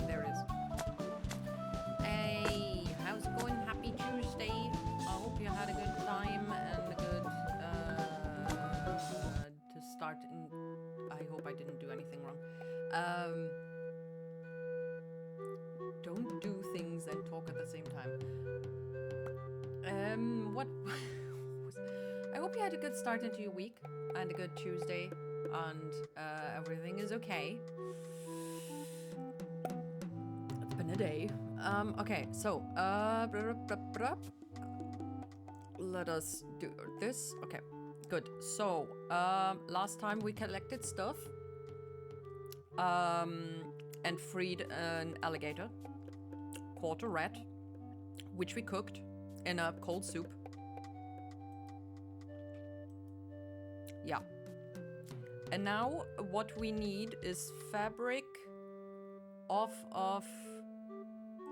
There it is. Hey, how's it going? Happy Tuesday. I hope you had a good time and a good to start. I hope I didn't do anything wrong. Don't do things and talk at the same time. What? I hope you had a good start into your week and a good Tuesday, and everything is okay. It's been a day. Okay, so let us do this. Okay, good. So last time we collected stuff and freed an alligator, caught a rat, which we cooked in a cold soup. Yeah. And now what we need is fabric off of...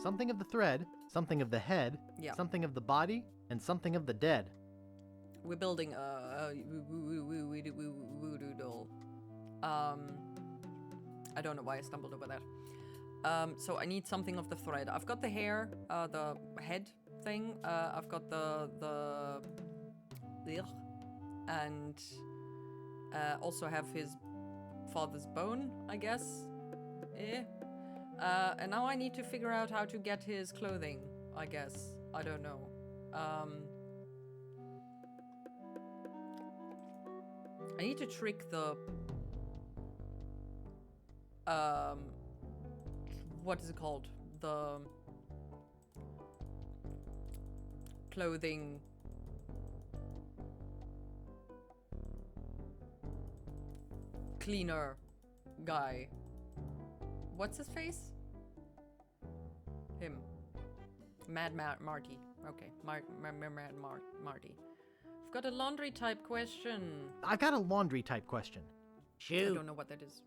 Something of the thread, something of the head, Yeah. something of the body, and something of the dead. We're building a voodoo doll. I don't know why I stumbled over that. So I need something of the thread. I've got the hair, the head thing. I've got the and also have his father's bone, I guess. And now I need to figure out how to get his clothing, I guess. I don't know. I need to trick the... what is it called? The... clothing... cleaner guy. What's his face? Him. Mad Marty. Okay, Mad Marty. I've got a laundry type question. I got a laundry type question. I Shoot. don't know what that is.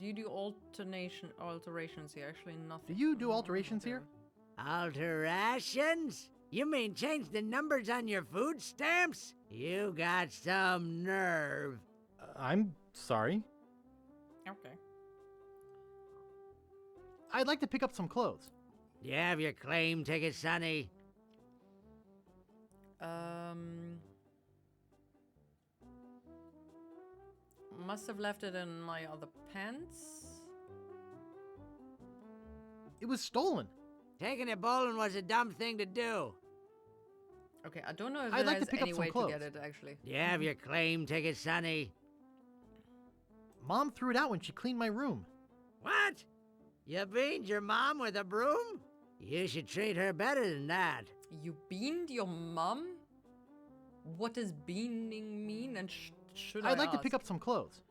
Do you do alterations here? Actually, nothing. Do you do alterations here? Alterations? You mean change the numbers on your food stamps? You got some nerve. I'm sorry. Okay. I'd like to pick up some clothes. You have your claim ticket, Sonny? Must have left it in my other pants. It was stolen. Taking it bowling was a dumb thing to do. Okay, I don't know if I'd like to there's pick up any some way to clothes. get it, actually. You have your claim ticket, Sonny? Mom threw it out when she cleaned my room. What? You beaned your mom with a broom? You should treat her better than that. You beaned your mom? What does beaning mean? And should I I'd like to ask? pick up some clothes.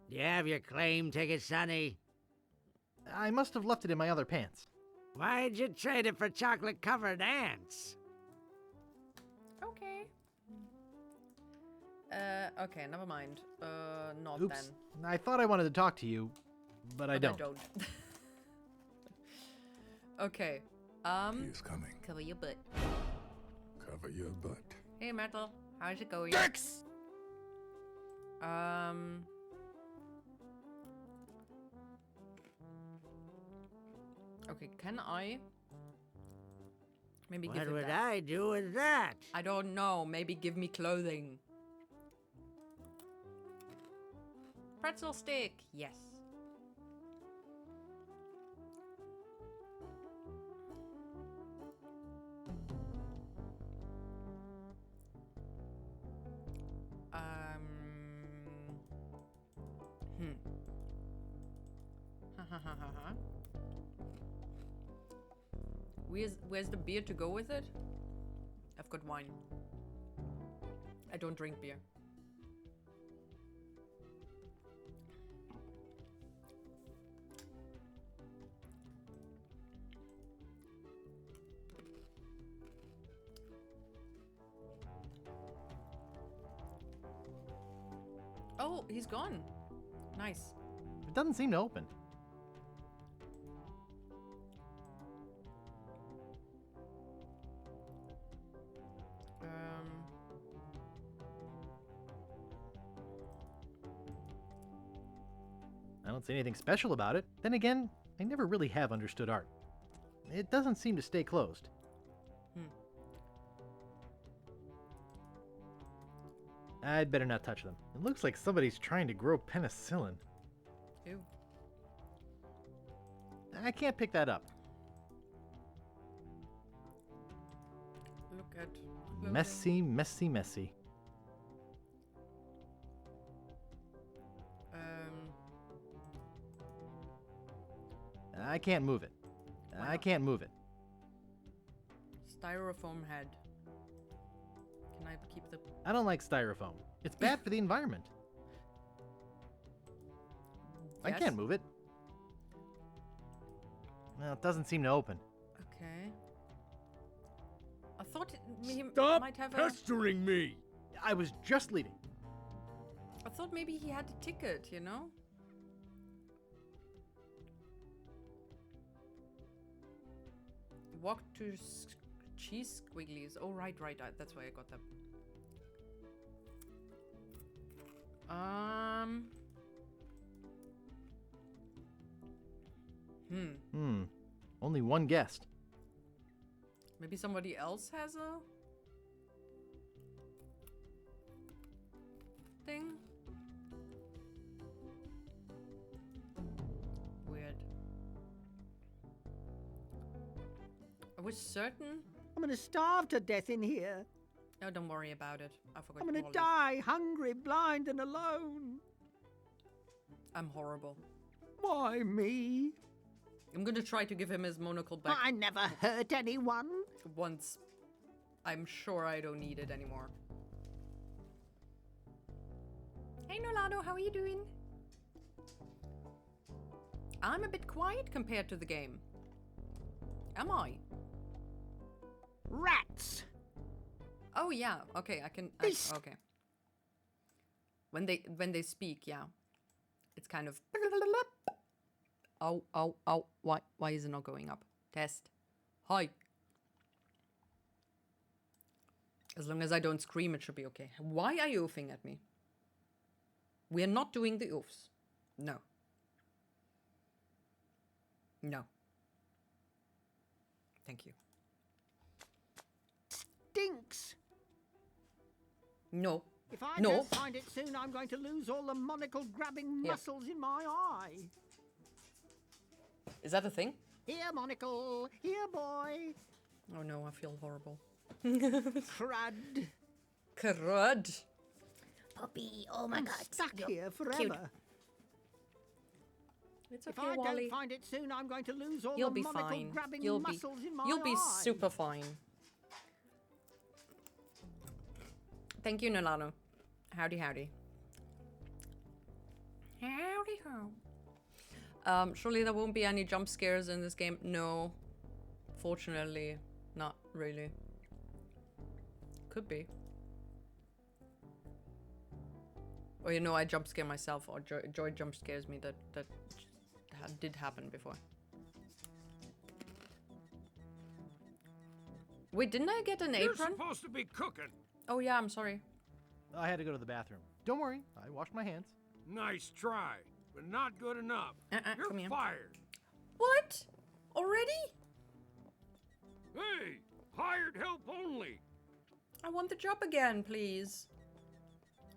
You have your claim ticket, Sonny? I must have left it in my other pants. Why'd you trade it for chocolate-covered ants? Okay. Okay, never mind. Not Oops. then. I thought I wanted to talk to you, but I don't. Okay. He's coming. Cover your butt. Cover your butt. Hey, Metal. How's it going? Dex! Okay, can I... Maybe give What it would that? I do with that? I don't know. Maybe give me clothing. Pretzel stick. Yes. Where's the beer to go with it? I've got wine. I don't drink beer. Oh, he's gone. Nice. It doesn't seem to open. I don't see anything special about it. Then again, I never really have understood art. It doesn't seem to stay closed. I'd better not touch them. It looks like somebody's trying to grow penicillin. Ew. I can't pick that up. Look at clothing. Messy, messy, messy. I can't move it. Why I not? can't move it. Styrofoam head. Can I keep the... I don't like styrofoam. It's bad for the environment. I Yes? can't move it. Well, it doesn't seem to open. Okay. I thought he Stop might have pestering me! I was just leaving. I thought maybe he had a ticket, you know? Walk to cheese squigglies. Oh, right. That's why I got them. Only one guest. Maybe somebody else has a thing? Weird. I was certain. I'm gonna starve to death in here. Oh, don't worry about it. I forgot. I'm gonna Wally. die hungry, blind, and alone. I'm horrible. Why me? I'm gonna try to give him his monocle back I never hurt anyone. once. I'm sure I don't need it anymore. Hey Nolado, how are you doing? I'm a bit quiet compared to the game. Am I? Rats. Oh yeah, okay, I can. This- Okay. When they speak, yeah, it's kind of. Oh! Why is it not going up? Test. Hi. As long as I don't scream, it should be okay. Why are you oofing at me? We're not doing the oofs. No. No. Thank you. Stinks. No. If I No. don't find it soon, I'm going to lose all the monocle-grabbing Here. muscles in my eye. Is that a thing? Here, monocle. Here, boy. Oh no, I feel horrible. Crud. Crud. Puppy, oh my I'm god. stuck You're here forever. cute. It's If okay, I Wally. don't find it soon, I'm going to lose all You'll the be fine. monocle-grabbing You'll be muscles in my You'll be eye. super fine. Thank you, Nolano. Howdy, howdy. Howdy, ho. Surely there won't be any jump scares in this game. No. Fortunately, not really. Could be. Or you know, I jump scare myself, or Joy jump scares me. That did happen before. Wait, didn't I get an You're apron? supposed to be cooking. Oh yeah, I'm sorry. I had to go to the bathroom. Don't worry, I washed my hands. Nice try, but not good enough. You're come here. fired. What? Already? Hey, hired help only. I want the job again, please.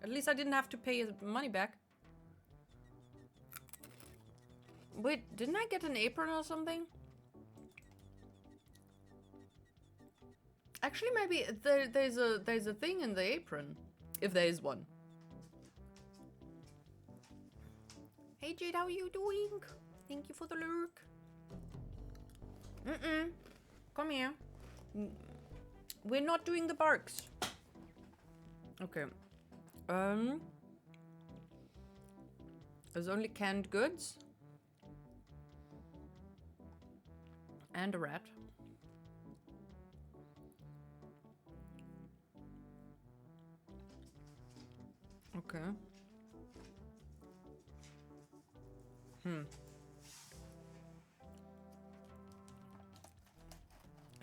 At least I didn't have to pay the money back. Wait, didn't I get an apron or something? Actually, maybe there's a thing in the apron, if there is one. Hey Jade, how are you doing? Thank you for the lurk. Come here. We're not doing the barks. Okay. There's only canned goods. And a rat. Okay. You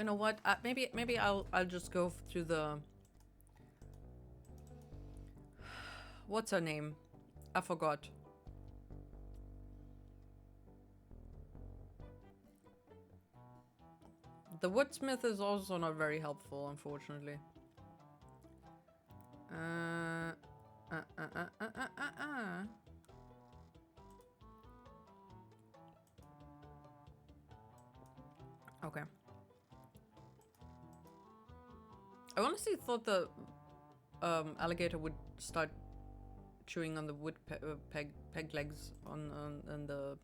know what? Maybe I'll just go through the. What's her name? I forgot. The woodsmith is also not very helpful, unfortunately. Okay. I honestly thought the alligator would start chewing on the wood peg legs on the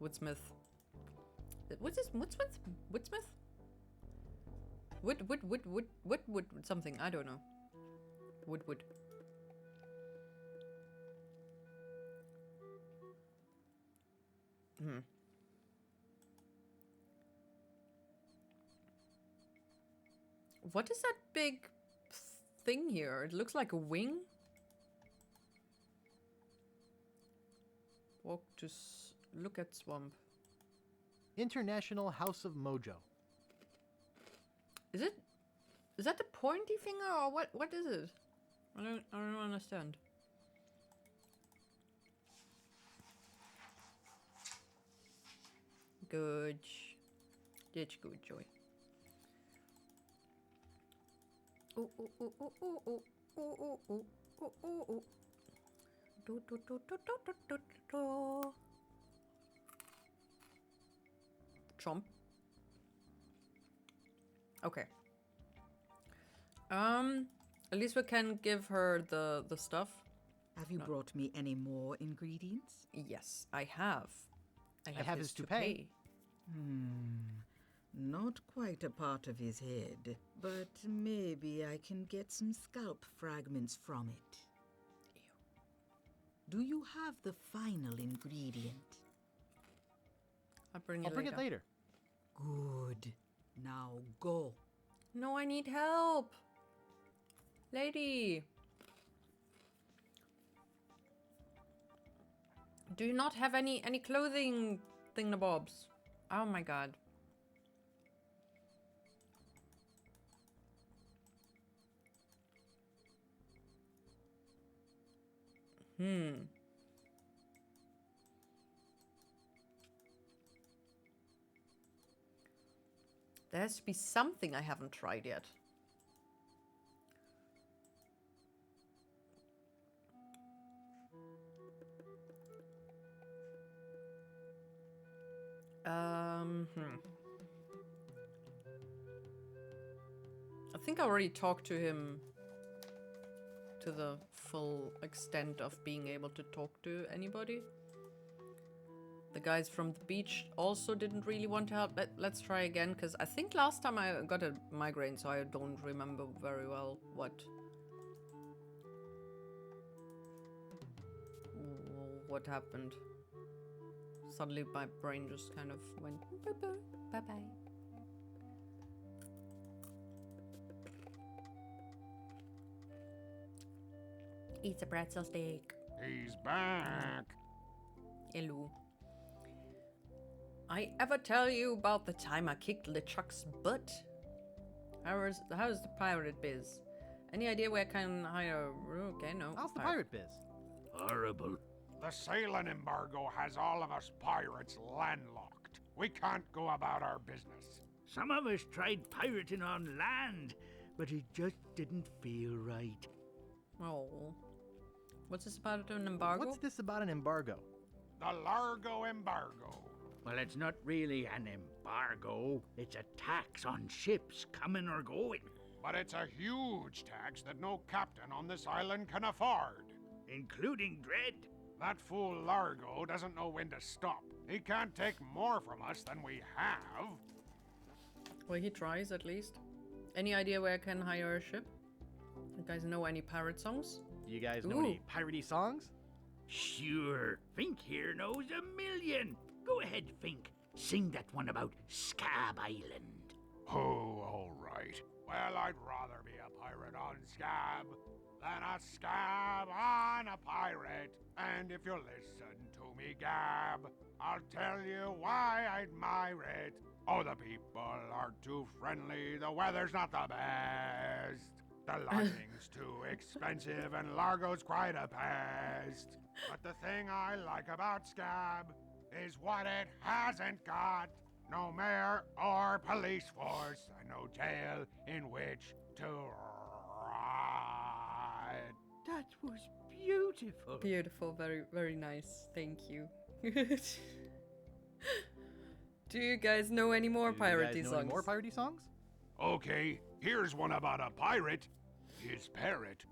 woodsmith. What's this? Woodsmith? Woodsmith? Wood something. I don't know. Wood. What is that big thing here? It looks like a wing. Walk to look at swamp. International House of Mojo. Is that the pointy finger or what is it? I don't understand. Good. That's good, Joy. Oh. Chomp. Okay. At least we can give her the stuff. Have you brought me any more ingredients? Yes, I have. I have his toupee. Not quite a part of his head, but maybe I can get some scalp fragments from it. Do you have the final ingredient? I'll bring it later. Good. Now go. No, I need help. Lady. Do you not have any clothing thingamabobs? Oh my god. There has to be something I haven't tried yet. I think I already talked to him to the full extent of being able to talk to anybody. The guys from the beach also didn't really want to help. Let's try again, because I think last time I got a migraine, so I don't remember very well what happened. Suddenly my brain just kind of went bye-bye. Eats a pretzel steak. He's back. Hello. I ever tell you about the time I kicked LeChuck's butt? How's the pirate biz? Any idea where I can hire? Okay, no. How's the pirate biz? Horrible. The sailing embargo has all of us pirates landlocked. We can't go about our business. Some of us tried pirating on land, but it just didn't feel right. Oh. What's this about an embargo? What's this about an embargo? The Largo Embargo. Well, it's not really an embargo. It's a tax on ships coming or going. But it's a huge tax that no captain on this island can afford. Including Dread. That fool Largo doesn't know when to stop. He can't take more from us than we have. Well, he tries at least. Any idea where I can hire a ship? You guys know any pirate songs? Do you guys know any piratey songs? Sure. Fink here knows a million. Go ahead, Fink. Sing that one about Scab Island. Oh, all right. Well, I'd rather be a pirate on Scab than a scab on a pirate. And if you listen to me gab, I'll tell you why I admire it. Oh, the people are too friendly, the weather's not the best. The lodging's too expensive and Largo's quite a pest. But the thing I like about Scab is what it hasn't got. no mayor or police force, and no jail in which to ride. That was beautiful. Beautiful, very, very nice. Thank you. Do you guys know any more Do you guys piratey know songs? any more piratey songs? Okay, here's one about a pirate, his parrot,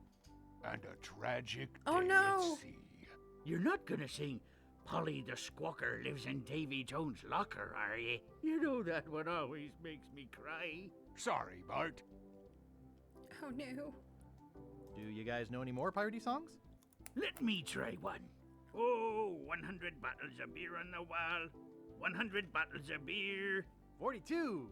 and a tragic Oh, day no. at sea. You're not gonna sing Polly the Squawker lives in Davy Jones' locker, are you? You know that one always makes me cry. Sorry, Bart. Oh no. Do you guys know any more piratey songs? Let me try one. Oh, 100 bottles of beer on the wall. 100 bottles of beer. 42.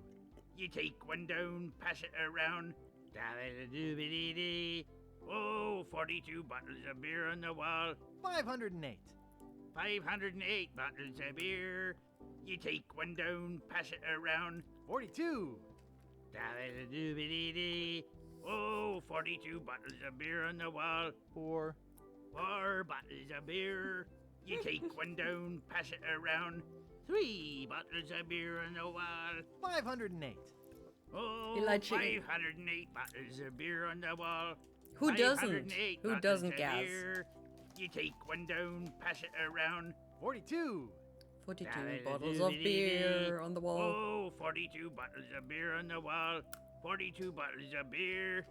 You take one down, pass it around. Da-da-da-doo-ba-dee-dee. Oh, 42 bottles of beer on the wall. 508. 508 bottles of beer. You take one down, pass it around. 42. Da-da-da-doo-ba-dee-dee. Oh, 42 bottles of beer on the wall. 4. 4 bottles of beer. You take one down, pass it around. 3 bottles of beer on the wall. 508. Oh, You like chicken. 508 bottles of beer on the wall. Who doesn't? 508 Who bottles doesn't, of Gaz? beer. You take one down, pass it around. 42. 42 Da-da-da-doo-ba-dee-dee. bottles of beer on the wall. Oh, 42 bottles of beer on the wall. 42 bottles of beer.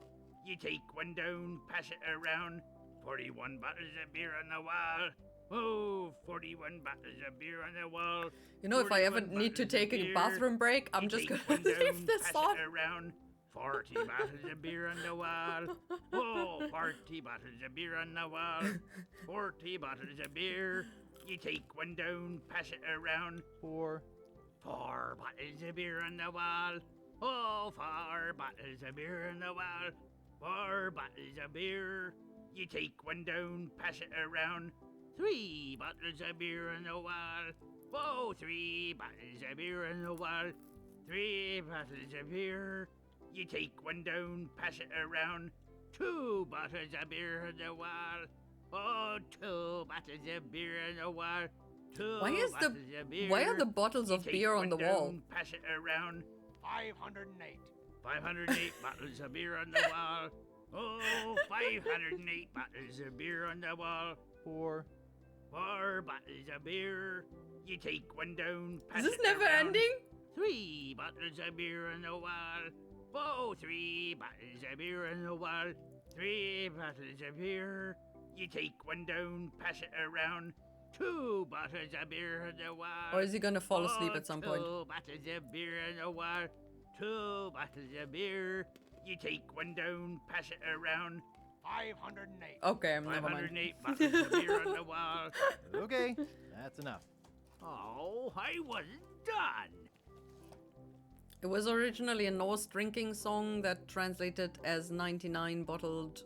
You take one down, pass it around. 41 bottles of beer on the wall. Oh, 41 bottles of beer on the wall. You know, if I ever 41 need to bottles of take a beer. bathroom break, I'm You just take gonna one down, leave this pass on. it around. 40 bottles of beer on the wall. Oh, 40 bottles of beer on the wall. 40 bottles of beer. You take one down, pass it around. 4. 4 bottles of beer on the wall. Oh, 4 bottles of beer on the wall. 4 bottles of beer. You take one down, pass it around. 3 bottles of beer on the wall. Oh, 3 bottles of beer on the wall. 3 bottles of beer. You take one down, pass it around. 2 bottles of beer on the wall. Oh, 2 bottles of beer on the wall. 2 Why is bottles of beer. Why are the bottles You of take beer on one the wall? down, pass it around. 508. 508 bottles of beer on the wall. Oh, 508 bottles of beer on the wall. 4. 4 bottles of beer. You take one down, pass Is this it never around. ending? 3 bottles of beer on the wall. Oh, 3 bottles of beer on the wall. 3 bottles of beer. You take one down, pass it around. 2 bottles of beer on the wall. Or is he gonna fall asleep Oh, at some point? 2 bottles of beer on the wall. 2 bottles of beer. You take one down, pass it around. 508. Okay, never mind. 508 bottles of beer on the wall. Okay, that's enough. Oh, I wasn't done. It was originally a Norse drinking song that translated as 99 bottled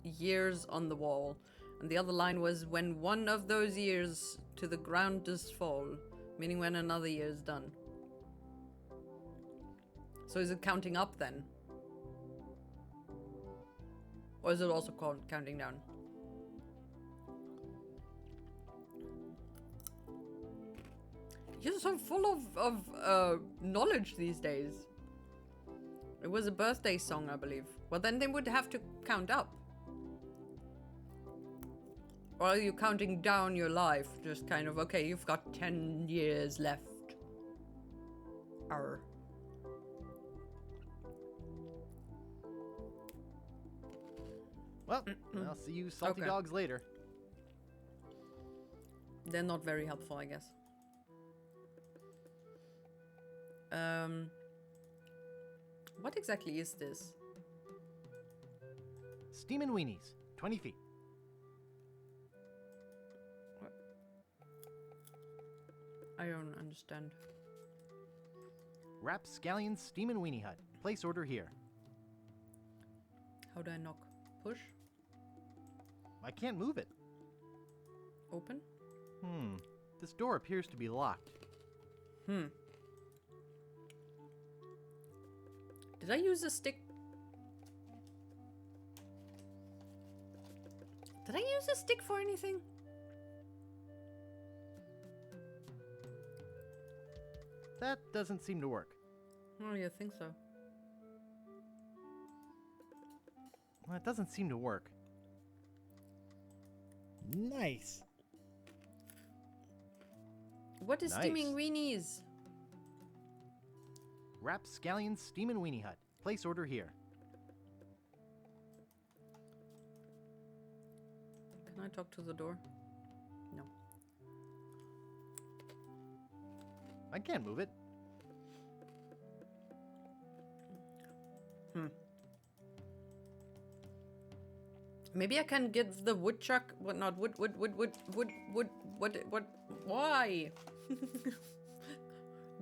years on the wall. And the other line was, when one of those years to the ground does fall, meaning when another year is done. So is it counting up then? Or is it also counting down? You're so full of knowledge these days. It was a birthday song, I believe. Well, then they would have to count up. Or are you counting down your life? Just kind of, okay, you've got 10 years left. Arr. Well, I'll see you salty Okay. dogs later. They're not very helpful, I guess. What exactly is this? Steamin' weenies, 20 feet. I don't understand. Rapscallion Steamin' Weenie Hut. Place order here. How do I knock? Push? I can't move it. Open? This door appears to be locked. Did I use a stick? Did I use a stick for anything? that doesn't seem to work. Oh, you think so? Well, it doesn't seem to work. Nice. What is Nice. steaming weenies? Rapscallion Steamin' Weenie Hut. Place order here. Can I talk to the door? No. I can move it. Maybe I can give the woodchuck. What? Not wood. What? Why?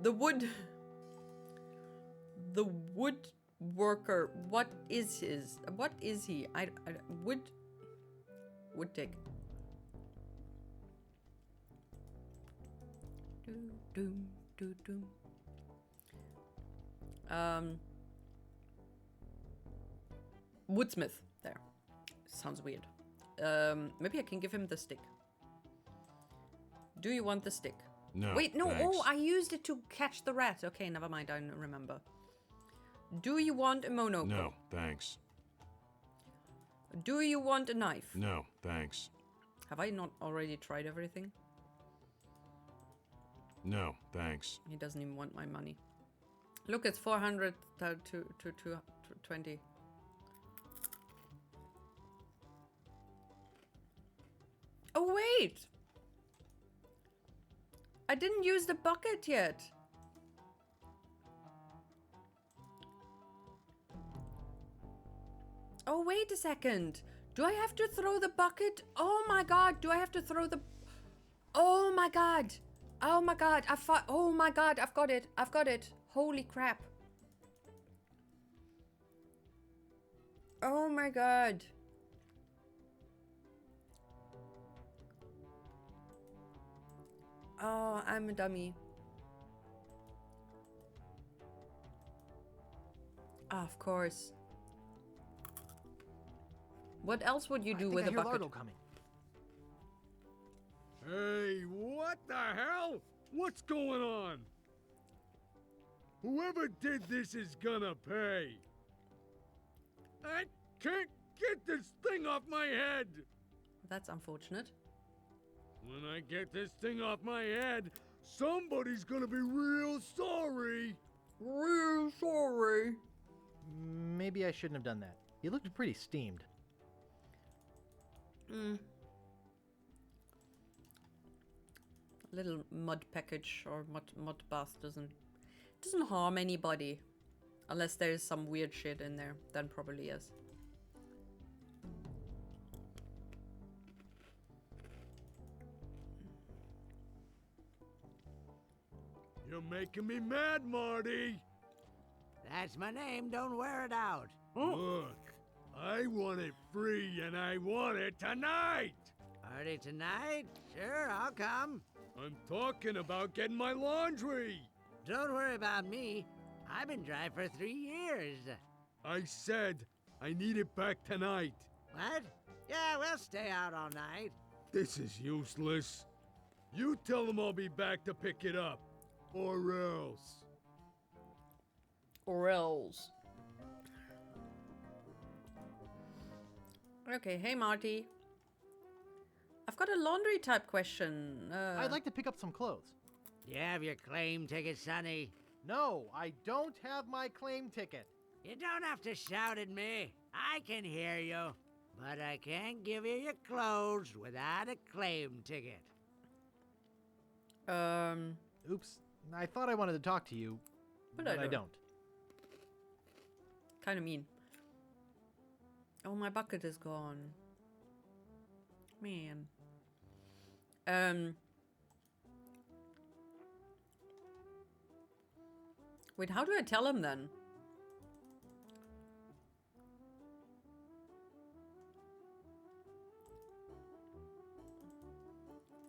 The wood. The woodworker. What is his? What is he? Wood take. Do. Woodsmith. There. Sounds weird. Maybe I can give him the stick. Do you want the stick? No. Wait, no. thanks. Oh, I used it to catch the rat. Okay, never mind. I don't remember. Do you want a monocle? No, thanks. Do you want a knife? No, thanks. Have I not already tried everything? No, thanks. He doesn't even want my money. Look, it's 400 to 20. Oh, wait! I didn't use the bucket yet. Oh, wait a second. Do I have to throw the bucket? Oh my god, do I have to throw the... Oh my god. Oh my god, oh my god, I've got it. I've got it. Holy crap. Oh my god. Oh, I'm a dummy. Of course. What else would you do with a bucket? Largo coming. Hey, what the hell? What's going on? Whoever did this is gonna pay. I can't get this thing off my head. That's unfortunate. When I get this thing off my head, somebody's gonna be real sorry. Real sorry. Maybe I shouldn't have done that. You looked pretty steamed. Little mud package or mud bath doesn't harm anybody. Unless there's some weird shit in there, then probably yes. You're making me mad, Marty. That's my name. Don't wear it out. Look, I want it free and I want it tonight. Party tonight? Sure, I'll come. I'm talking about getting my laundry. Don't worry about me. I've been dry for 3 years. I said I need it back tonight. What? Yeah, we'll stay out all night. This is useless. You tell them I'll be back to pick it up. Or else. Or else. Okay, hey Marty. I've got a laundry type question. I'd like to pick up some clothes. You have your claim ticket, Sonny. No, I don't have my claim ticket. You don't have to shout at me. I can hear you. But I can't give you your clothes without a claim ticket. Oops. I thought I wanted to talk to you, But but I I don't. don't. Kind of mean. Oh, my bucket is gone. Man. Wait, how do I tell him then?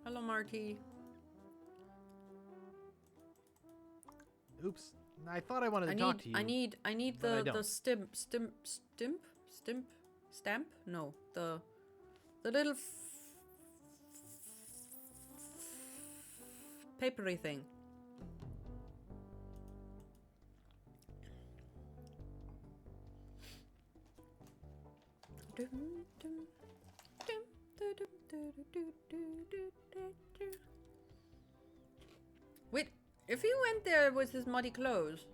Hello, Marty. Oops. I thought I wanted to talk to you. I need but I the don't. stamp? No, the little papery thing. Wait, if he went there with his muddy clothes.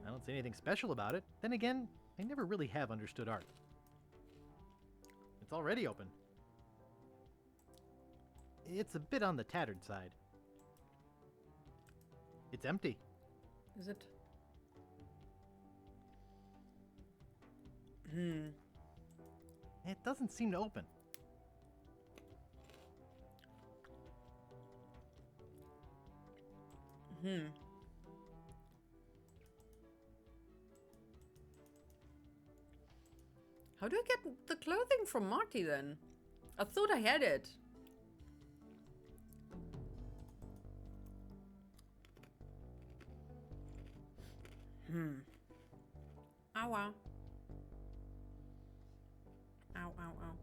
I don't see anything special about it. Then again, I never really have understood art. It's already open. It's a bit on the tattered side. It's empty. Is it? It doesn't seem to open. How do I get the clothing from Marty then? I thought I had it. Ow, ow. Ow, ow, ow.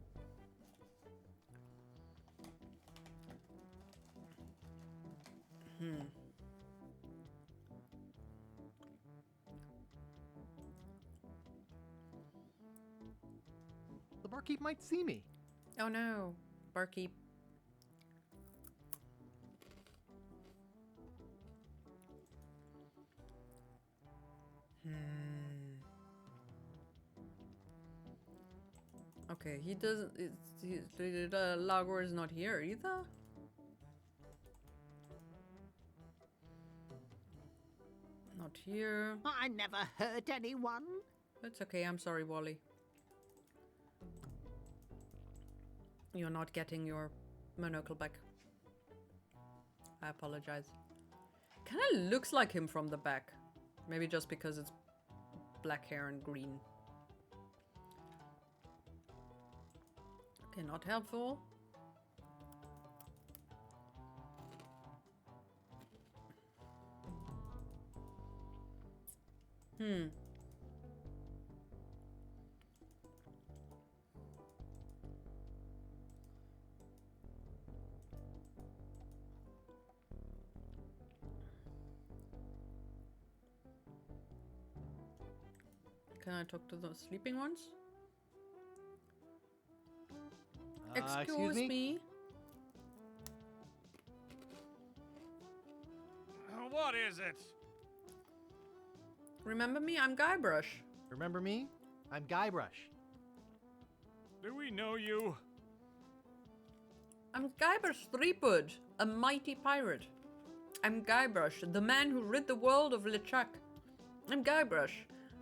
The barkeep might see me. Oh no, barkeep. Okay, he doesn't. The Largo is not here either. Not here. I never hurt anyone. It's okay. I'm sorry, Wally. You're not getting your monocle back. I apologize. Kind of looks like him from the back. Maybe just because it's black hair and green. Okay, not helpful. Can I talk to the sleeping ones? Excuse me? What is it? Remember me? I'm Guybrush. Remember me? I'm Guybrush. Do we know you? I'm Guybrush Threepwood, a mighty pirate. I'm Guybrush, the man who rid the world of LeChuck. I'm Guybrush,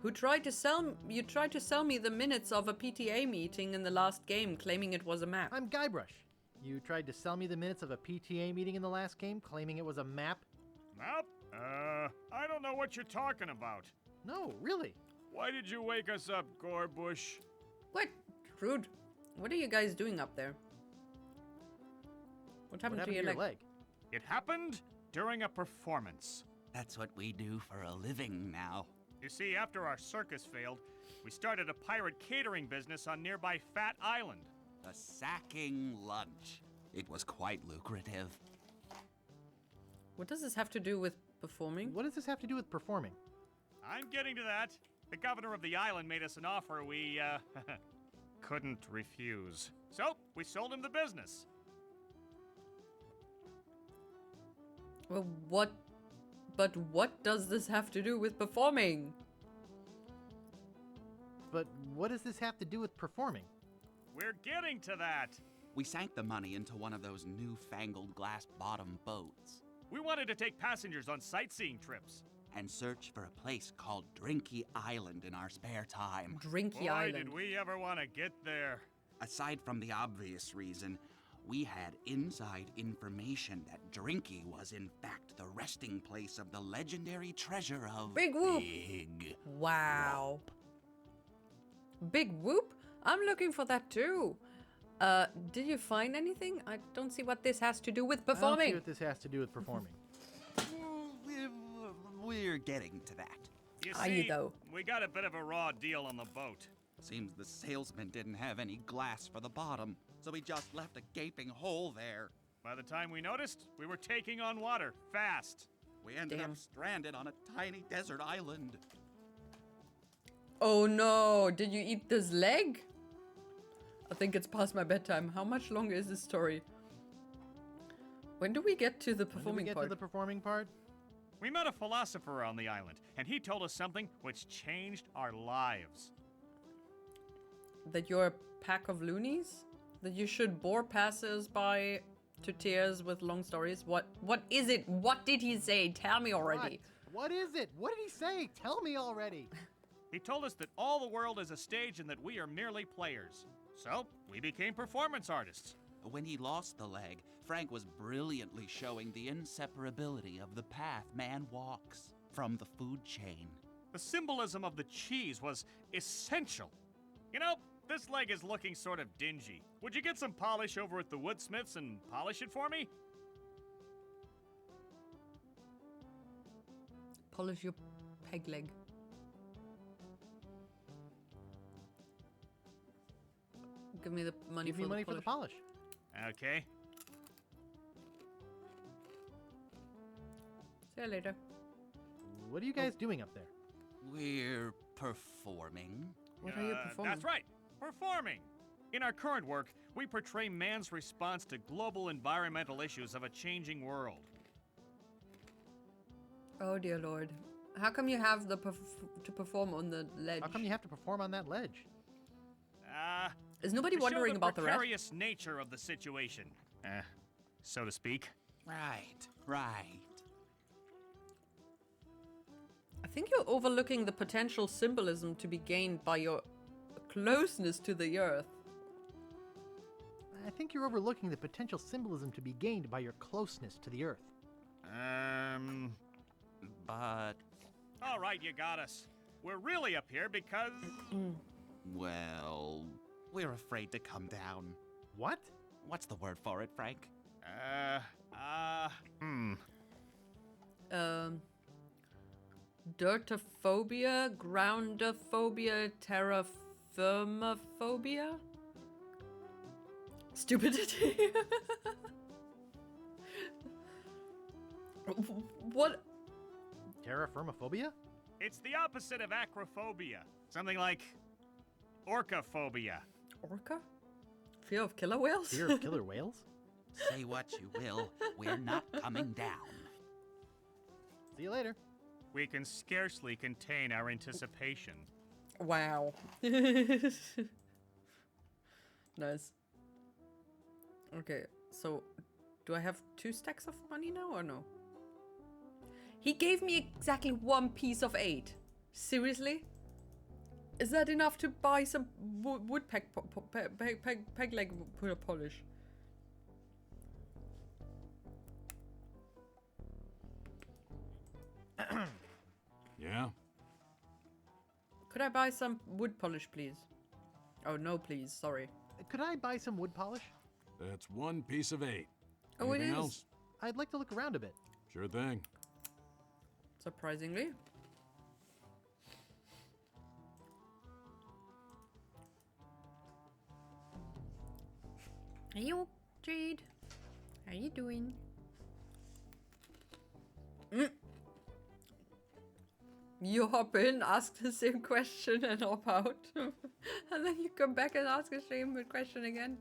who tried to sell me the minutes of a PTA meeting in the last game, claiming it was a map. I'm Guybrush. You tried to sell me the minutes of a PTA meeting in the last game, claiming it was a map? Map? I don't know what you're talking about. No, really. Why did you wake us up, Gorbush? What? Rude. What are you guys doing up there? What happened to your leg? It happened during a performance. That's what we do for a living now. You see, after our circus failed, we started a pirate catering business on nearby Fat Island. The sacking lunch. It was quite lucrative. What does this have to do with performing? What does this have to do with performing? I'm getting to that. The governor of the island made us an offer we, couldn't refuse. So, we sold him the business. Well, what? But what does this have to do with performing? But what does this have to do with performing? We're getting to that. We sank the money into one of those newfangled glass-bottom boats. We wanted to take passengers on sightseeing trips. And search for a place called Drinky Island in our spare time. Drinky Boy, Island. did we ever want to get there. Aside from the obvious reason, we had inside information that Drinky was in fact the resting place of the legendary treasure of Big Whoop. Big Wow. Big Whoop? I'm looking for that too. Did you find anything? I don't see what this has to do with I don't see performing. what this has to do with performing. We're getting to that. You Are see, you though? we got a bit of a raw deal on the boat. Seems the salesman didn't have any glass for the bottom, so he just left a gaping hole there. By the time we noticed, we were taking on water, fast. We ended Damn. up stranded on a tiny desert island. Oh no, did you eat this leg? I think it's past my bedtime. How much longer is this story? When do we get to the When did we performing get part? to the performing part? We met a philosopher on the island, and he told us something which changed our lives. That you're a pack of loonies? That you should bore passers-by to tears with long stories? What is it? What did he say? Tell me already. What is it? What did he say? Tell me already. He told us that all the world is a stage and that we are merely players. So, we became performance artists. When he lost the leg, Frank was brilliantly showing the inseparability of the path man walks from the food chain. The symbolism of the cheese was essential. You know, this leg is looking sort of dingy. Would you get some polish over at the woodsmiths and polish it for me? Polish your peg leg. Give me the money Give for me the money for the polish. Okay. See you later. What are you guys doing up there? We're performing. What are you performing? That's right, performing. In our current work, we portray man's response to global environmental issues of a changing world. Oh dear lord. How come you have the to perform on the ledge? How come you have to perform on that ledge? Is nobody To wondering show about the rest? precarious nature of the situation, so to speak. Right. I think you're overlooking the potential symbolism to be gained by your closeness to the earth. I think you're overlooking the potential symbolism to be gained by your closeness to the earth. But, All right, you got us. We're really up here because... well, we're afraid to come down. What? What's the word for it, Frank? Dirtophobia, groundophobia, terraformophobia? Stupidity. What? Terraformophobia? It's the opposite of acrophobia. Something like orcaphobia. Orca? Fear of killer whales? Fear of killer whales? Say what you will, we're not coming down. See you later. We can scarcely contain our anticipation. Wow. Nice. Okay, so do I have 2 stacks of money now or no? He gave me exactly 1 piece of 8. Seriously? Is that enough to buy some wood peg leg polish? Yeah? Could I buy some wood polish, please? Oh, no, please. Sorry. Could I buy some wood polish? That's 1 piece of 8. Oh, Anything it is. else? I'd like to look around a bit. Sure thing. Surprisingly. Hey, Jade. How you doing? You hop in, ask the same question, and hop out. And then you come back and ask the same question again.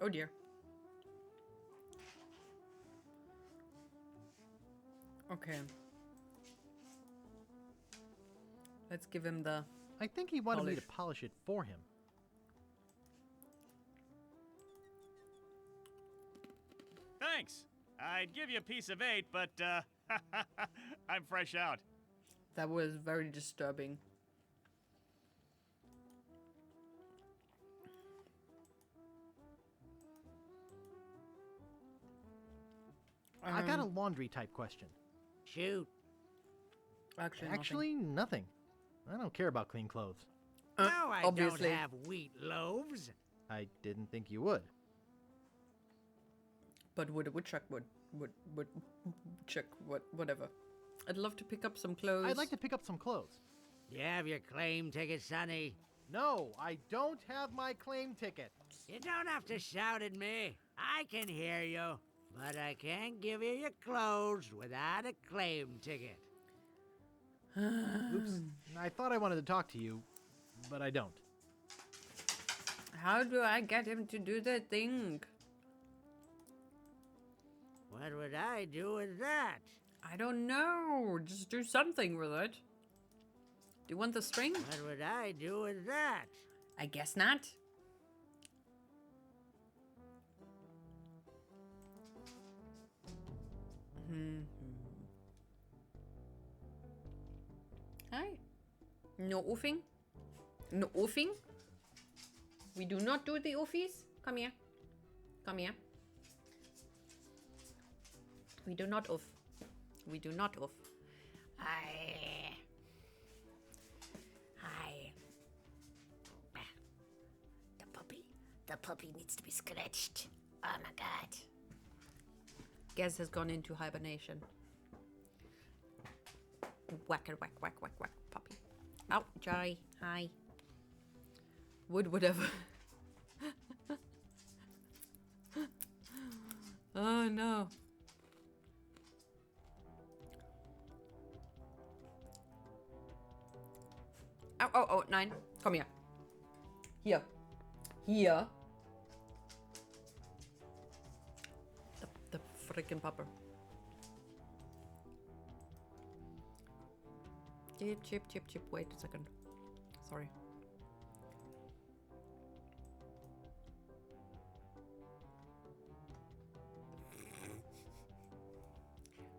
Oh dear. Okay. Let's give him the... I think he wanted me to Polish. polish it for him. Thanks. I'd give you a piece of 8, but I'm fresh out. That was very disturbing. I got a laundry type question. Shoot. Actually, Nothing. I don't care about clean clothes. No, I obviously. don't have wheat loaves. I didn't think you would. But would a woodchuck would check whatever. I'd love to pick up some clothes. I'd like to pick up some clothes. You have your claim ticket, Sonny. No, I don't have my claim ticket. You don't have to shout at me. I can hear you. But I can't give you your clothes without a claim ticket. Oops. I thought I wanted to talk to you, but I don't. How do I get him to do the thing? What would I do with that? I don't know. Just do something with it. Do you want the string? What would I do with that? I guess not. Hi. No oofing? No oofing? We do not do the oofies? Come here. Come here. We do not oof. We do not oof. Hi. Hi. The puppy. The puppy needs to be scratched. Oh my god. Gez has gone into hibernation. Whack it, whack, whack, whack, whack, puppy. Oh, Joy. Hi. Would whatever. Oh no. Oh, oh, oh, 9. Come here. Here. Here. The freaking pupper. Chip, chip, chip, chip. Wait a second. Sorry.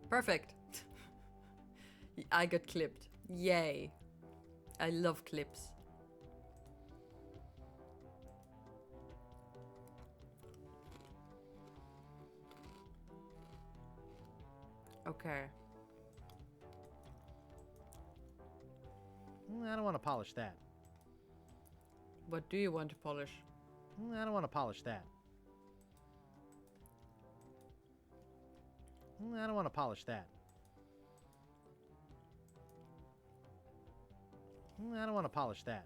Perfect. I got clipped. Yay. I love clips. Okay. I don't want to polish that. What do you want to polish? I don't want to polish that. I don't want to polish that. I don't want to polish that.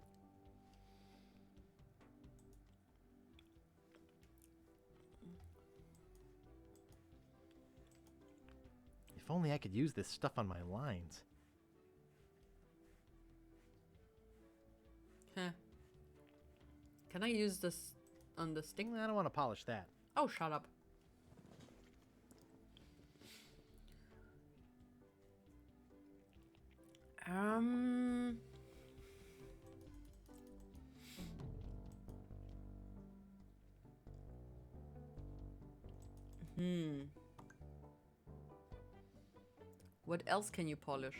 If only I could use this stuff on my lines. Huh. Can I use this on the stick? I don't want to polish that. Oh, shut up. What else can you polish?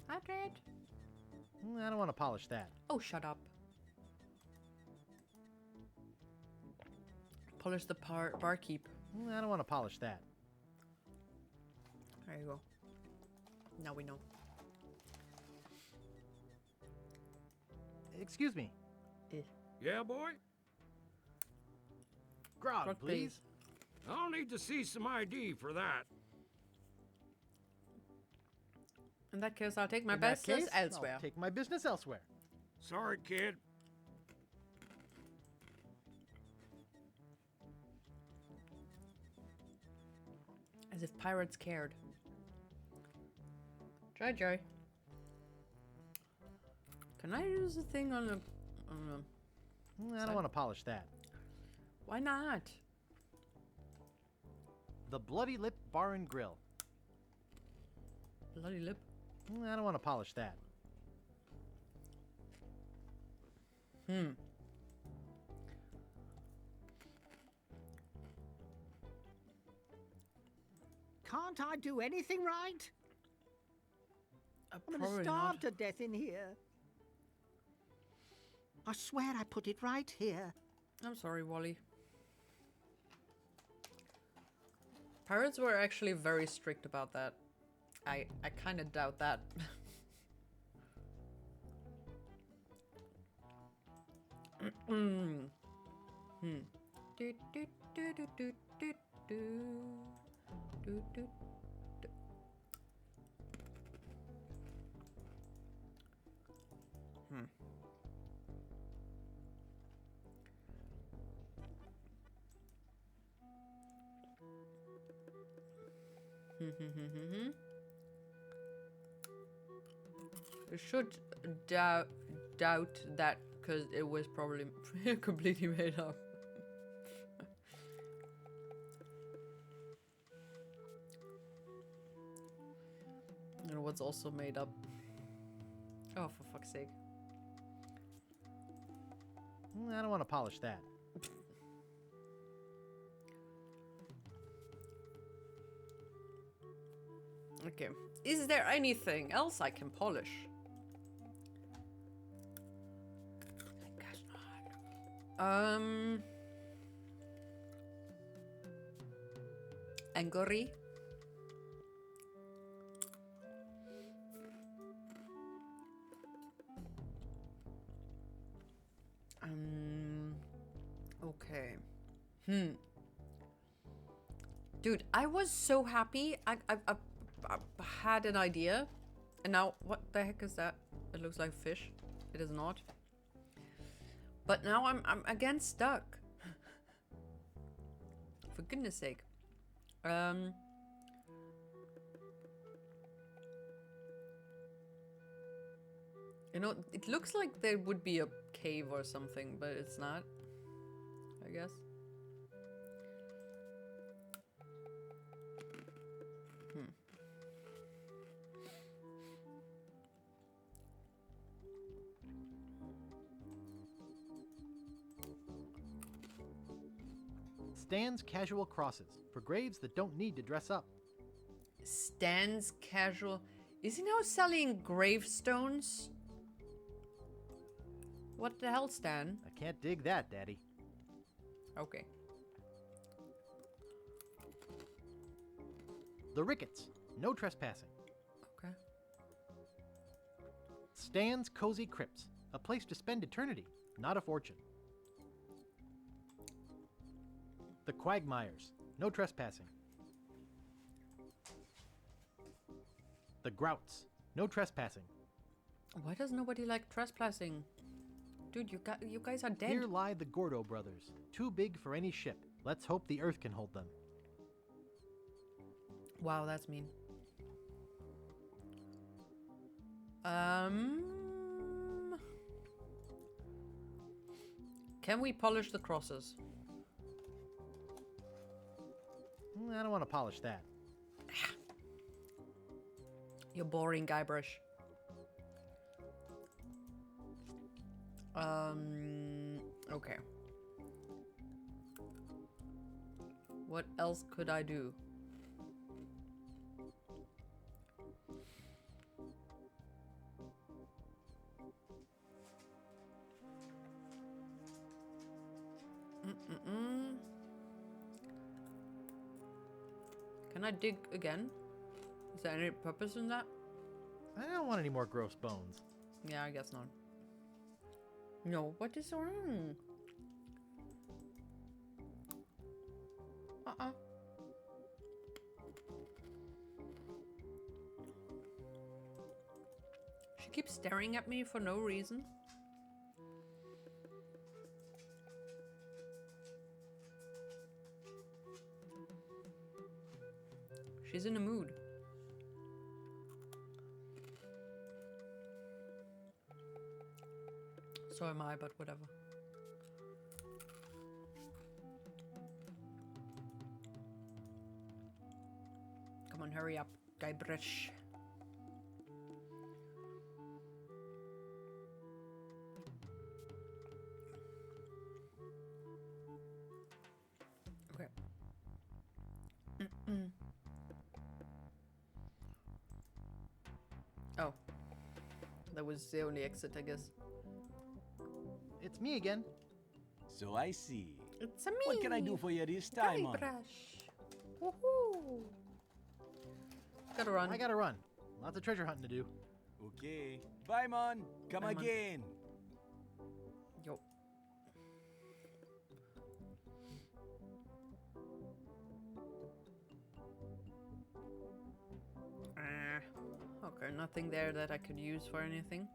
Hydrate. I don't want to polish that. Oh, shut up. Polish the barkeep. I don't want to polish that. There you go. Now we know. Excuse me. Yeah, boy? Grog, Grog, please. I'll need to see some ID for that. In that case, I'll take my In that business case, elsewhere. I'll take my business elsewhere. Sorry, kid. As if pirates cared. Joy. Can I use the thing on the... I don't want to polish that. Why not? The Bloody Lip Bar and Grill. Bloody lip. I don't want to polish that. Can't I do anything right? I'm gonna Probably starve not. to death in here. I swear I put it right here. I'm sorry, Wally. Pirates were actually very strict about that. I kind of doubt that. Do, do, do, do, do, do, do. Do, do, do. You should doubt that because it was probably completely made up. And what's also made up? Oh, for fuck's sake. I don't want to polish that. Okay. Is there anything else I can polish? I guess not. Angry. Okay. Dude, I was so happy. I had an idea. And now, what the heck is that? It looks like fish. It is not. But now I'm again stuck. For goodness sake. You know, it looks like there would be a cave or something, but it's not. I guess. Stands casual crosses for graves that don't need to dress up. Stan's casual. Is he now selling gravestones? What the hell, Stan? I can't dig that, Daddy. Okay. The Ricketts, no trespassing. Okay. Stan's Cozy Crypts, a place to spend eternity, not a fortune. The Quagmires, no trespassing. The Grouts, no trespassing. Why does nobody like trespassing? Dude, you guys are dead. Here lie the Gordo brothers, too big for any ship. Let's hope the Earth can hold them. Wow, that's mean. Can we polish the crosses? I don't want to polish that. You boring Guybrush. Okay. What else could I do? Can I dig again? Is there any purpose in that? I don't want any more gross bones. Yeah, I guess not. No, what is wrong? She keeps staring at me for no reason. She's in a mood. So am I, but whatever. Come on, hurry up, Guybrush. Okay. Oh. That was the only exit, I guess. It's me again. So I see. It's a me. What can I do for you this time, man? Guybrush. Woohoo. Gotta run. I gotta run. Lots of treasure hunting to do. Okay. Bye, man. Come Bye, man. again. Yo. Okay, nothing there that I could use for anything.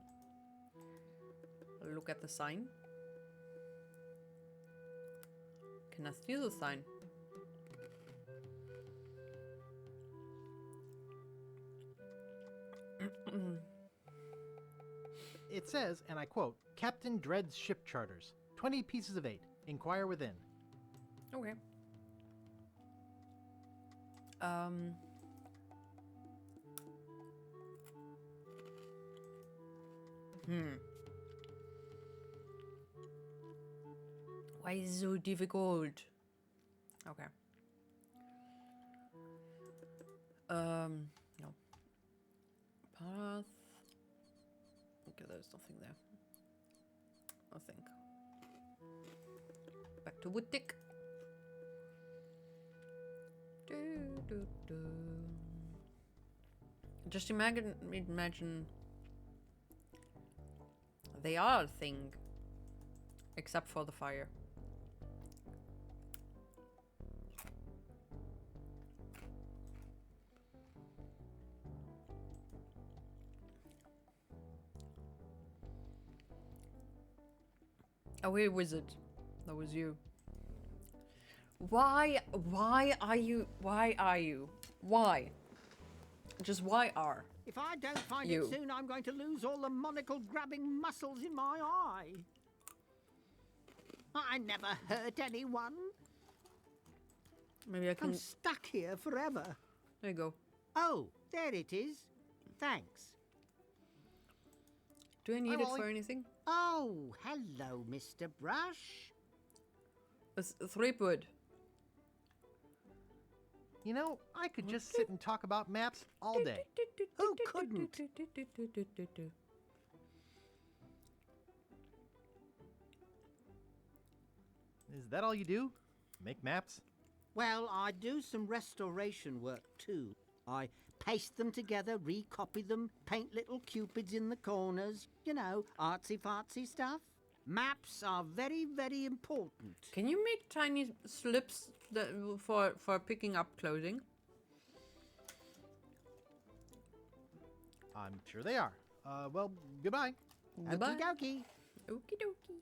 Look at the sign. Can I steal the sign? It says, and I quote, Captain Dread's ship charters. 20 pieces of 8. Inquire within. Okay. Why is it so difficult? Okay. No. Path. Okay, there's nothing there. I think. Back to Woodtick. Just imagine they are a thing, except for the fire. Oh, wait, wizard. That was you. Why are you? Why? Just why are? If I don't find You. it soon, I'm going to lose all the monocle-grabbing muscles in my eye. I never hurt anyone. Maybe I can. I'm stuck here forever. There you go. Oh, there it is. Thanks. Do I need it Ollie. for anything? Oh, hello, Mr. Brush. It's 3 wood. You know, I could just sit and talk about maps all day. Who couldn't? Is that all you do? Make maps? Well, I do some restoration work too. I paste them together, recopy them, paint little cupids in the corners. You know, artsy-fartsy stuff. Maps are very, very important. Can you make tiny slips that, for picking up clothing? I'm sure they are. Well, goodbye. Goodbye. Okie dokie. Okie dokie.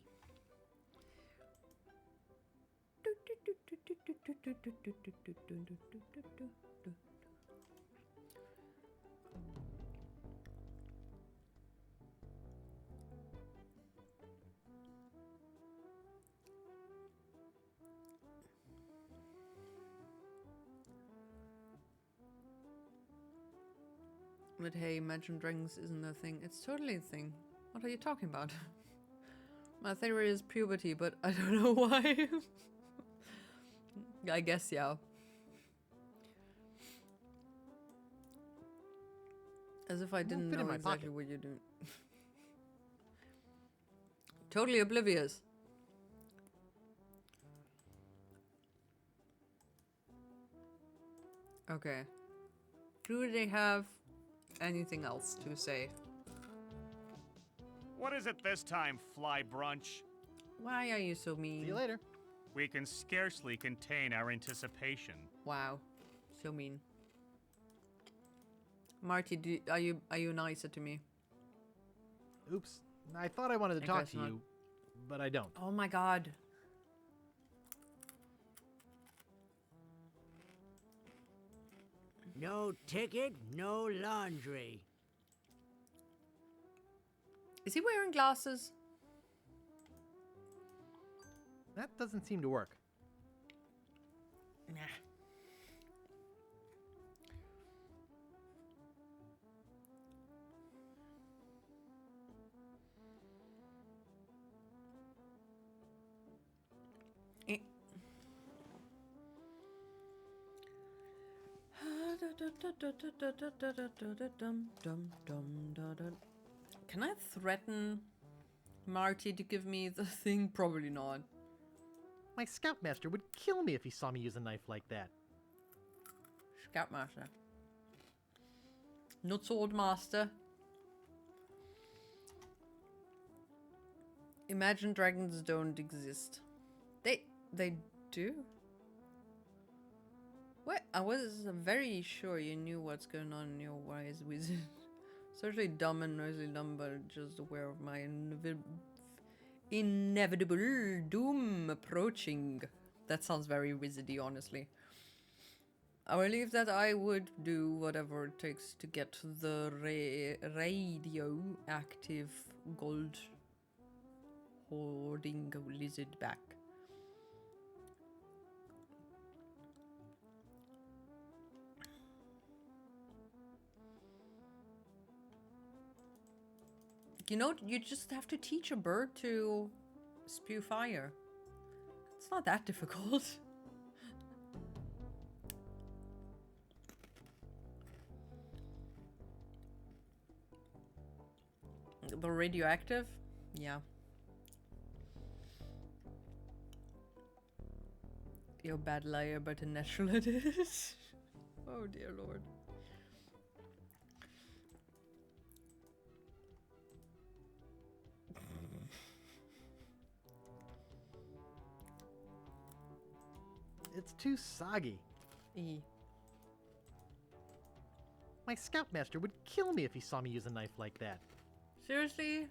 But hey, Imagine Dragons isn't a thing. It's totally a thing. What are you talking about? My theory is puberty, but I don't know why. I guess, yeah. As if I didn't fit in know my exactly pocket. what you're doing. Totally oblivious. Okay. Do they have anything else to say? What is it this time, Fly Brunch? Why are you so mean? See you later. We can scarcely contain our anticipation. Wow, so mean. Marty, are you nicer to me? Oops. I thought I wanted to I talk guess to not. you, but I don't. Oh my god. No ticket, no laundry. Is he wearing glasses? That doesn't seem to work. Nah. Can I threaten Marty to give me the thing? Probably not. My scoutmaster would kill me if he saw me use a knife like that. Scoutmaster. Not sword master. Imagine Dragons don't exist. They do? What? I was very sure you knew what's going on in your wise wizard. Certainly dumb and noisily dumb, but just aware of my inevitable doom approaching. That sounds very wizardy, honestly. I believe that I would do whatever it takes to get the radioactive gold hoarding lizard back. You know, you just have to teach a bird to spew fire. It's not that difficult. The radioactive? Yeah. You're a bad liar, but a natural it is. Oh dear lord. It's too soggy. E. My scoutmaster would kill me if he saw me use a knife like that. Seriously?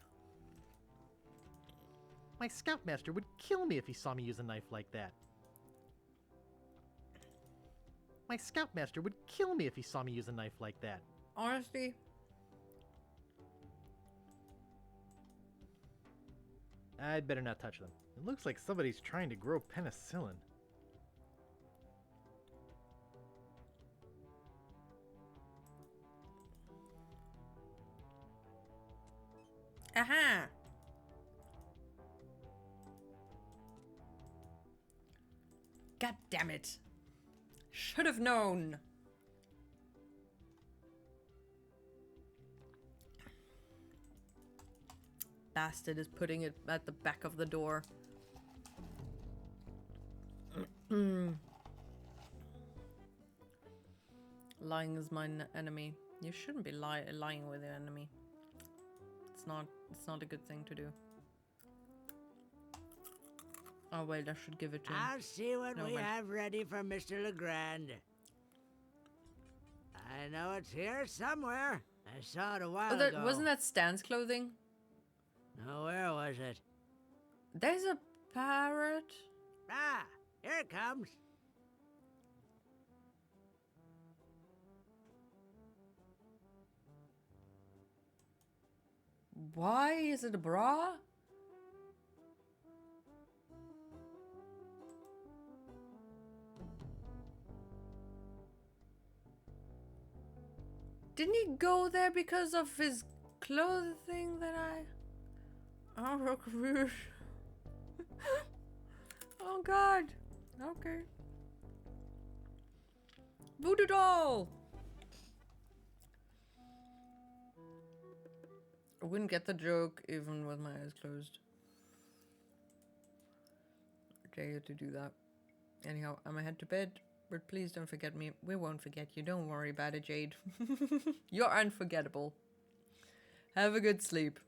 My scoutmaster would kill me if he saw me use a knife like that. My scoutmaster would kill me if he saw me use a knife like that. Honestly? I'd better not touch them. It looks like somebody's trying to grow penicillin. Aha! God damn it. Should have known. Bastard is putting it at the back of the door. Lying is my enemy. You shouldn't be lying with your enemy. It's not a good thing to do. Oh wait, I should give it to him. I'll see what No, we wait. have ready for Mr. Legrand. I know it's here somewhere. I saw it a while Oh, that, ago. wasn't that Stan's clothing? No, where was it? There's a parrot. Ah, here it comes. Why is it a bra? Didn't he go there because of his clothing that I... Oh, rude. Oh god. Okay. Voodoo doll! I wouldn't get the joke even with my eyes closed. I dare you to do that. Anyhow, I'ma head to bed. But please don't forget me. We won't forget you. Don't worry about it, Jade. You're unforgettable. Have a good sleep.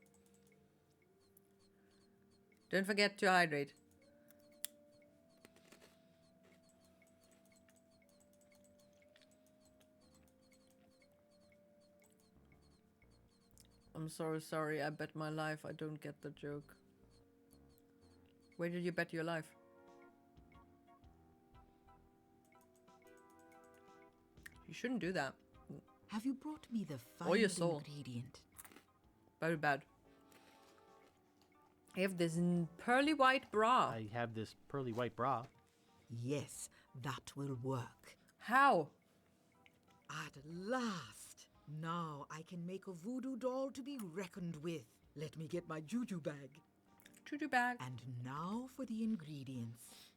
Don't forget to hydrate. I'm so sorry. I bet my life I don't get the joke. Where did you bet your life? You shouldn't do that. Have you brought me the Or your final soul. ingredient? Very bad. I have this pearly white bra. I have this pearly white bra. Yes, that will work. How? At last! Now I can make a voodoo doll to be reckoned with. Let me get my juju bag. Juju bag. And now for the ingredients.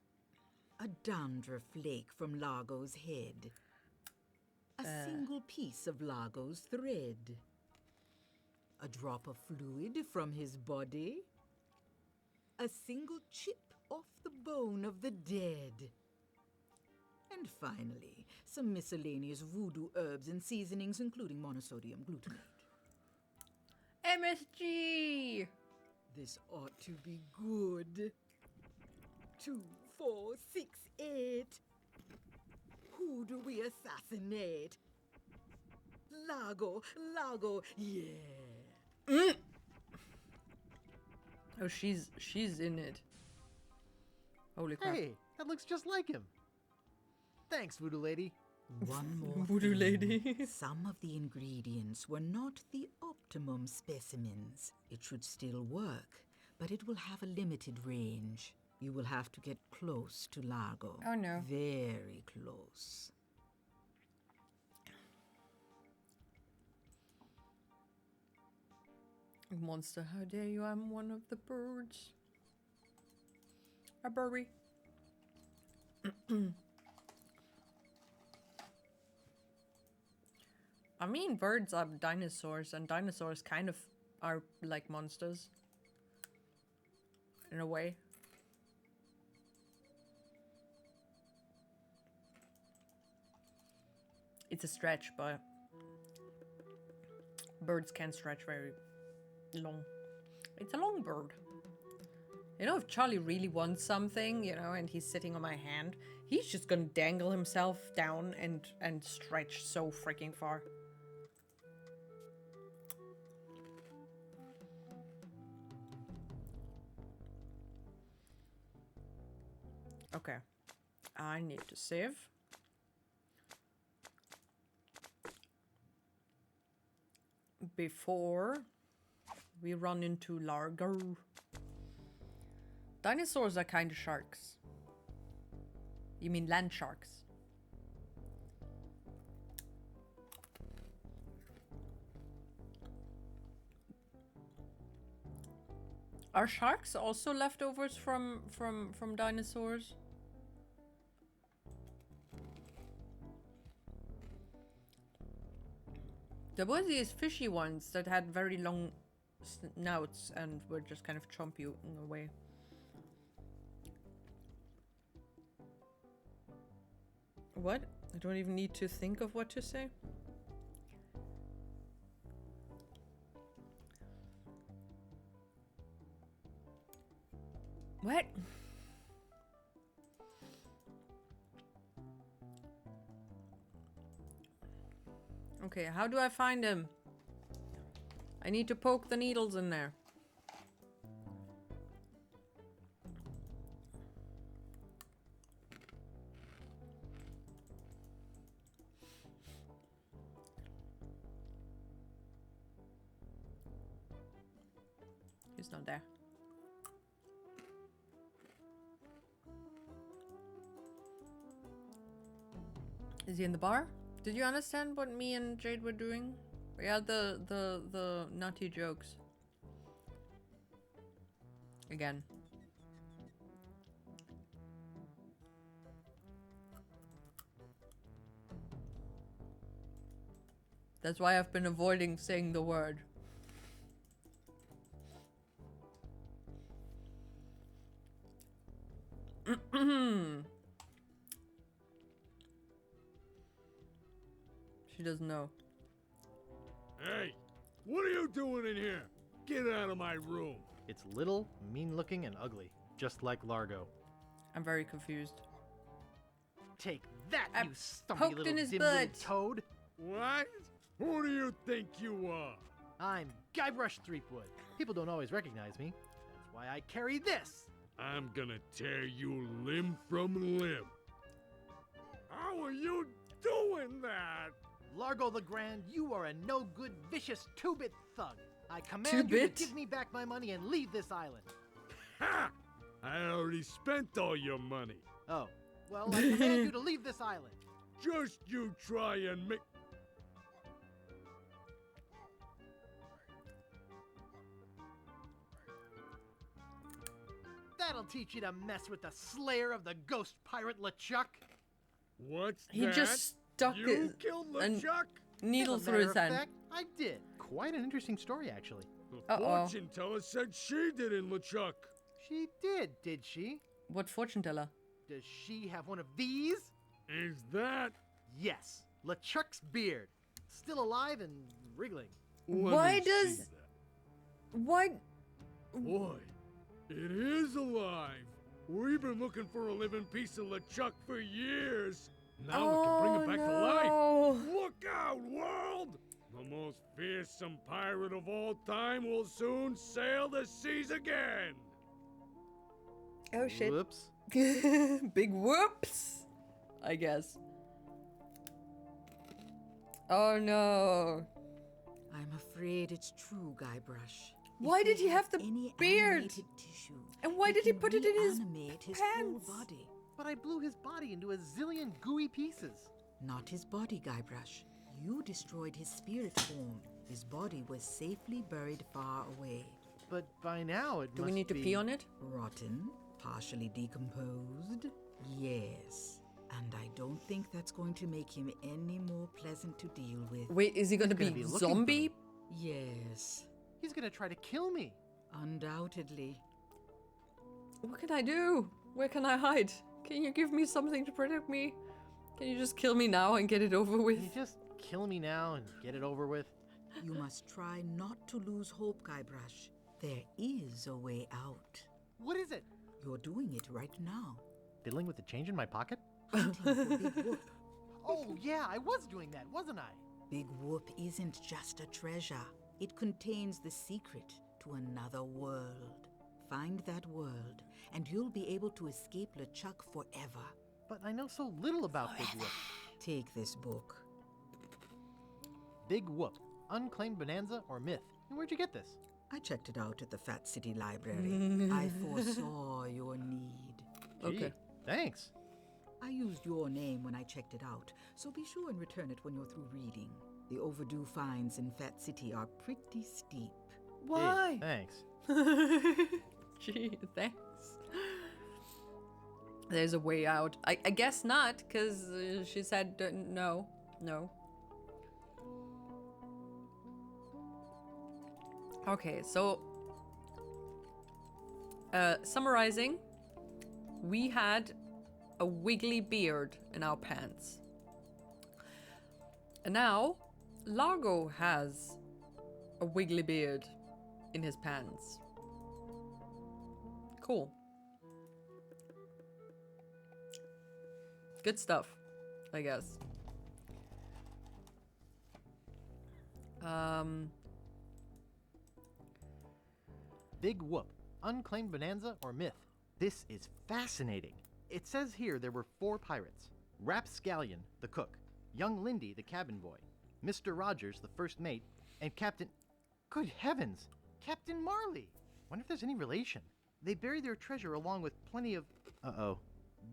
A dandruff flake from Largo's head. A single piece of Largo's thread. A drop of fluid from his body. A single chip off the bone of the dead. And finally, some miscellaneous voodoo herbs and seasonings, including monosodium glutamate. MSG! This ought to be good. 2, 4, 6, 8. Who do we assassinate? Largo, yeah. Oh, she's in it. Holy crap. Hey, that looks just like him. Thanks, Voodoo Lady. One more Voodoo thing. lady. Some of the ingredients were not the optimum specimens. It should still work, but it will have a limited range. You will have to get close to Largo. Oh, no. Very close. Monster, how dare you? I'm one of the birds. A Burry. I mean, birds are dinosaurs, and dinosaurs kind of are like monsters. In a way. It's a stretch, but birds can stretch very long. It's a long bird. You know, if Charlie really wants something, you know, and he's sitting on my hand, he's just gonna dangle himself down and stretch so freaking far. Okay. I need to save. Before we run into Largo. Dinosaurs are kind of sharks. You mean land sharks? Are sharks also leftovers from dinosaurs? There were these fishy ones that had very long snouts and were just kind of chompy in a way. What? I don't even need to think of what to say. What? Okay, how do I find him? I need to poke the needles in there. He's not there. Is he in the bar? Did you understand what me and Jade were doing? Yeah, the nutty jokes. Again. That's why I've been avoiding saying the word. She doesn't know. Hey, what are you doing in here? Get out of my room. It's little, mean-looking, and ugly, just like Largo. I'm very confused. Take that, I you stumpy poked little in his dim little butt. toad! What? Who do you think you are? I'm Guybrush Threepwood. People don't always recognize me. That's why I carry this. I'm gonna tear you limb from limb. How are you doing that? Largo the Grand, you are a no-good, vicious two-bit thug. I command you to Two-bit? give me back my money and leave this island. Ha! I already spent all your money. Oh, well, I command you to leave this island. Just you try and make... That'll teach you to mess with the slayer of the ghost pirate LeChuck. What's He that? just stuck You killed LeChuck? needle As a through matter his of hand. fact, I did. Quite an interesting story, actually. The Uh-oh. fortune teller said she didn't, LeChuck. She did she? What fortune teller? Does she have one of these? Is that... Yes, LeChuck's beard. Still alive and wriggling. Why Let me does- see that. Why? Boy, it is alive. We've been looking for a living piece of LeChuck for years. Now we can bring it back to life. no. Look out, world! The most fearsome pirate of all time will soon sail the seas again. Oh shit. Whoops. Big whoops, I guess. Oh no. I'm afraid it's true, Guybrush. Why If did they he have the any beard? animated Tissue, And why they did he can put it in his reanimate his pants? full body. But I blew his body into a zillion gooey pieces. Not his body, Guybrush. You destroyed his spirit form. His body was safely buried far away. But by now it Do must we need to be... pee on it? Rotten, partially decomposed. Yes. And I don't think that's going to make him any more pleasant to deal with. Wait, is he gonna gonna be be looking for zombie? me. Yes, He's gonna try to kill me. undoubtedly. What can I do? Where can I hide? Can you give me something to protect me? Can you just kill me now and get it over with? Can you just kill me now and get it over with? You must try not to lose hope, Guybrush. There is a way out. What is it? You're doing it right now. Fiddling with the change in my pocket? Hunting for Big Whoop. Oh yeah, I was doing that, wasn't I? Big Whoop isn't just a treasure. It contains the secret to another world. Find that world, and you'll be able to escape LeChuck forever. But I know so little about Big Whoop. Take this book. Big Whoop, Unclaimed Bonanza or Myth. And where'd you get this? I checked it out at the Fat City Library. I foresaw your need. Okay. Gee, thanks. I used your name when I checked it out, so be sure and return it when you're through reading. The overdue fines in Fat City are pretty steep. Why? Gee, thanks. Gee, thanks. There's a way out. I guess not, because she said no. No. Okay, so summarizing, we had a wiggly beard in our pants. And now Largo has a wiggly beard in his pants. Cool. Good stuff, I guess. Big Whoop, Unclaimed Bonanza or Myth. This is fascinating. It says here there were 4 pirates. Rapscallion, the cook, young Lindy, the cabin boy, Mr. Rogers, the first mate, and Captain... Good heavens! Captain Marley! Wonder if there's any relation. They buried their treasure along with plenty of...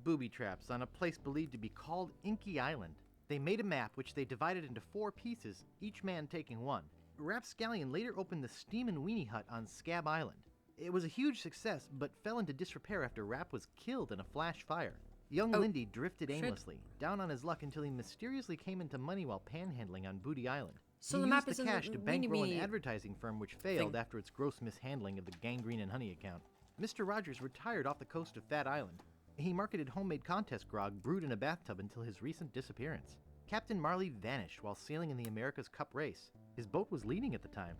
booby traps on a place believed to be called Inky Island. They made a map which they divided into 4 pieces, each man taking one. Rapscallion later opened the Steam and Weenie Hut on Scab Island. It was a huge success, but fell into disrepair after Rap was killed in a flash fire. Young Lindy drifted aimlessly, down on his luck until he mysteriously came into money while panhandling on Booty Island. So he the used map the is in cash the to bankroll an Weenie advertising firm which failed thing. after its gross mishandling of the Gangrene and Honey account. Mr. Rogers retired off the coast of Fat Island. He marketed homemade contest grog brewed in a bathtub until his recent disappearance. Captain Marley vanished while sailing in the America's Cup race. His boat was leading at the time.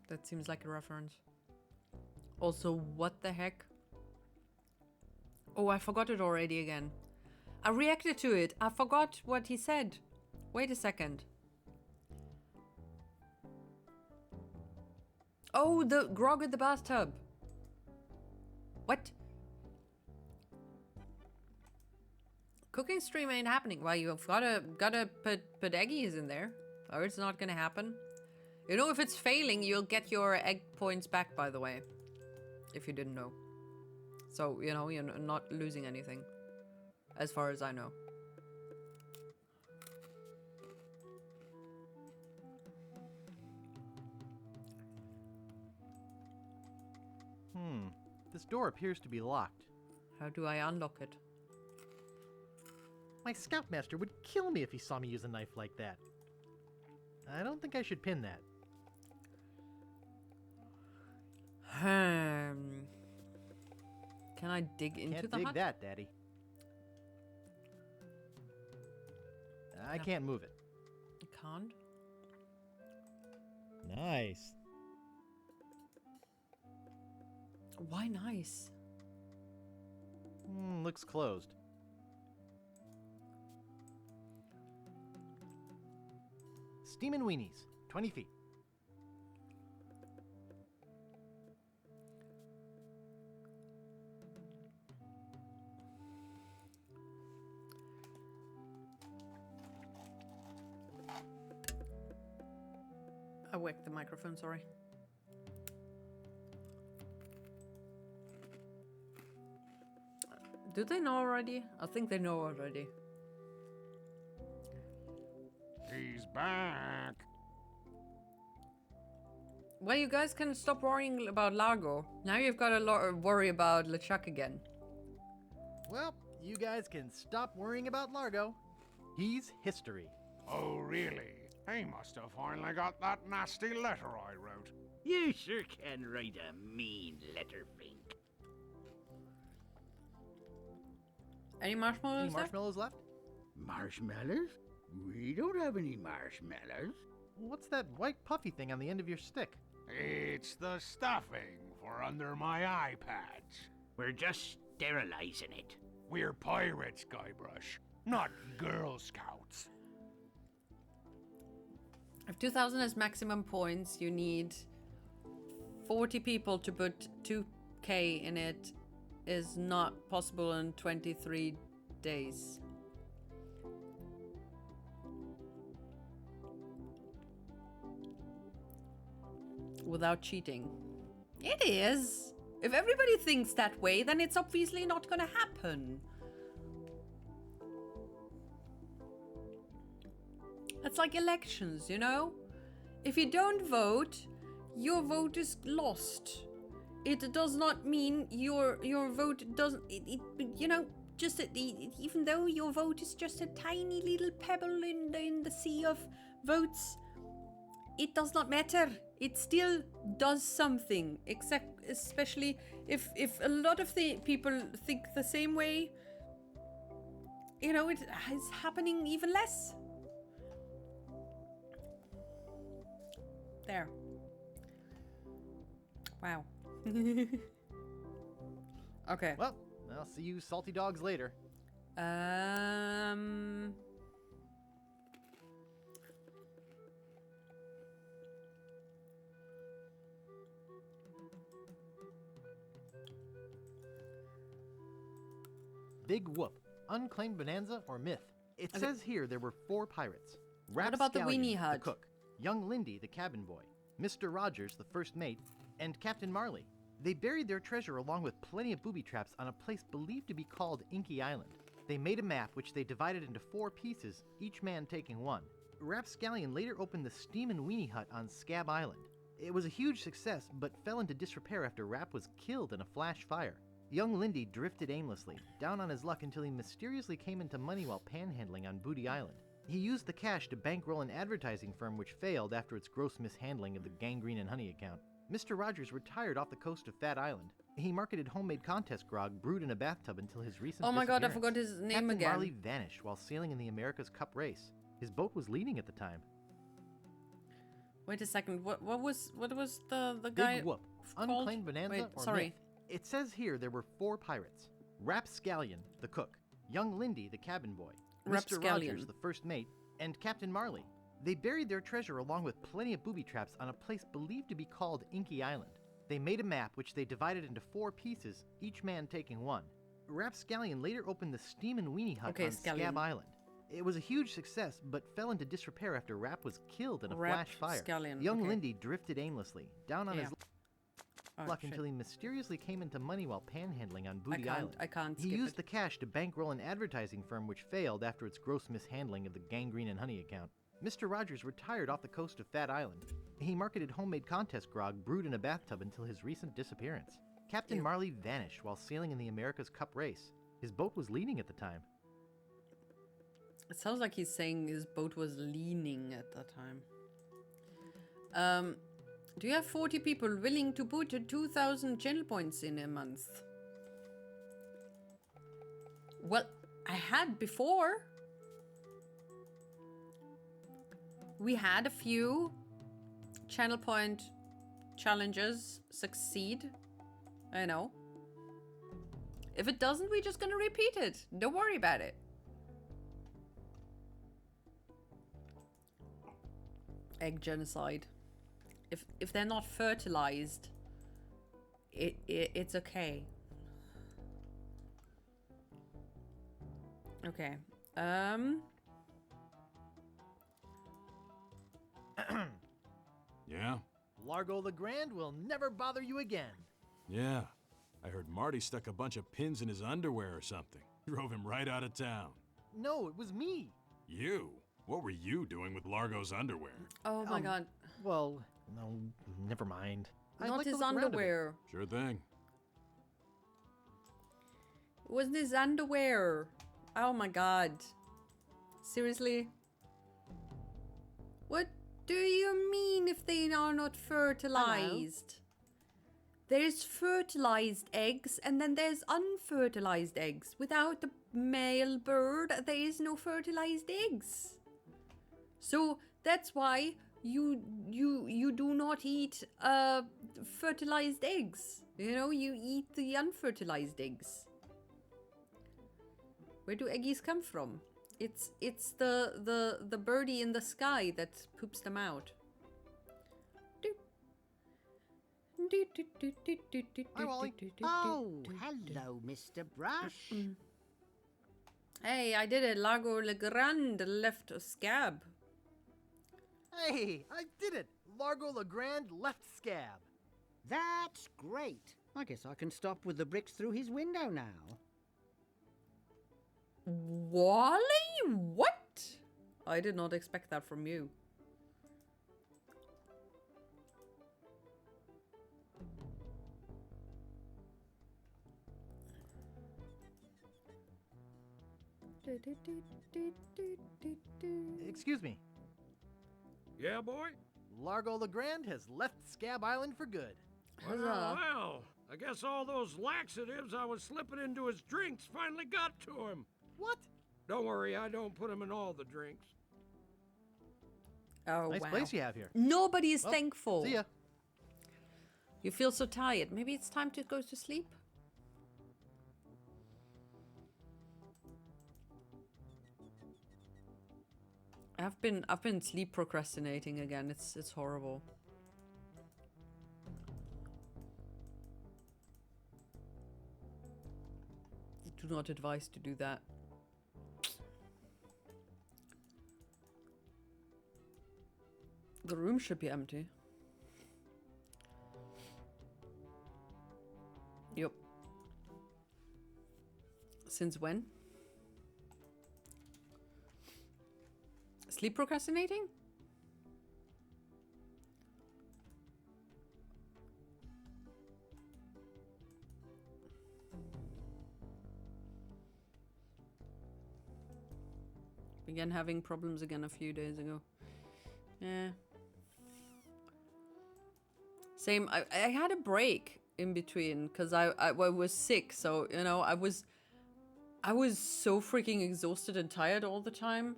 That seems like a reference. Also, what the heck? Oh, I forgot it already again. I reacted to it. I forgot what he said. Wait a second. Oh, the grog in the bathtub. What? Cooking stream ain't happening. Well, you've gotta put eggies in there, or it's not gonna happen. You know, if it's failing, you'll get your egg points back, by the way. If you didn't know. So, you know, you're not losing anything. As far as I know. This door appears to be locked. How do I unlock it? My scoutmaster would kill me if he saw me use a knife like that. I don't think I should pin that. Can I dig into Can't the dig hut? that, Daddy. I can't move it. You can't? Nice. Why nice? Looks closed. Steam and Weenies, 20 feet. I whacked the microphone, sorry. Do they know already? I think they know already. He's back. Well, you guys can stop worrying about Largo. Now you've got to worry about LeChuck again. Well, you guys can stop worrying about Largo. He's history. Oh, really? He must have finally got that nasty letter I wrote. You sure can write a mean letter, Fink. Any marshmallows Any marshmallows left? Marshmallows? We don't have any marshmallows. What's that white puffy thing on the end of your stick? It's the stuffing for under my eye patch. We're just sterilizing it. We're pirates, Guybrush, not Girl Scouts. If 2,000 is maximum points, you need 40 people to put 2k in it. Is not possible in 23 days. Without cheating. It is. If everybody thinks that way, then it's obviously not gonna happen. It's like elections, you know? If you don't vote, your vote is lost. It does not mean your vote doesn't, you know, just even though your vote is just a tiny little pebble in the sea of votes, it does not matter. It still does something, especially if a lot of the people think the same way, you know, it is happening even less. There. Wow. Okay. Well, I'll see you salty dogs later. Big Whoop. Unclaimed bonanza or myth? It says here there were 4 pirates. What about the Rapscallion, weenie hut? the cook, young Lindy, the cabin boy, Mr. Rogers, the first mate, and Captain Marley. They buried their treasure along with plenty of booby traps on a place believed to be called Inky Island. They made a map which they divided into 4 pieces, each man taking one. Rapscallion later opened the Steam and Weenie Hut on Scab Island. It was a huge success, but fell into disrepair after Rap was killed in a flash fire. Young Lindy drifted aimlessly, down on his luck until he mysteriously came into money while panhandling on Booty Island. He used the cash to bankroll an advertising firm which failed after its gross mishandling of the Gangrene and Honey account. Mr. Rogers retired off the coast of Fat Island. He marketed homemade contest grog brewed in a bathtub until his recent Oh my god, I disappearance. forgot his name Captain again. Marley vanished while sailing in the America's Cup race. His boat was leading at the time. Wait a second. What was the guy Big Whoop. called? Unclaimed bonanza Wait, or sorry. myth? It says here there were 4 pirates. Rapscallion, the cook, young Lindy, the cabin boy, Mr. Rapscallion. Rogers, the first mate, and Captain Marley. They buried their treasure along with plenty of booby traps on a place believed to be called Inky Island. They made a map which they divided into 4 pieces, each man taking one. Rapscallion later opened the Steam and Weenie Hut on Scallion. Scab Island. It was a huge success, but fell into disrepair after Rap was killed in a flash fire. Rapscallion, Young okay. Lindy drifted aimlessly, down on Yeah. his Oh, luck shit. until he mysteriously came into money while panhandling on Booty Island. I can't He skip used it. the cash to bankroll an advertising firm which failed after its gross mishandling of the Gangrene and Honey account. Mr. Rogers retired off the coast of Fat Island. He marketed homemade contest grog brewed in a bathtub until his recent disappearance. Captain Marley vanished while sailing in the America's Cup race. His boat was leading at the time. It sounds like he's saying his boat was leaning at that time. Do you have 40 people willing to put 2,000 channel points in a month? Well, I had before. We had a few channel point challenges succeed. I know. If it doesn't, we're just gonna repeat it. Don't worry about it. Egg genocide. If they're not fertilized, it's okay. Okay. Largo Legrand will never bother you again. Yeah, I heard Marty stuck a bunch of pins in his underwear or something. Drove him right out of town. No, it was me. You? What were you doing with Largo's underwear? Oh my god. Well, no, never mind. I'd Not like to his look around a bit. underwear. Sure thing. It wasn't his underwear. Oh my god. Seriously? What do you mean if they are not fertilized? There's fertilized eggs and then there's unfertilized eggs. Without the male bird, there is no fertilized eggs. So that's why you do not eat fertilized eggs. You know, you eat the unfertilized eggs. Where do eggies come from? It's the birdie in the sky that poops them out. Hi, Wally. Oh, hello, Mr. Brush. Hey, I did it. Largo Legrand left a scab. Hey, I did it. Largo Legrand left scab. That's great. I guess I can stop with the bricks through his window now. Wally? What? I did not expect that from you. Excuse me. Yeah, boy? Largo Legrand has left Scab Island for good. Well, I guess all those laxatives I was slipping into his drinks finally got to him. What? Don't worry, I don't put him in all the drinks. Oh, Nice wow. place you have here. Nobody is thankful. See ya. You feel so tired. Maybe it's time to go to sleep? I've been sleep procrastinating again. It's horrible. Do not advise to do that. The room should be empty. Yep. Since when? Sleep procrastinating? Began having problems again a few days ago. Yeah. Same. I had a break in between because I was sick, so you know I was so freaking exhausted and tired all the time,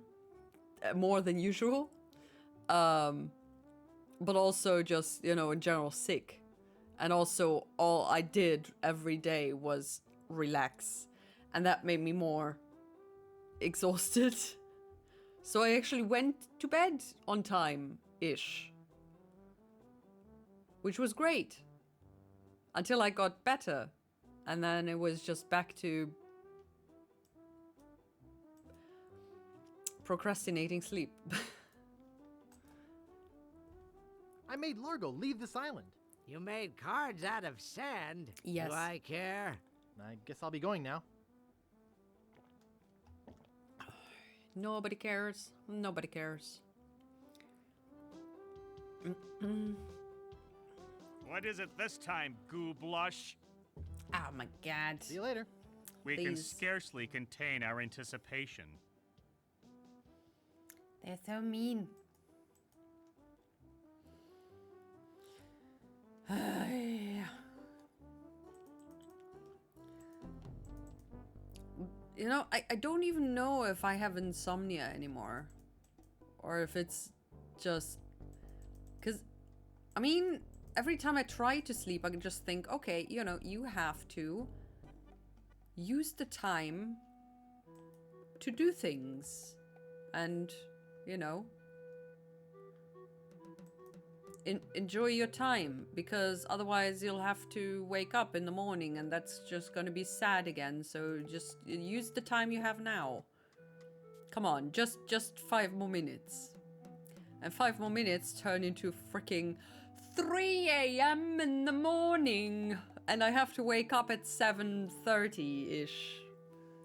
more than usual. But also just, you know, in general sick, and also all I did every day was relax, and that made me more exhausted. So I actually went to bed on time-ish. Which was great. Until I got better. And then it was just back to procrastinating sleep. I made Largo leave this island. You made cards out of sand? Yes. Do I care? I guess I'll be going now. Nobody cares. Nobody cares. What is it this time, goo blush? Oh my god. See you later. We can Please. scarcely contain our anticipation. They're so mean. You know, I don't even know if I have insomnia anymore. Or if it's just... Because, I mean, every time I try to sleep, I can just think, okay, you know, you have to use the time to do things. And, you know, enjoy your time, because otherwise you'll have to wake up in the morning and that's just gonna be sad again. So just use the time you have now. Come on, just 5 more minutes. And 5 more minutes turn into freaking 3 a.m. in the morning, and I have to wake up at 7:30-ish.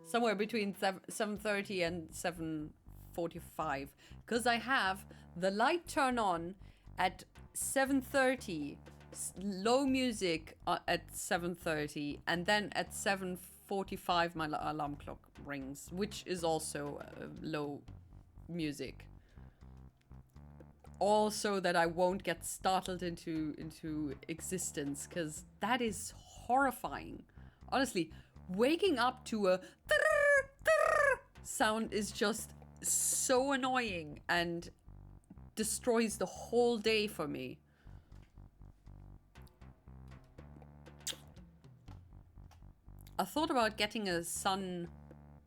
Somewhere between 7:30 and 7:45. Because I have the light turn on at 7:30, low music at 7:30, and then at 7:45 my alarm clock rings, which is also low music. Also that I won't get startled into existence, because that is horrifying. Honestly, waking up to a sound is just so annoying and destroys the whole day for me. I thought about getting a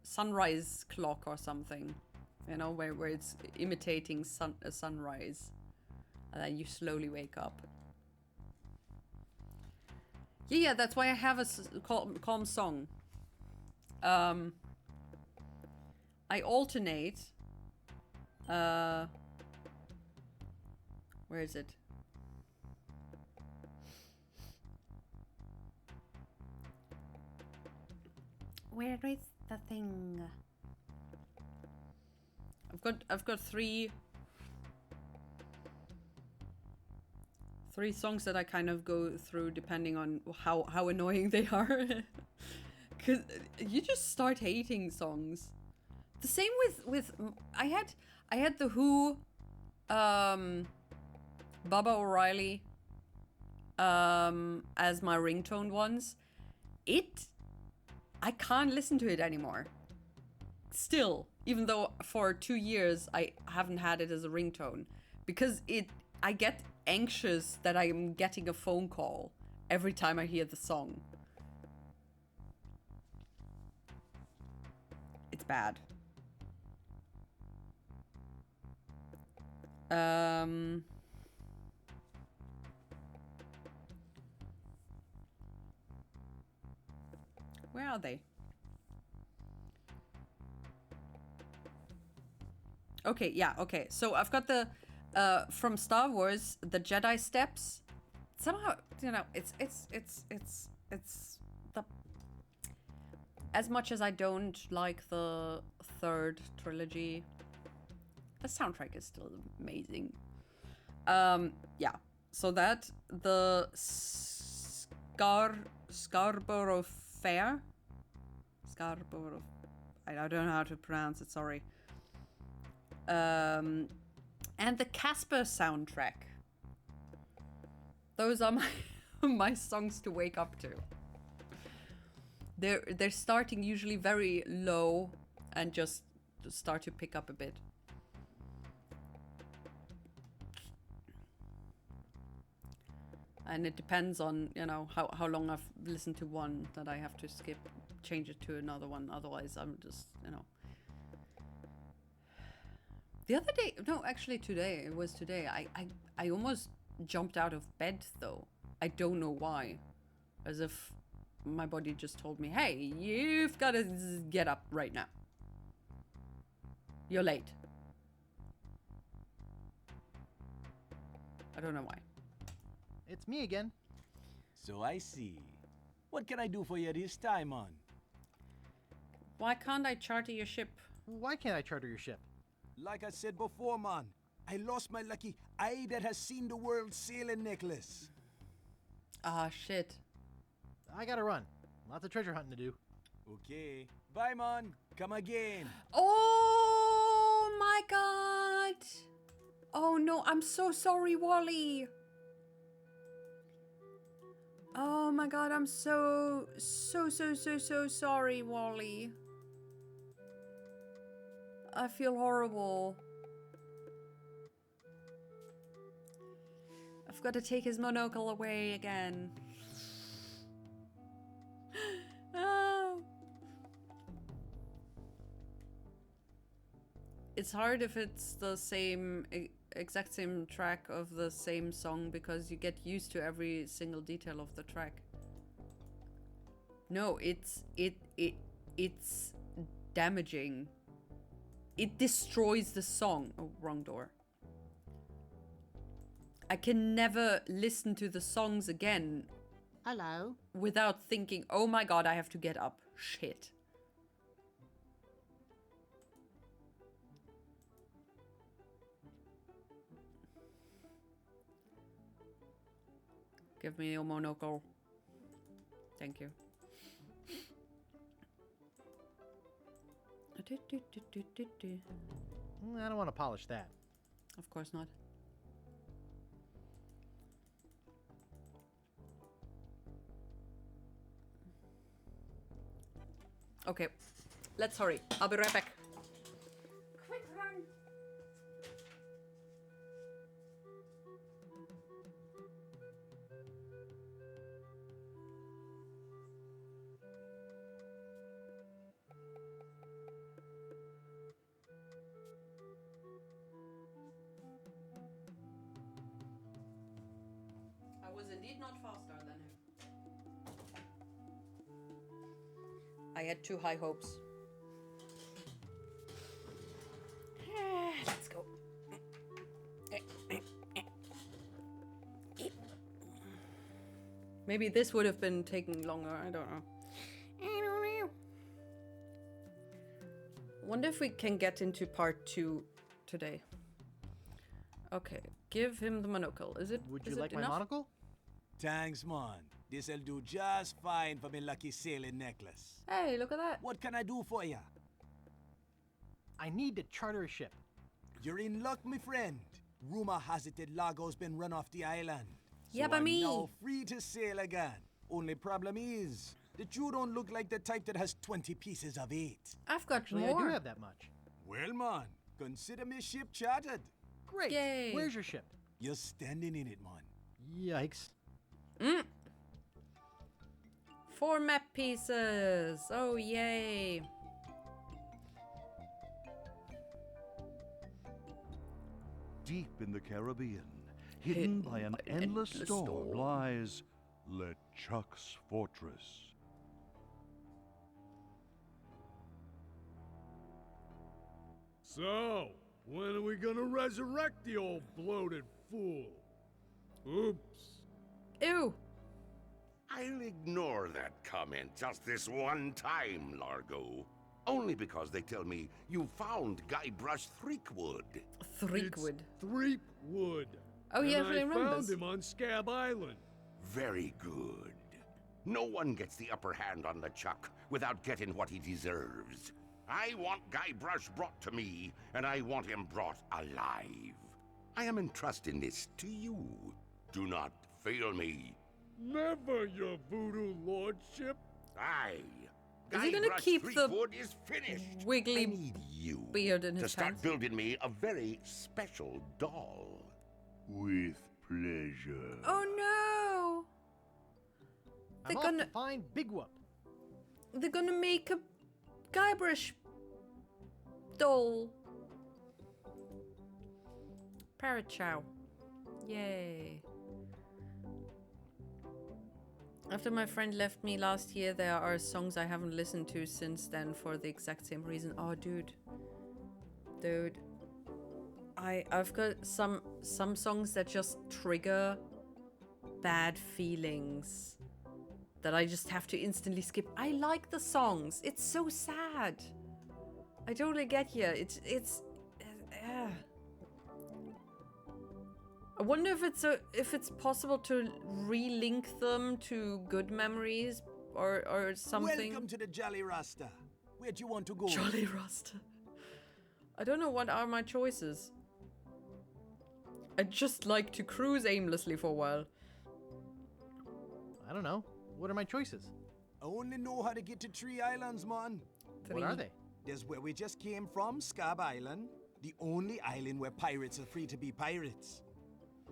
sunrise clock or something. You know, where it's imitating a sunrise. And then you slowly wake up. Yeah, that's why I have a calm song. I alternate. Where is it? Where is the thing? I've got three songs that I kind of go through depending on how annoying they are. Cause you just start hating songs. The same with I had the Who, Baba O'Reilly, as my ringtone ones. I can't listen to it anymore. Still, even though for 2 years I haven't had it as a ringtone, because I get anxious that I am getting a phone call every time I hear the song. It's bad. Where are they? Okay, yeah, okay. So I've got the from Star Wars, the Jedi Steps. Somehow, you know, it's the, as much as I don't like the third trilogy, the soundtrack is still amazing. Yeah. So that the Scarborough Fair. Scarborough. I don't know how to pronounce it. Sorry. And the Casper soundtrack. Those are my songs to wake up to. They're starting usually very low and just start to pick up a bit. And it depends on, you know, how long I've listened to one that I have to skip, change it to another one. Otherwise, I'm just, you know. The other day, no, actually today, it was today. I almost jumped out of bed though. I don't know why. As if my body just told me, hey, you've got to get up right now. You're late. I don't know why. It's me again. So I see. What can I do for you this time, on? Why can't I charter your ship? Why can't I charter your ship? Like I said before, man, I lost my lucky eye that has seen the world sailing necklace. Ah, shit. I gotta run. Lots of treasure hunting to do. Okay. Bye, man. Come again. Oh my god. Oh no, I'm so sorry, Wally. Oh my god, I'm so sorry, Wally. I feel horrible. I've got to take his monocle away again. Oh. It's hard if it's the same, exact same track of the same song, because you get used to every single detail of the track. No, it's damaging. It destroys the song. Oh, wrong door. I can never listen to the songs again Hello. without thinking, oh my god, I have to get up. Shit. Give me your monocle. Thank you. I don't want to polish that. Of course not. Okay, let's hurry. I'll be right back. Quick run. I was indeed not faster than him. I had too high hopes. Let's go. Maybe this would have been taking longer. I don't know. Wonder if we can get into part 2 today. Okay, give him the monocle. Is it? Would you is it like my enough? monocle? Thanks, man. This'll do just fine for me lucky sailing necklace. Hey, look at that. What can I do for ya? I need to charter a ship. You're in luck, my friend. Rumor has it that Largo's been run off the island. So Yeah, but I'm me. now free to sail again. Only problem is that you don't look like the type that has 20 pieces of 8. I've got Actually, more. I do have that much. Well, man, consider me ship chartered. Great. Yay. Where's your ship? You're standing in it, man. Yikes. 4 map pieces. Oh, yay. Deep in the Caribbean, hidden by an endless storm, lies LeChuck's fortress. So, when are we gonna resurrect the old bloated fool? Oops. Ew. I'll ignore that comment just this one time, Largo. Only because they tell me you found Guybrush Threepwood. Threepwood. It's Threepwood. Oh, he And actually I remembers. found him on Scab Island. Very good. No one gets the upper hand on LeChuck without getting what he deserves. I want Guybrush brought to me, and I want him brought alive. I am entrusting this to you. Do not fail me. Never, your voodoo lordship. Aye. Is he gonna Guybrush keep the Threepwood is finished. wiggly I need you beard in to his start pants? building me a very special doll. With pleasure. Oh no! I'm They're off gonna to find Big Whoop. they're gonna make a Guybrush doll. Parrot chow. Yay. After my friend left me last year, there are songs I haven't listened to since then for the exact same reason. Oh, dude. Dude. I've got some songs that just trigger bad feelings that I just have to instantly skip. I like the songs. It's so sad. I totally get you. I wonder if it's possible to relink them to good memories or something. Welcome to the Jolly Rasta. Where do you want to go? Jolly Rasta. I don't know what are my choices. I'd just like to cruise aimlessly for a while. I don't know. What are my choices? I only know how to get to Tree Islands, man. What are they? There's where we just came from, Scab Island. The only island where pirates are free to be pirates.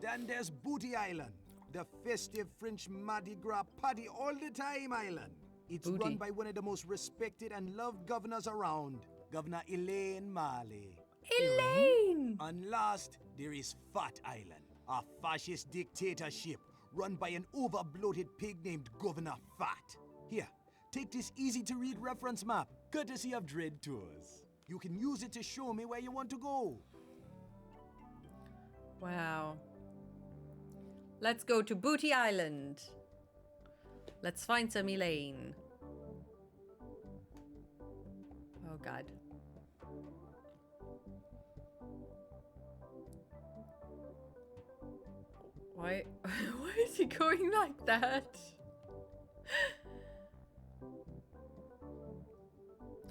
Then there's Booty Island, the festive French Mardi Gras party all the time island. It's Booty. run by one of the most respected and loved governors around, Governor Elaine Marley. Elaine! And last, there is Fat Island, a fascist dictatorship run by an over-bloated pig named Governor Fat. Here, take this easy-to-read reference map, courtesy of Dread Tours. You can use it to show me where you want to go. Wow. Let's go to Booty Island. Let's find some Elaine. Oh god. Why is he going like that?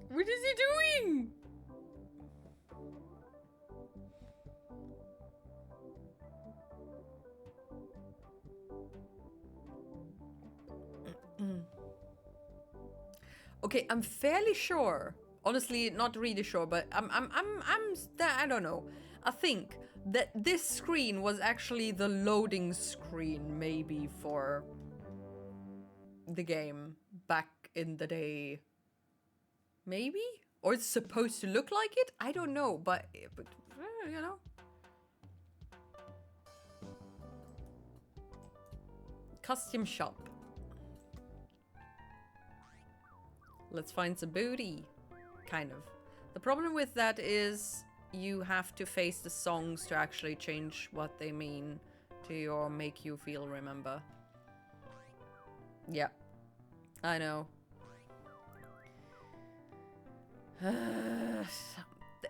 What is he doing? Okay, I'm fairly sure. Honestly, not really sure, but I don't know. I think that this screen was actually the loading screen, maybe, for the game back in the day. Maybe? Or it's supposed to look like it? I don't know, but you know. Costume shop. Let's find some booty. Kind of. The problem with that is you have to face the songs to actually change what they mean to you or make you feel remember. Yeah. I know.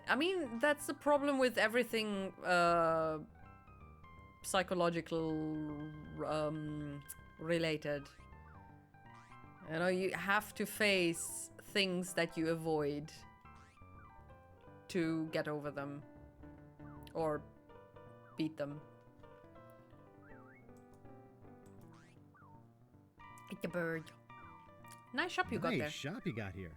I mean, that's the problem with everything psychological related. You know, you have to face things that you avoid to get over them or beat them. Eat the bird. Nice shop you got there. Nice shop you got here.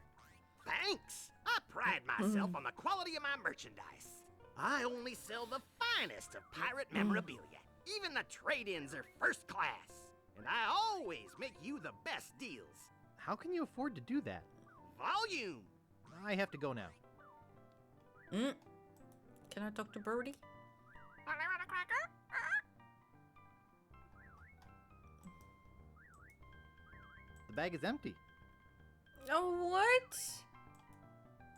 Thanks. I pride myself on the quality of my merchandise. I only sell the finest of pirate memorabilia. Even the trade-ins are first class. And I always make you the best deals. How can you afford to do that? Volume. I have to go now. Can I talk to Birdie? Only want a cracker? The bag is empty. Oh, what?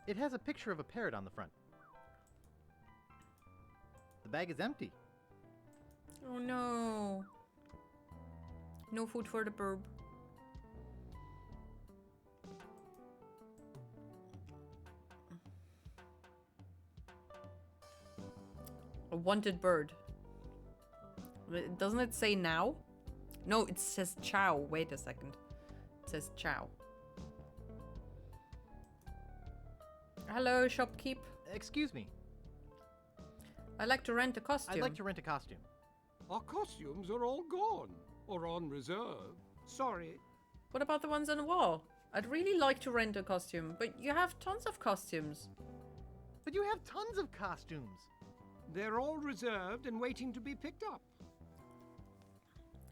It has a picture of a parrot on the front. The bag is empty. Oh no. No food for the burb. A wanted bird. Doesn't it say now? No, it says chow. Wait a second. It says chow. Hello, shopkeep. Excuse me. I'd like to rent a costume. I'd like to rent a costume. Our costumes are all gone. Or on reserve. Sorry. What about the ones on the wall? I'd really like to rent a costume, but you have tons of costumes. But you have tons of costumes. They're all reserved and waiting to be picked up.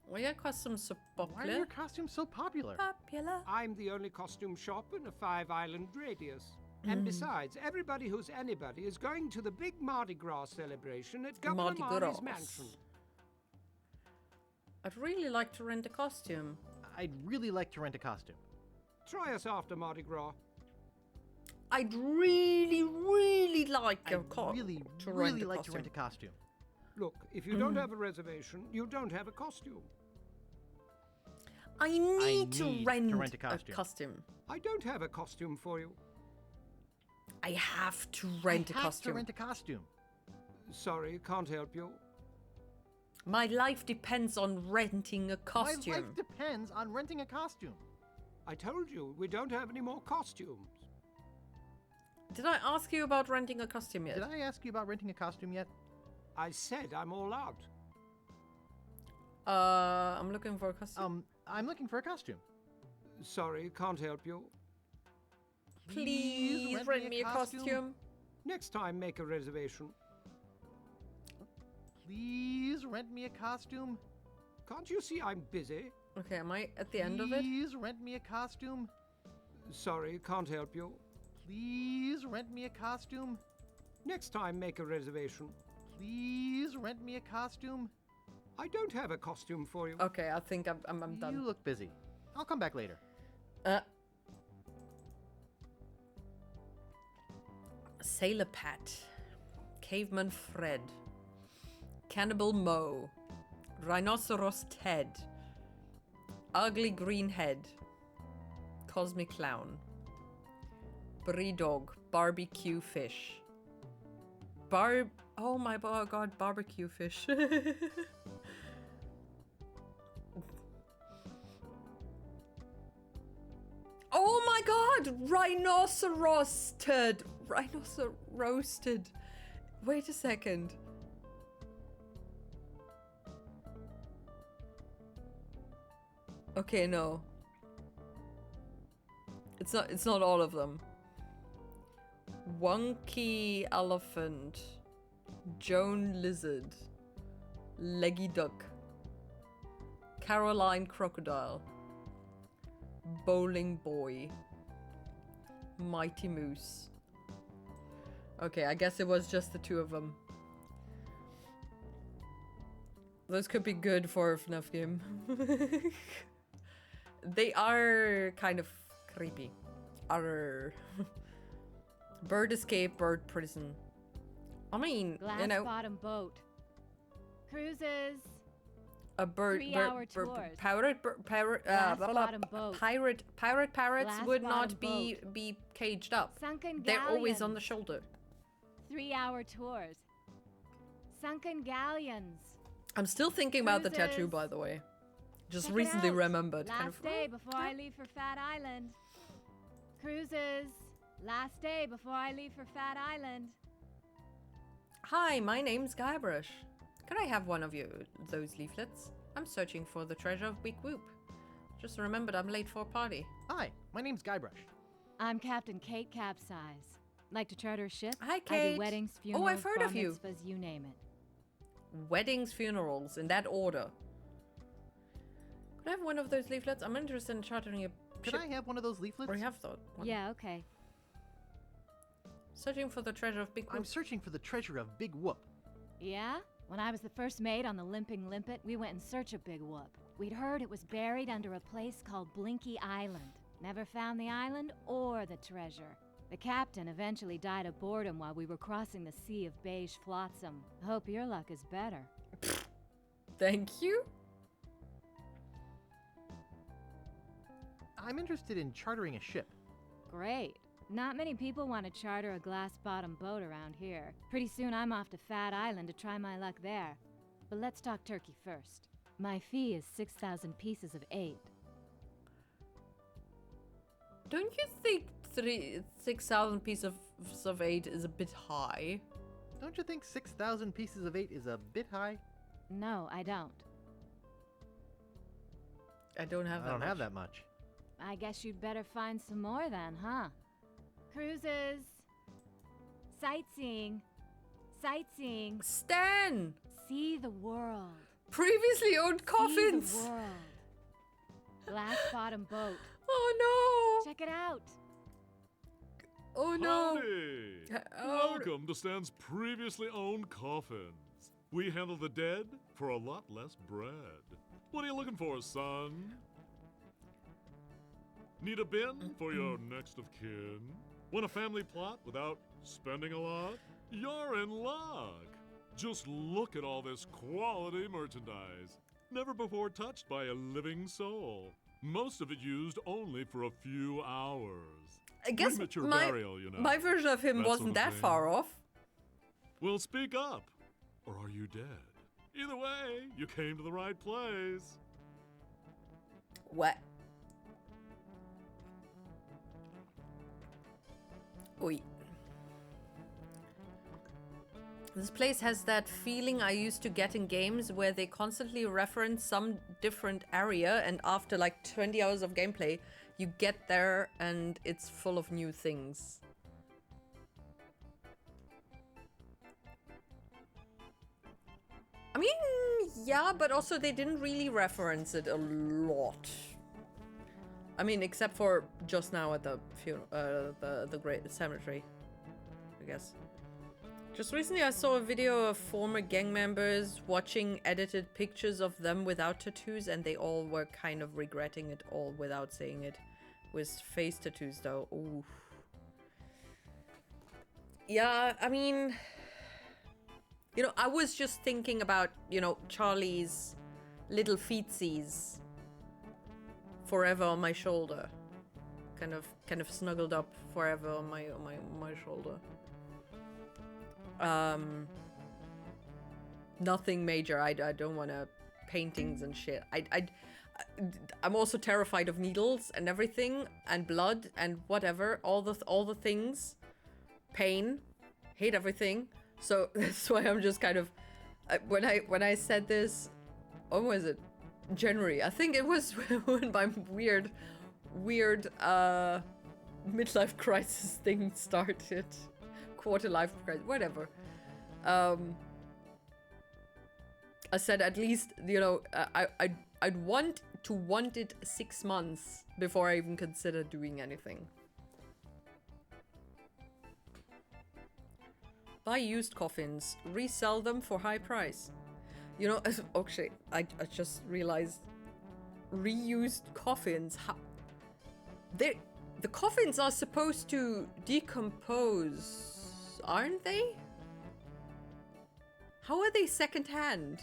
Why are costumes so popular? Why are your costumes so popular? Popular. I'm the only costume shop in a 5-island radius. And besides, everybody who's anybody is going to the big Mardi Gras celebration at Governor Marty's mansion. I'd really like to rent a costume. I'd really like to rent a costume. Try us after Mardi Gras. I'd really, really like to rent a costume. Look, if you don't have a reservation, you don't have a costume. I need to rent a costume. I don't have a costume for you. I have to rent a costume. To rent a costume. Sorry, can't help you. My life depends on renting a costume. My life depends on renting a costume. I told you, we don't have any more costumes. Did I ask you about renting a costume yet? Did I ask you about renting a costume yet? I said I'm all out. I'm looking for a costume. I'm looking for a costume. Sorry, can't help you. Please rent me a costume. Next time, make a reservation. Please rent me a costume. Can't you see I'm busy? Okay, am I at the end of it? Please rent me a costume. Sorry, can't help you. Please rent me a costume. Next time, make a reservation. Please rent me a costume. I don't have a costume for you. Okay, I think I'm done. You look busy. I'll come back later. Sailor Pat. Caveman Fred. Cannibal Mo. Rhinoceros head. Ugly green head. Cosmic clown. Brie dog. Barbecue fish. Oh my god, barbecue fish. Oh my god! Rhinocerosted! Rhinocerosted. Wait a second. Okay, no. It's not all of them. Wonky elephant. Joan lizard. Leggy duck. Caroline crocodile. Bowling boy. Mighty moose. Okay, I guess it was just the two of them. Those could be good for a FNAF game. They are kind of creepy. Arr. Bird escape, bird prison. I mean, Glass you know, bottom boat. Cruises. a bird, 3-hour tours. pirate, Glass bottom boat. pirate pirates Glass would bottom not be caged up. Sunken They're always on the galleons. shoulder. 3-hour tours. Sunken galleons. I'm still thinking about the tattoo, Cruises. by the way. Just Check it recently out. remembered. Last Kind of. day before I leave for Fat Island. Cruises. Last day before I leave for Fat Island. Hi, my name's Guybrush. Could I have one of those leaflets? I'm searching for the treasure of Big Whoop. Just remembered I'm late for a party. Hi, my name's Guybrush. I'm Captain Kate Capsize. Like to charter a ship? Hi, I Kate. do weddings, Oh, funerals, I've heard bar of you. mitzvahs, you name it. Weddings, funerals, in that order. Could I have one of those leaflets? I'm interested in chartering a Could ship. I have one of those leaflets? Or you have thought. one. Yeah, okay. Searching for the treasure of Big Whoop. I'm searching for the treasure of Big Whoop. Yeah? When I was the first mate on the Limping Limpet, we went in search of Big Whoop. We'd heard it was buried under a place called Blinky Island. Never found the island or the treasure. The captain eventually died of boredom while we were crossing the sea of beige flotsam. I hope your luck is better. Thank you. I'm interested in chartering a ship. Great. Not many people want to charter a glass-bottom boat around here. Pretty soon I'm off to Fat Island to try my luck there. But let's talk turkey first. My fee is 6,000 pieces of 8. Don't you think 6,000 pieces of 8 is a bit high? Don't you think 6,000 pieces of 8 is a bit high? No, I don't. I don't have that I don't much. have that much. I guess you'd better find some more then, huh? Cruises. Sightseeing. Sightseeing. Stan! See the world. Previously owned coffins! See the world. Glass bottom boat. Oh no! Check it out. Oh no! Howdy! Oh. Welcome to Stan's previously owned coffins. We handle the dead for a lot less bread. What are you looking for, son? Need a bin for your next of kin? Want a family plot without spending a lot? You're in luck. Just look at all this quality merchandise. Never before touched by a living soul. Most of it used only for a few hours. I guess Premature my, burial, you know. my version of him That wasn't sort of that thing. far off. Well, speak up. Or are you dead? Either way, you came to the right place. What? Oi. This place has that feeling I used to get in games where they constantly reference some different area, and after like 20 hours of gameplay, you get there and it's full of new things. I mean, yeah, but also they didn't really reference it a lot. I mean, except for just now at the the Great Cemetery, I guess. Just recently I saw a video of former gang members watching edited pictures of them without tattoos, and they all were kind of regretting it all without saying it. With face tattoos though. Ooh. Yeah, I mean, you know, I was just thinking about, you know, Charlie's little feetsies forever on my shoulder. Kind of snuggled up forever on my shoulder. Nothing major. I don't want to paintings and shit. I'm also terrified of needles and everything and blood and whatever. All the things. Pain. Hate everything. So that's why I'm just kind of when I said this, when was it? January. I think it was when my weird midlife crisis thing started. Quarter life crisis, whatever. I said at least, you know, I'd want it 6 months before I even consider doing anything. Buy used coffins, resell them for high price. You know, actually, I just realized reused coffins. The coffins are supposed to decompose, aren't they? How are they secondhand?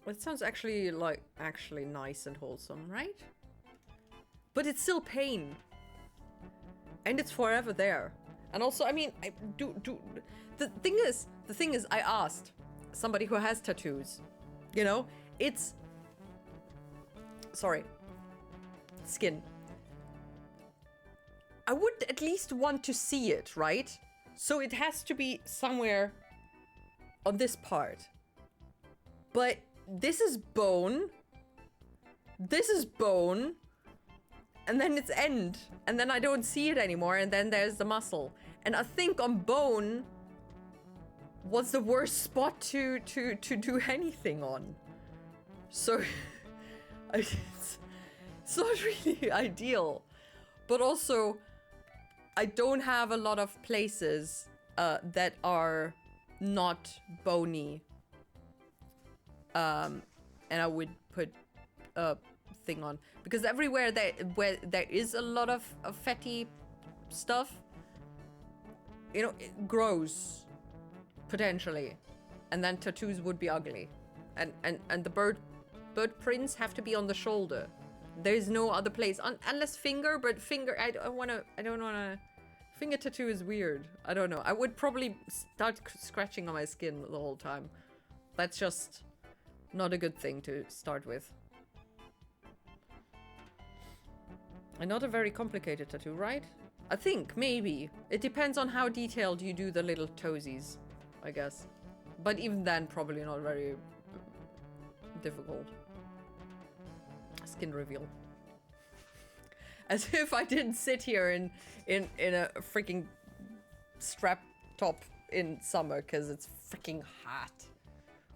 It sounds actually nice and wholesome, right? But it's still pain. And it's forever there. And also, I mean, the thing is, I asked somebody who has tattoos, you know, skin. I would at least want to see it, right? So it has to be somewhere on this part. But this is bone. This is bone. And then it's end. And then I don't see it anymore. And then there's the muscle. And I think on bone was the worst spot to do anything on. So it's not really ideal. But also, I don't have a lot of places that are not bony. And I would put a thing on. Because everywhere where there is a lot of fatty stuff, you know, it grows. Potentially. And then tattoos would be ugly. And the bird prints have to be on the shoulder. There's no other place unless finger, but finger I don't wanna finger tattoo is weird. I don't know. I would probably start scratching on my skin the whole time. That's just not a good thing to start with. And not a very complicated tattoo, right? I think, maybe. It depends on how detailed you do the little toesies, I guess. But even then, probably not very difficult. Skin reveal. As if I didn't sit here in a freaking strap top in summer because it's freaking hot.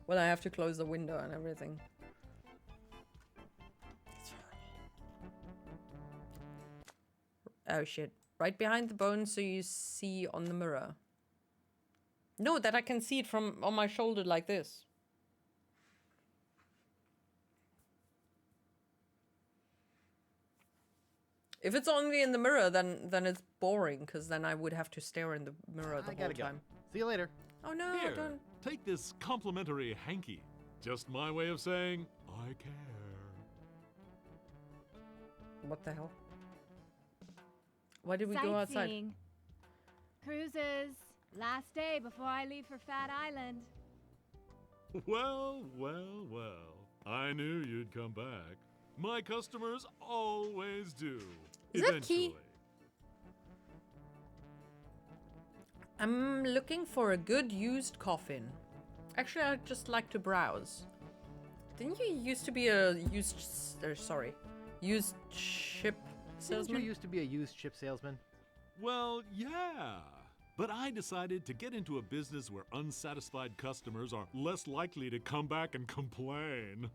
Well, I have to close the window and everything. Oh shit. Right behind the bone so you see on the mirror. No, that I can see it from on my shoulder like this. If it's only in the mirror, then it's boring, because then I would have to stare in the mirror the whole time. See you later. Oh no, Here, don't. take this complimentary hanky. Just my way of saying, I care. What the hell? Why did we go outside? Sightseeing. Cruises. Last day before I leave for Fat Island. Well, well, well. I knew you'd come back. My customers always do. Is that key? I'm looking for a good used coffin. Actually, I'd just like to browse. Didn't you used to be a used ship salesman? Didn't you used to be a used ship salesman? Well, yeah. But I decided to get into a business where unsatisfied customers are less likely to come back and complain.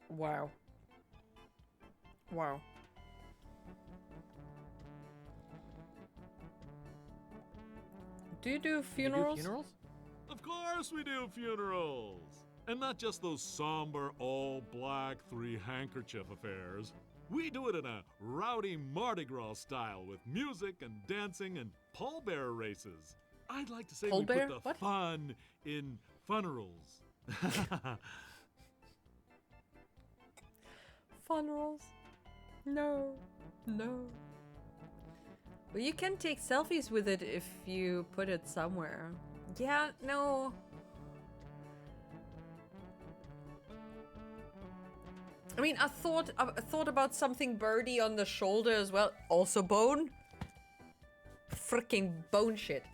Wow. Wow. Do you do funerals? You do funerals? Of course we do funerals! And not just those somber, all-black, three-handkerchief affairs. We do it in a rowdy Mardi Gras style with music and dancing and pallbearer races. I'd like to say we Pallbearer? put the What? fun in funerals. Funerals? No. No. Well, you can take selfies with it if you put it somewhere. Yeah, no. I mean, I thought about something birdie on the shoulder as well. Also bone. Freaking bone shit.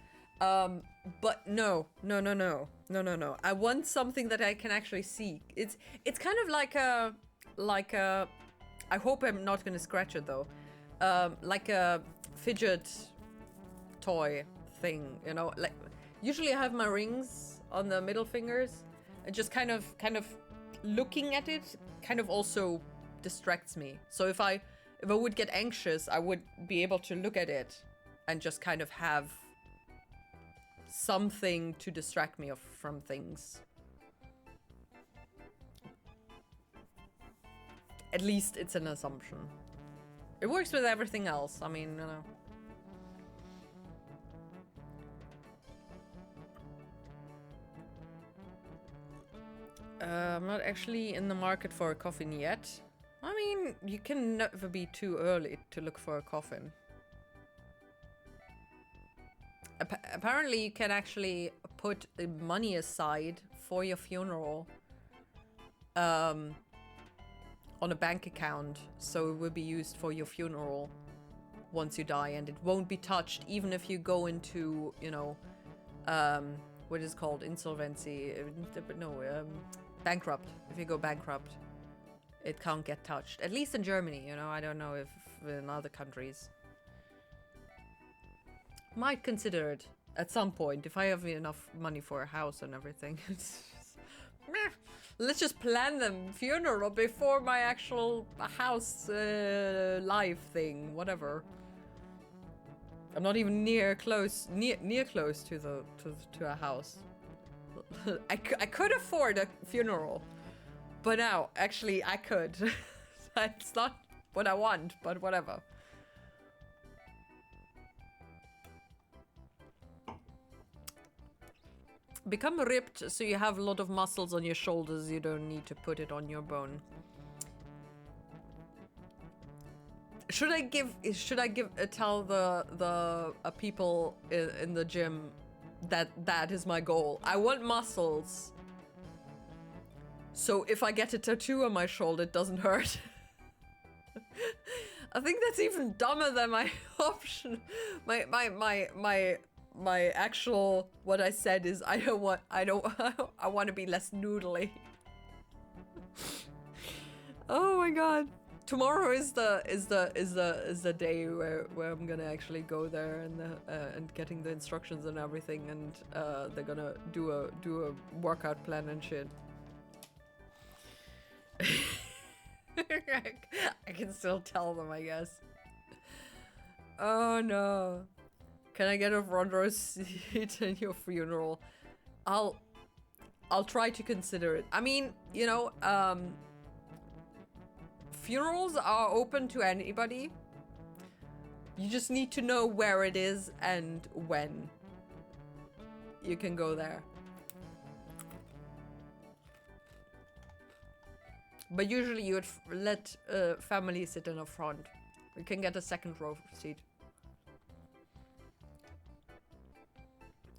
But no. I want something that I can actually see. It's kind of like a I hope I'm not gonna scratch it though. Like a fidget toy thing, you know. Like usually I have my rings on the middle fingers, and just kind of looking at it kind of also distracts me. So if I would get anxious, I would be able to look at it and just kind of have something to distract me from things. At least it's an assumption. It works with everything else. I mean, you know. I'm not actually in the market for a coffin yet. I mean, you can never be too early to look for a coffin. Apparently, you can actually put money aside for your funeral on a bank account, so it will be used for your funeral once you die, and it won't be touched, even if you go into, you know, what is called insolvency. No, bankrupt. If you go bankrupt, it can't get touched. At least in Germany, you know. I don't know if in other countries. Might consider it at some point if I have enough money for a house and everything. Let's just plan the funeral before my actual house life thing, whatever. I'm not even near close to a house. I could afford a funeral, but now actually I could. It's not what I want, but whatever. Become ripped so you have a lot of muscles on your shoulders. You don't need to put it on your bone. Should I tell the people in the gym that is my goal? I want muscles. So if I get a tattoo on my shoulder, it doesn't hurt. I think that's even dumber than my option. My actual, what I said is I want to be less noodly. Oh my god. Tomorrow is the day where I'm gonna actually go there and getting the instructions and everything, and they're gonna do a workout plan and shit. I can still tell them, I guess. Oh no. Can I get a front row seat in your funeral? I'll try to consider it. I mean, you know, funerals are open to anybody. You just need to know where it is and when you can go there. But usually you would let family sit in the front. You can get a second row seat.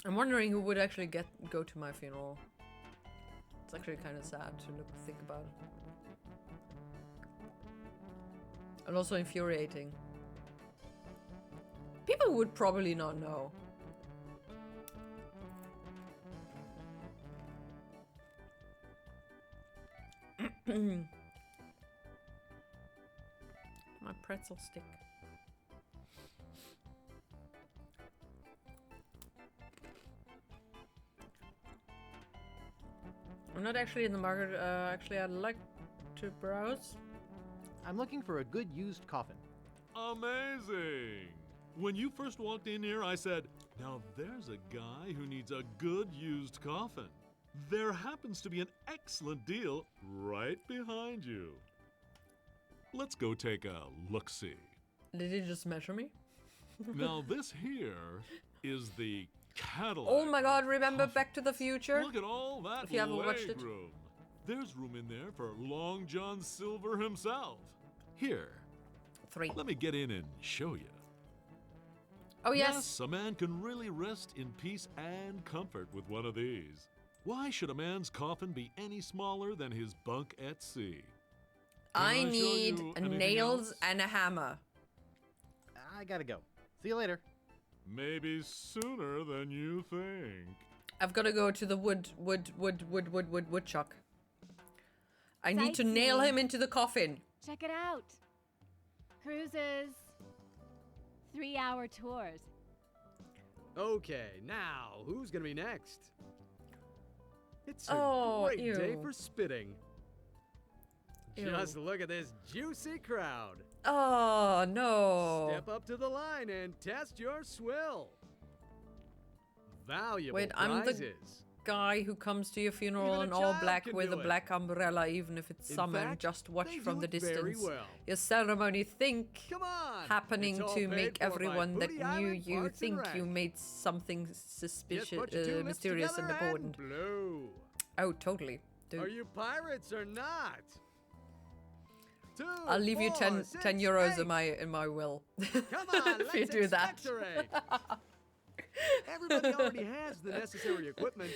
I'm wondering who would actually go to my funeral. It's actually kind of sad to think about. And also infuriating. People would probably not know. My pretzel stick. I'm not actually in the market. Actually, I'd like to browse. I'm looking for a good used coffin. Amazing! When you first walked in here, I said, now there's a guy who needs a good used coffin. There happens to be an excellent deal right behind you. Let's go take a look-see. Did he just measure me? Now this here is the Cadillac. Oh my god, remember Back to the Future? Look at all that If you haven't watched leg it. room. There's room in there for Long John Silver himself. Here. 3. Let me get in and show you. Oh, yes. Yes, a man can really rest in peace and comfort with one of these. Why should a man's coffin be any smaller than his bunk at sea? I Can show need you anything nails else? and a hammer. I gotta go. See you later. Maybe sooner than you think. I've got to go to the woodchuck. I need to nail Sightseeing. him into the coffin. Check it out. Cruises. 3-hour tours. Okay, now, who's gonna be next? It's a Oh, great day ew. for spitting. Ew. Just look at this juicy crowd. Oh, no. Step up to the line and test your swill. Valuable Wait, I'm the prizes. guy who comes to your funeral Even a in all child black can with do a it. black umbrella, even if it's In summer, and fact, just watch they from do the it very distance. well. Your ceremony think Come on, happening it's all to paid make for by everyone that Booty knew Island you Parks and think you Rec. made something Just suspicious, put your two lips mysterious and together important. blow. Oh, totally. Dude. Are you pirates or not? 2, I'll leave you 4, 10 6, euros 8. in my will. Come on, if you let's do that. expectorate. Everybody already has the necessary equipment.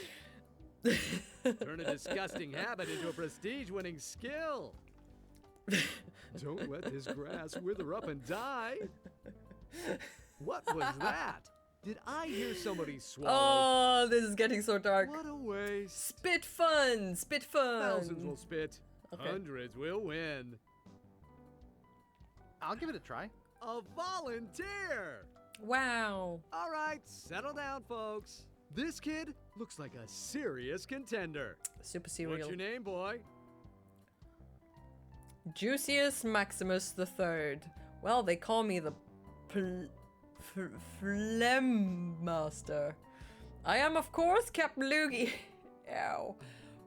Turn a disgusting habit into a prestige-winning skill. Don't let this grass wither up and die. What was that? Did I hear somebody swallow? Oh, this is getting so dark. What a waste. Spit fun! Spit fun! Thousands will spit. Okay. Hundreds will win. I'll give it a try. A volunteer! Wow. All right, settle down, folks. This kid looks like a serious contender. Super cereal. What's your name, boy? Juicius Maximus III. Well, they call me the Phlegm Master. I am, of course, Captain Loogie. Ow.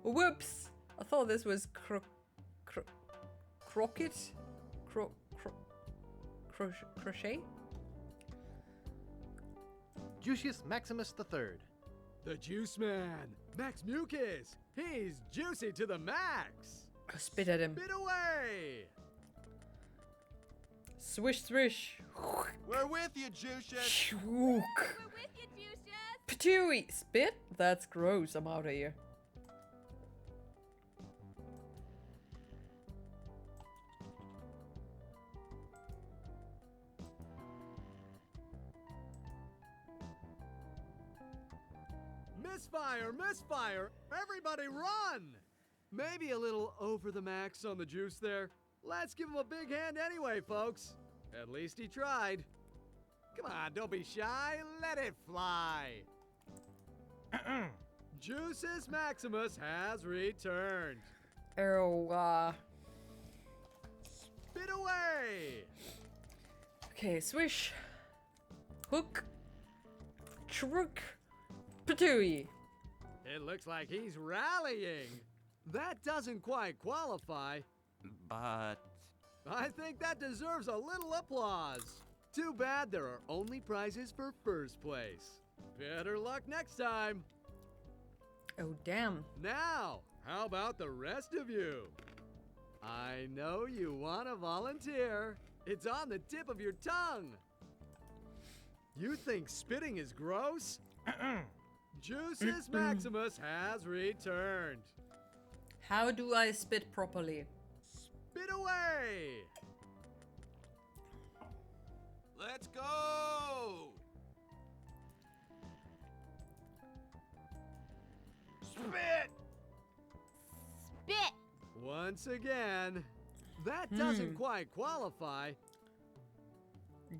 Whoops. I thought this was Crockett? Crochet? Juicius Maximus III. The Juice Man, Max Mucus. He's juicy to the max. Spit at him. Spit away. Swish, swish. We're with you, Juicius. Shook. We're with you, Juicius. Patooey. Spit? That's gross. I'm out of here. Misfire, misfire. Everybody run. Maybe a little over the max on the juice there. Let's give him a big hand anyway, folks. At least he tried. Come on, don't be shy. Let it fly. Juices Maximus has returned. Oh, Spit away. okay, swish. Hook. Truck. Patooey. It looks like he's rallying. That doesn't quite qualify. But I think that deserves a little applause. Too bad there are only prizes for first place. Better luck next time. Oh, damn. Now, how about the rest of you? I know you want to volunteer. It's on the tip of your tongue. You think spitting is gross? Juices Maximus has returned. How do I spit properly? Spit away. let's go. Spit! Spit! Once again, that doesn't quite qualify.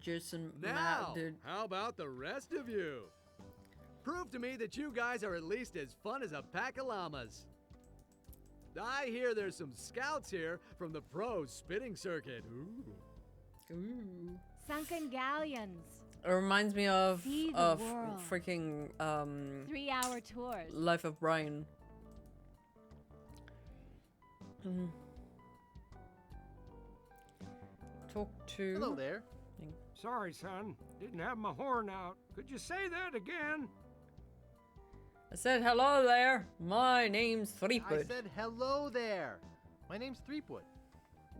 Jason, Now, dude. how about the rest of you? Prove to me that you guys are at least as fun as a pack of llamas. I hear there's some scouts here from the pro spitting circuit. Ooh. Ooh. Sunken galleons. It reminds me of See the world. freaking 3-hour tours. Life of Brian. talk to... Hello there. Sorry, son. Didn't have my horn out. Could you say that again? I said hello there. My name's I Threepwood. said hello there. My name's Threepwood.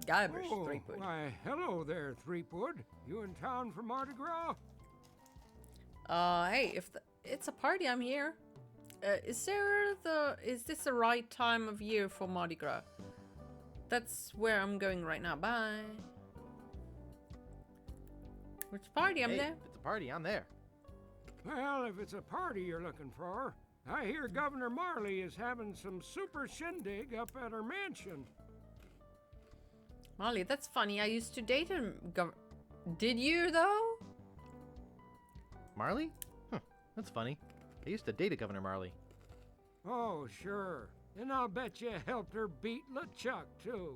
Guybrush Oh, Threepwood. why, hello there, Threepwood. You in town for Mardi Gras? Hey, if it's a party, I'm here. Is this the right time of year for Mardi Gras? That's where I'm going right now. Bye. Which party? I'm Hey, there. if it's a party, I'm there. Well, if it's a party you're looking for, I hear Governor Marley is having some super shindig up at her mansion. Molly, that's funny. I used to date him. Did you, though? Marley? Huh, that's funny. I used to date a Governor Marley. Oh, sure. And I'll bet you helped her beat LeChuck, too.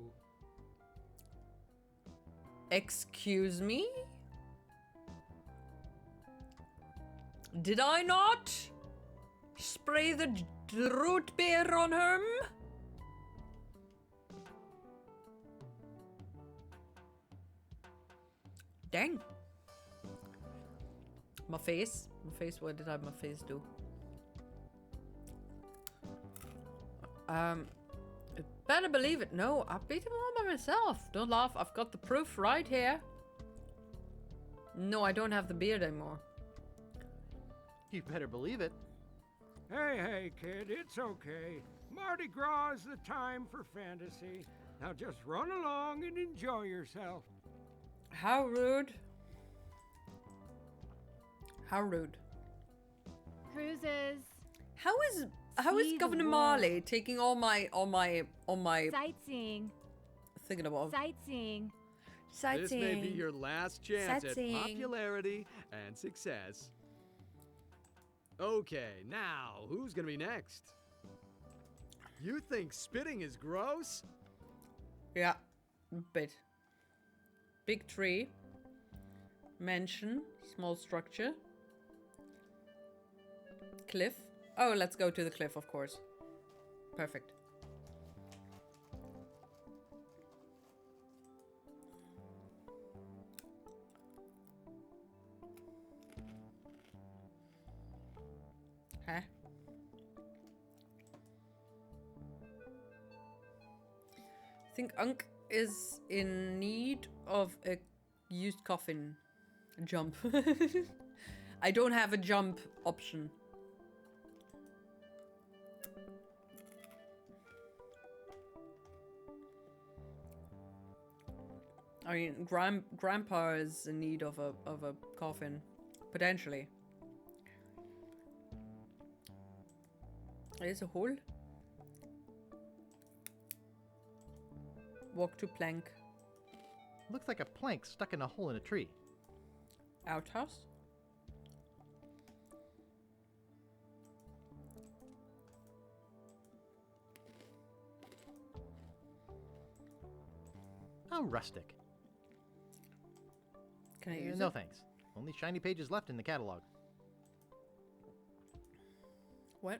Excuse me? Did I not spray the root beer on him? Dang. My face, what did my face do? Better believe it. No, I beat him all by myself. Don't laugh, I've got the proof right here. No, I don't have the beard anymore. You better believe it. Hey, kid, it's okay. Mardi Gras is the time for fantasy. Now just run along and enjoy yourself. How rude. How rude. Cruises. How is See the Governor world. Marley taking all my Sightseeing. thinking about Sightseeing. This may be your last chance Sightseeing. at popularity and success. Okay, now, who's gonna be next? You think spitting is gross? Yeah, bit. Big tree. Mansion. Small structure. Cliff. Oh, let's go to the cliff, of course. Perfect. Huh? I think Unk is in need of a used coffin jump. I don't have a jump option. I mean, Grandpa is in need of a coffin, potentially. There's a hole. Walk to plank. Looks like a plank stuck in a hole in a tree. Outhouse. How rustic. Can I use No it? thanks. Only shiny pages left in the catalog. What?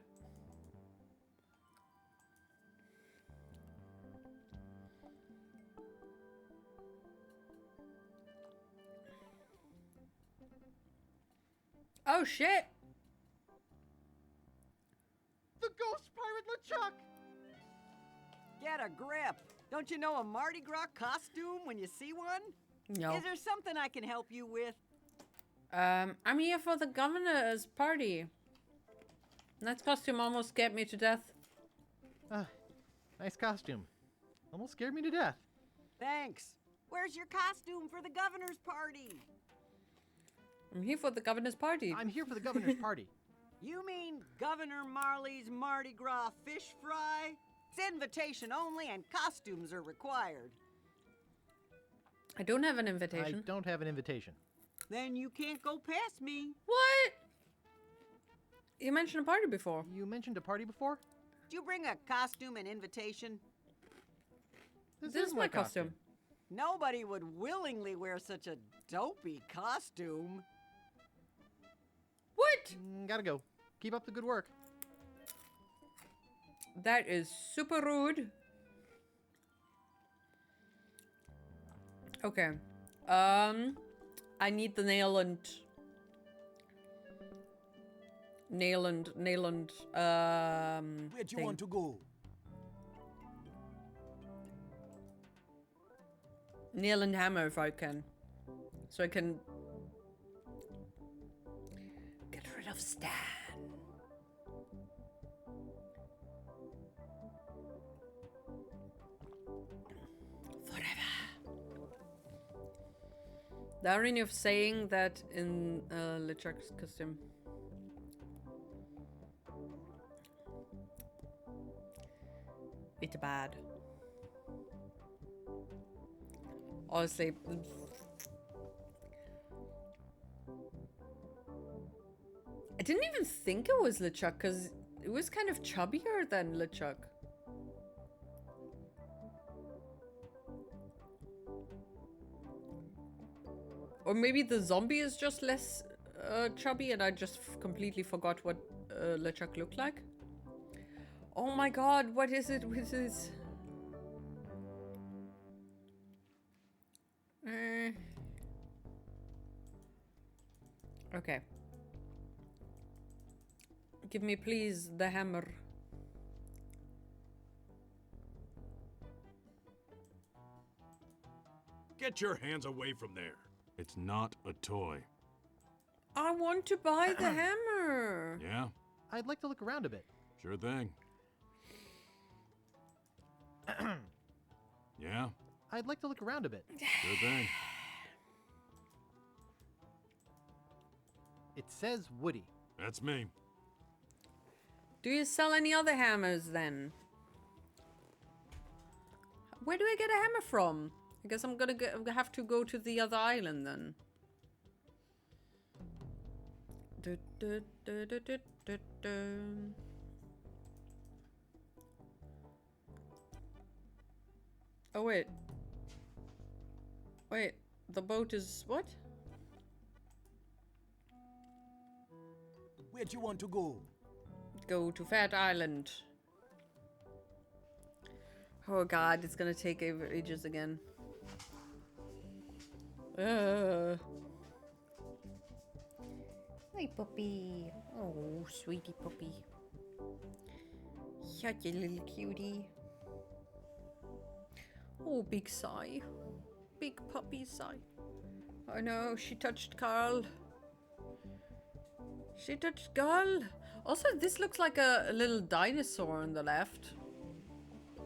Oh shit! The ghost pirate LeChuck! Get a grip. Don't you know a Mardi Gras costume when you see one? No. Is there something I can help you with? I'm here for the governor's party. That costume almost scared me to death. Nice costume. Almost scared me to death. Thanks. Where's your costume for the governor's party? I'm here for the governor's party. I'm here for the governor's party. You mean Governor Marley's Mardi Gras fish fry? It's invitation only and costumes are required. I don't have an I invitation. don't have an invitation. Then you can't go past me. What? You mentioned a party before. You mentioned a party before? Did you bring a costume and invitation? This is my costume. Nobody would willingly wear such a dopey costume. What? Gotta go. Keep up the good work. That is super rude. Okay. I need the nail and Where do you want to go? nail and hammer if I can. So I can get rid of Stan. The irony of saying that in LeChuck's costume. It's bad. Honestly. I didn't even think it was LeChuck because it was kind of chubbier than LeChuck. Or maybe the zombie is just less chubby and I just completely forgot what LeChuck looked like. Oh my god, what is it with this? Okay. Give me please the hammer. Get your hands away from there. It's not a toy. I want to buy the hammer. Yeah? I'd like to look around a bit. Sure thing. Yeah? I'd like to look around a bit. Sure thing. It says Woody. That's me. Do you sell any other hammers then? Where do I get a hammer from? I guess I'm gonna have to go to the other island then. Oh wait. Wait, the boat is what? Where do you want to go? Go to Fat Island. Oh god, it's gonna take ages again. Hi, puppy. Oh, sweetie puppy. Such a little cutie. Oh, big sigh. Big puppy sigh. Oh no, she touched Carl. She touched Carl. Also, this looks like a little dinosaur on the left.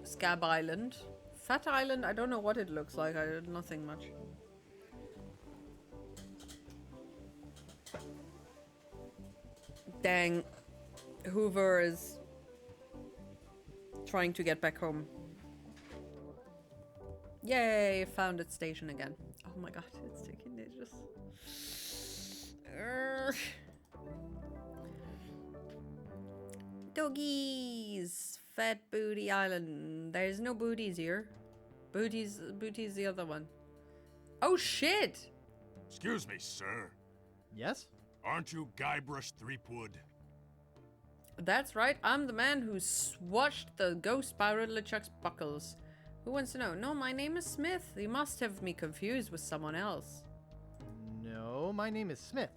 Scab Island. Fat Island, I don't know what it looks like. Nothing much. Dang. Hoover is trying to get back home. Yay, found its station again. Oh my god, it's taking ages. Doggies! Fat Booty Island. There's no booties here. Booty's the other one. Oh shit! Excuse me, sir. Yes? Aren't you Guybrush Threepwood? That's right, I'm the man who swashed the ghost pirate LeChuck's buckles. Who wants to know? No, my name is Smith. You must have me confused with someone else. No, my name is Smith.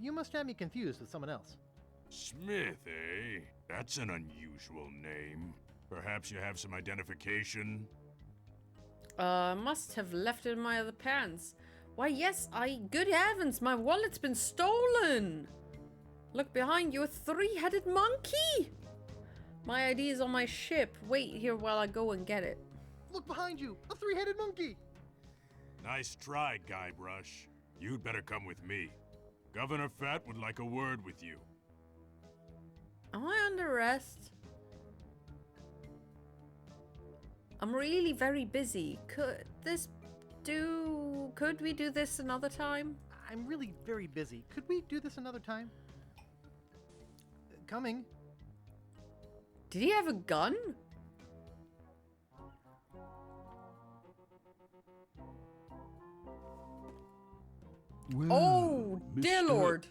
You must have me confused with someone else. Smith, eh? That's an unusual name. Perhaps you have some identification? Must have left it in my other pants. Why, yes, good heavens, my wallet's been stolen! Look behind you, a three-headed monkey! My ID is on my ship. Wait here while I go and get it. Look behind you, a three-headed monkey! Nice try, Guybrush. You'd better come with me. Governor Fat would like a word with you. Am I under arrest? I'm really very busy. Could we do this another time? I'm really very busy. Could we do this another time? Coming. Did he have a gun? Well, Oh, dear Mr. Lord.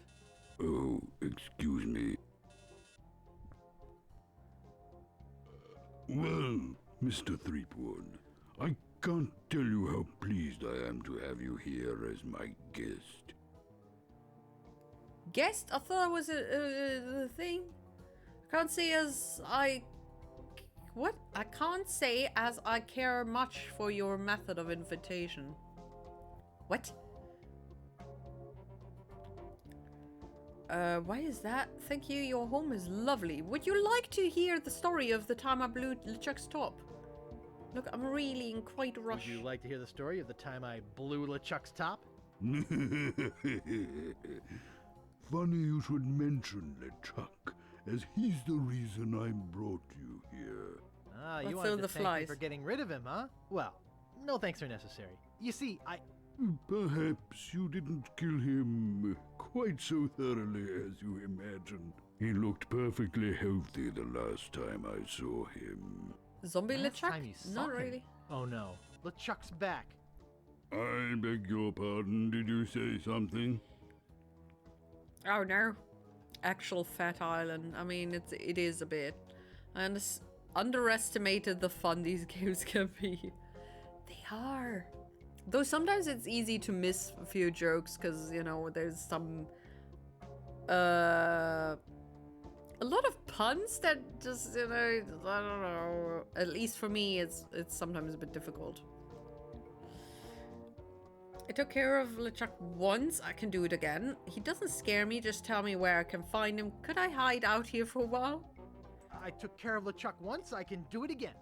Oh, excuse me. Well, Mr. Threepwood, I can't tell you how pleased I am to have you here as my guest. Guest? I thought it was a thing. I can't say as I... What? I can't say as I care much for your method of invitation. What? Why is that? Thank you, your home is lovely. Would you like to hear the story of the time I blew LeChuck's top? Look, I'm really in quite a rush. Would you like to hear the story of the time I blew LeChuck's top? Funny you should mention LeChuck, as he's the reason I brought you here. Ah, you wanted to thank me for getting rid of him, huh? Well, no thanks are necessary. You see, Perhaps you didn't kill him quite so thoroughly as you imagine. He looked perfectly healthy the last time I saw him. Zombie Last LeChuck? time you saw Not him. really. Oh no, LeChuck's back. I beg your pardon, did you say something? Oh no. Actual Fat Island. I mean, it is a bit. I underestimated the fun these games can be. They are. Though sometimes it's easy to miss a few jokes because, you know, there's some... a lot of puns that just, you know, I don't know. At least for me, it's sometimes a bit difficult. I took care of LeChuck once. I can do it again. He doesn't scare me. Just tell me where I can find him. Could I hide out here for a while? I took care of LeChuck once. I can do it again.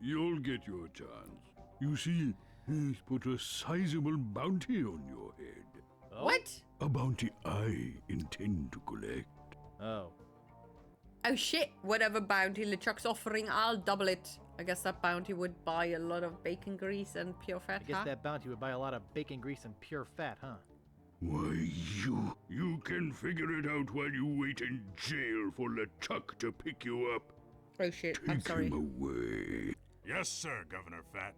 You'll get your chance. You see, he's put a sizable bounty on your head. Oh? What? A bounty I intend to collect. Oh. Oh shit, whatever bounty LeChuck's offering, I'll double it. I guess that bounty would buy a lot of bacon grease and pure fat, I guess that bounty would buy a lot of bacon grease and pure fat, huh? Why, you can figure it out while you wait in jail for LeChuck to pick you up. Oh shit, Take I'm sorry. him away. Yes, sir, Governor Fat.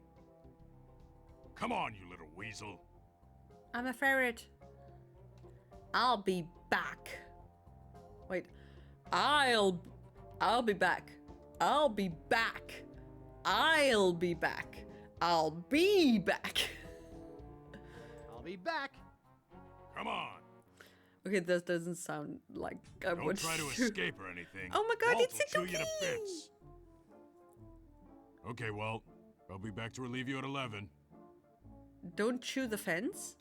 Come on, you little weasel. I'm a ferret. I'll be back. Wait, I'll be back. I'll be back. I'll be back. I'll be back. I'll be back. Come on. Okay, this doesn't sound like I Don't would try to do. escape or anything. Oh my god, Walt it's a will chew you to cookie! bits. Okay, Walt. I'll be back to relieve you at 11. Don't chew the fence?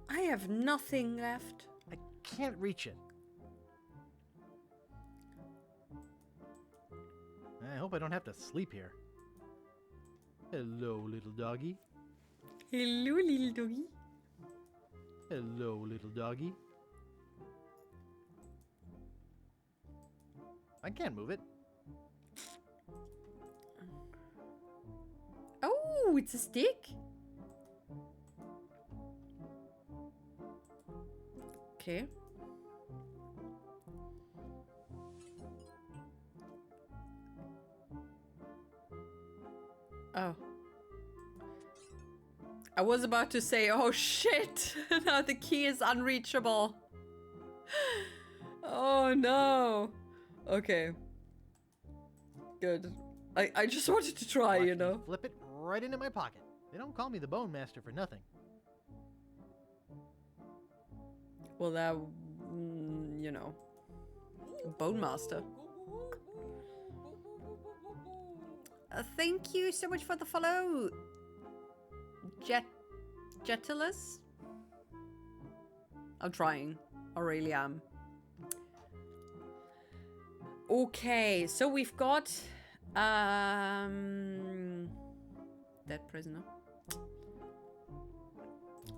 I have nothing left. I can't reach it. I hope I don't have to sleep here. Hello, little doggy. Hello, little doggy. Hello, little doggy. I can't move it. Oh, it's a stick. Okay. Oh. I was about to say, oh shit, now the key is unreachable. Oh no. Okay. Good. I just wanted to try, Watch you know. me flip it right into my pocket. They don't call me the Bone Master for nothing. Well, that, you know, Bone Master. Thank you so much for the follow, Jetilus. I'm trying. I really am. Okay, so we've got dead prisoner.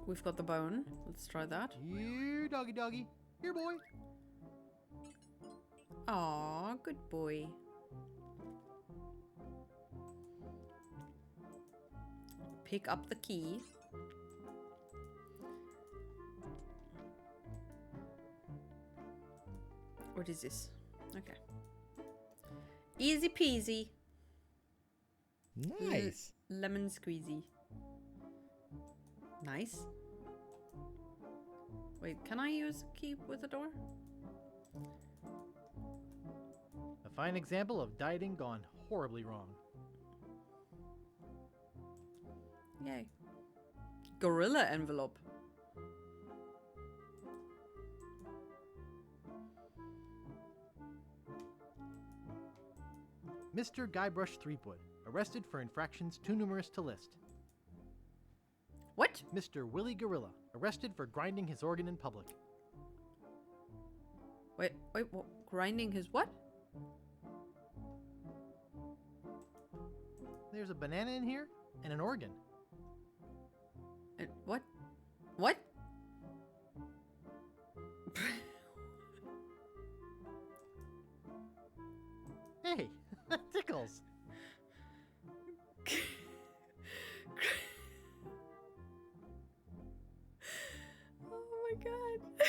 We've got the bone. Let's try that. Here, doggy doggy. Here, boy. Aw, good boy. Pick up the key. What is this? Okay. Easy peasy. Nice. Lemon squeezy. Nice. Wait, can I use a key with the door? A fine example of dieting gone horribly wrong. Yay. Gorilla envelope. Mr. Guybrush Threepwood, arrested for infractions too numerous to list. What? Mr. Willie Gorilla, arrested for grinding his organ in public. Wait, what? Grinding his what? There's a banana in here and an organ. And what? What? Hey, that tickles. Oh my god.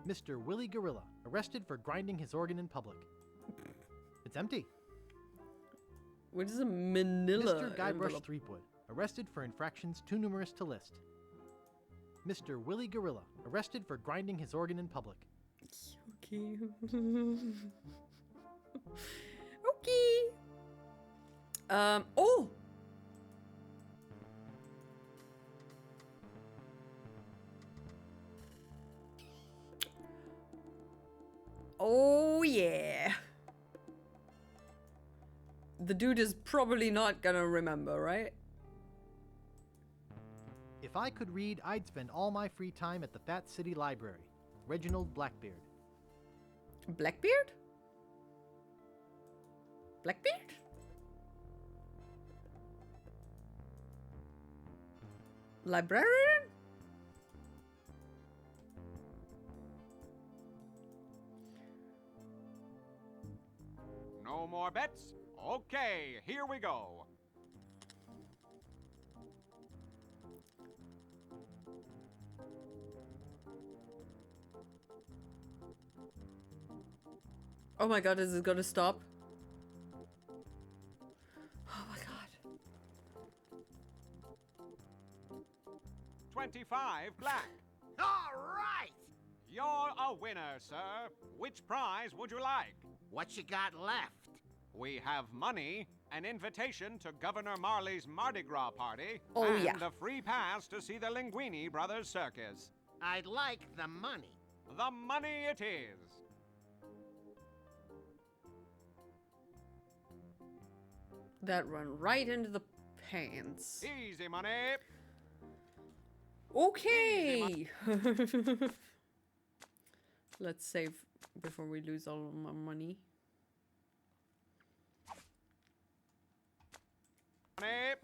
Mr. Willie Gorilla, arrested for grinding his organ in public. It's empty. What is a manila Mr. Guybrush envelope? Threepwood, arrested for infractions too numerous to list. Mr. Willie Gorilla, arrested for grinding his organ in public. Okay. Okay. Oh! Oh yeah. The dude is probably not gonna remember, right? If I could read, I'd spend all my free time at the Fat City Library. Reginald Blackbeard. Blackbeard? Blackbeard? Librarian? No more bets? Okay, here we go. Oh my god, is it gonna stop? Oh my god. 25 black. All right! You're a winner, sir. Which prize would you like? What you got left? We have money, an invitation to Governor Marley's Mardi Gras party, Oh, and yeah. a free pass to see the Linguini Brothers Circus. I'd like the money. The money it is. That run right into the pants. Easy money. Okay. Let's save before we lose all of my money. Money.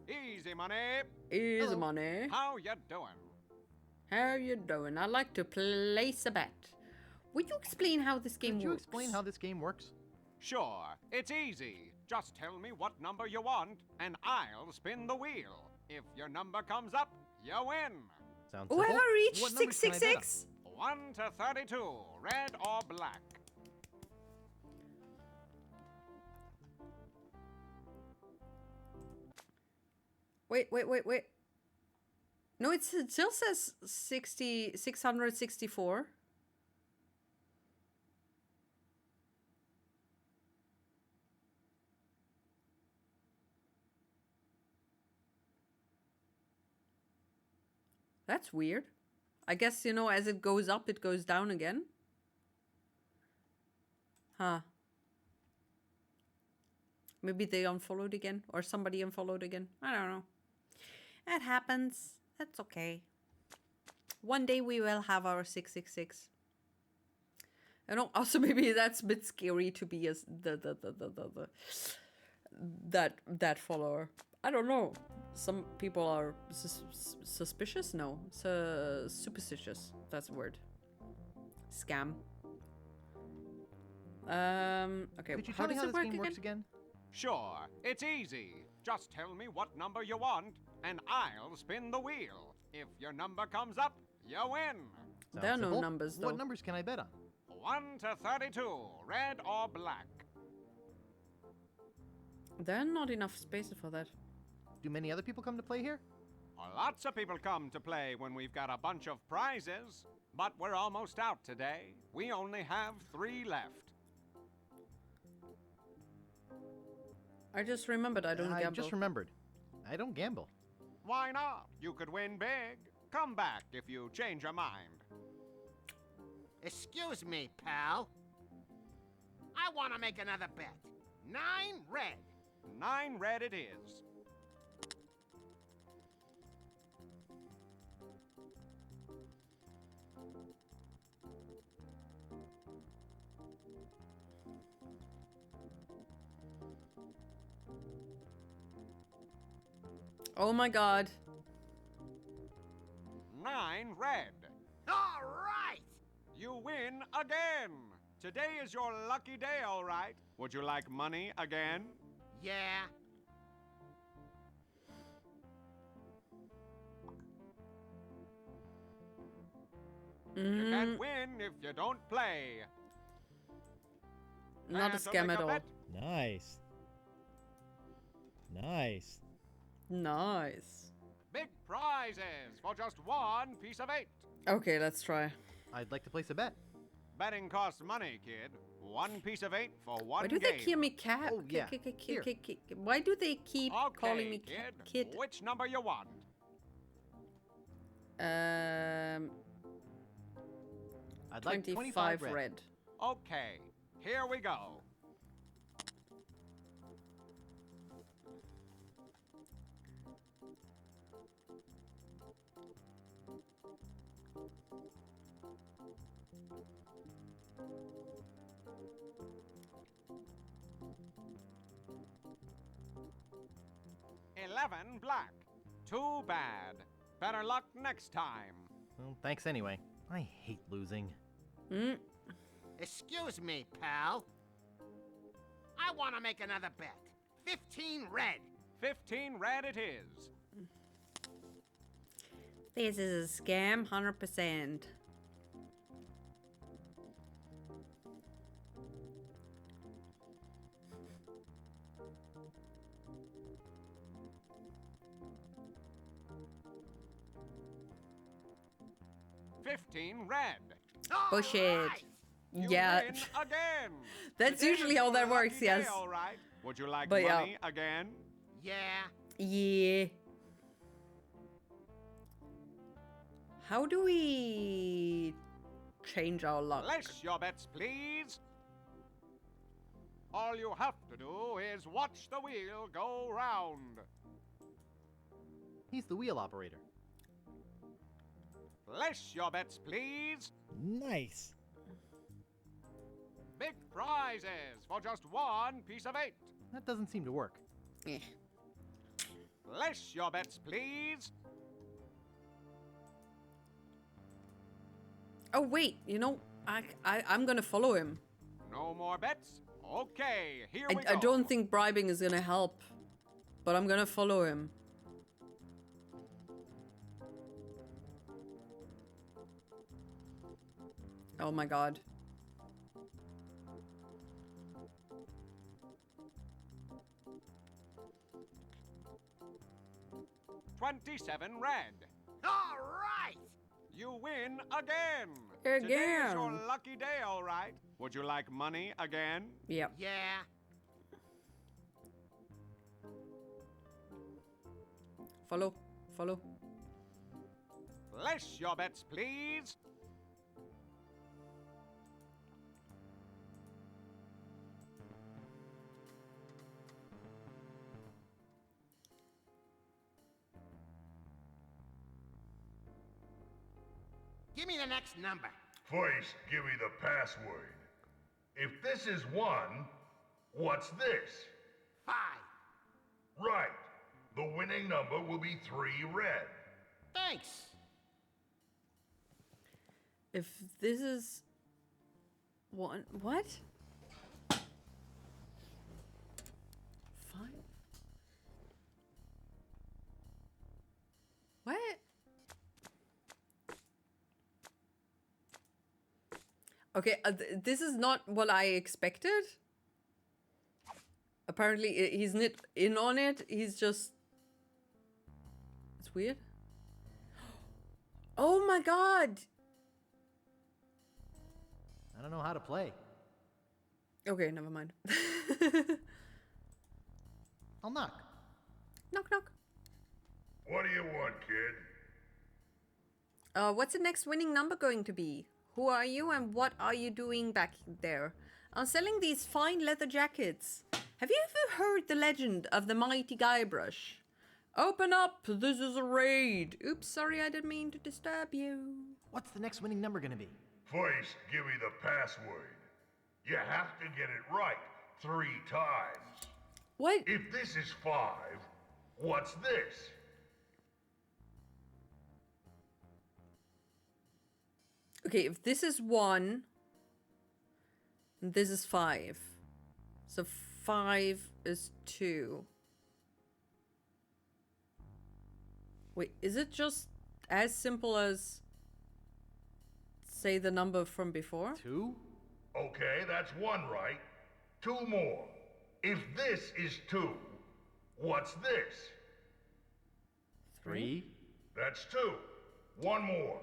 Easy money. Easy Hello. money. How you doing? How you doing? I'd like to place a bet. Would you explain how this game Could you works? explain how this game works? Sure, it's easy. Just tell me what number you want, and I'll spin the wheel. If your number comes up, you win. Sounds Oh, have simple. I reached What numbers can I bet on? 666? 1 to 32, red or black. Wait. No, it still says 664. That's weird. I guess, you know, as it goes up, it goes down again. Huh. Maybe they unfollowed again, or somebody unfollowed again. I don't know. That happens. That's okay. One day we will have our 666. I know. Also, maybe that's a bit scary to be as that follower. I don't know. Some people are suspicious. No, superstitious. That's the word. Scam. Okay. Could you How tell me does how it this work game again? works again? Sure, it's easy. Just tell me what number you want, and I'll spin the wheel. If your number comes up, you win. There are Sounds no simple. numbers, though. What numbers can I bet on? 1 to 32, red or black. There are not enough spaces for that. Do many other people come to play here? Well, lots of people come to play when we've got a bunch of prizes. But we're almost out today. We only have 3 left. I just remembered I don't I gamble. just remembered. I don't gamble. Why not? You could win big. Come back if you change your mind. Excuse me, pal. I want to make another bet. 9 red. 9 red it is. Oh my god. 9 red. All right! You win again. Today is your lucky day, all right. Would you like money again? Yeah. You can't win if you don't play. Not a And to scam make at a all. bet, Nice. Nice. Nice. big prizes for just 1 piece of 8. Okay, let's try. I'd like to place a bet. Betting costs money, kid. 1 piece of 8 for 1 Why do game. they hear me cat? Oh, yeah. Here. Why do they keep calling me kid. kid? Which number you want? I'd like 25 red. red. Okay, here we go. $11 black. Too bad. Better luck next time. Well, thanks anyway. I hate losing. Excuse me, pal. I want to make another bet. 15 red. 15 red it is. This is a scam, 100%. Red. Bullshit. You Yeah. win again. That's Today usually is how your that works, lucky yes. Day, all right. Would you like But yeah. money again? Yeah. Yeah. How do we change our luck? Place your bets, please. All you have to do is watch the wheel go round. He's the wheel operator. Place your bets, please. Nice. Big prizes for just 1 piece of 8. That doesn't seem to work. Place your bets, please. Oh wait, you know, I'm gonna follow him. No more bets? Okay, here we go. I don't think bribing is gonna help, but I'm gonna follow him. Oh my god. $27 red. All right. You win again. Again. Today is your lucky day, all right. Would you like money again? Yep. Yeah. Follow. Follow. Place your bets, please. Give me the next number. First, give me the password. If this is 1, what's this? 5. Right. The winning number will be 3 red. Thanks. If this is one, what? 5? What? Okay, this is not what I expected. Apparently, he's not in on it. He's just weird? Oh my god! I don't know how to play. Okay, never mind. I'll knock. Knock, knock. What do you want, kid? What's the next winning number going to be? Who are you and what are you doing back there? I'm selling these fine leather jackets. Have you ever heard the legend of the mighty Guybrush? Open up! This is a raid! Oops, sorry, I didn't mean to disturb you. What's the next winning number gonna be? First, give me the password. You have to get it right 3 times. What? If this is 5, what's this? Okay, if this is 1, and this is 5. So 5 is 2. Wait, is it just as simple as say the number from before? 2? Okay, that's 1 right. 2 more. If this is 2, what's this? 3? That's 2. 1 more.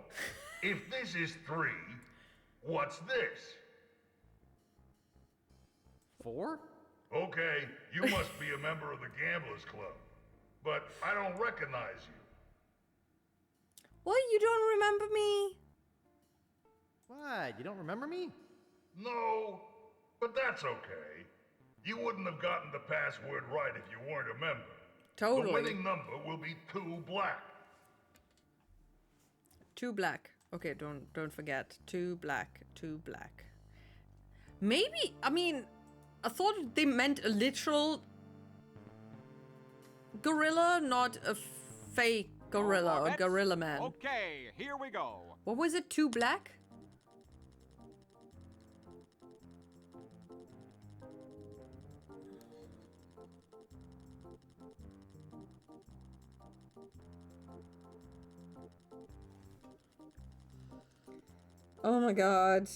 If this is 3, what's this? 4? Okay, you must be a member of the Gamblers Club. But I don't recognize you. What? You don't remember me? What? You don't remember me? No, but that's okay. You wouldn't have gotten the password right if you weren't a member. Totally. The winning number will be 2 black. 2 black. Okay, don't forget. 2 black. 2 black. Maybe, I mean, I thought they meant a literal gorilla, not a fake gorilla or gorilla man. Okay, here we go. What was it? 2 black? Oh my god.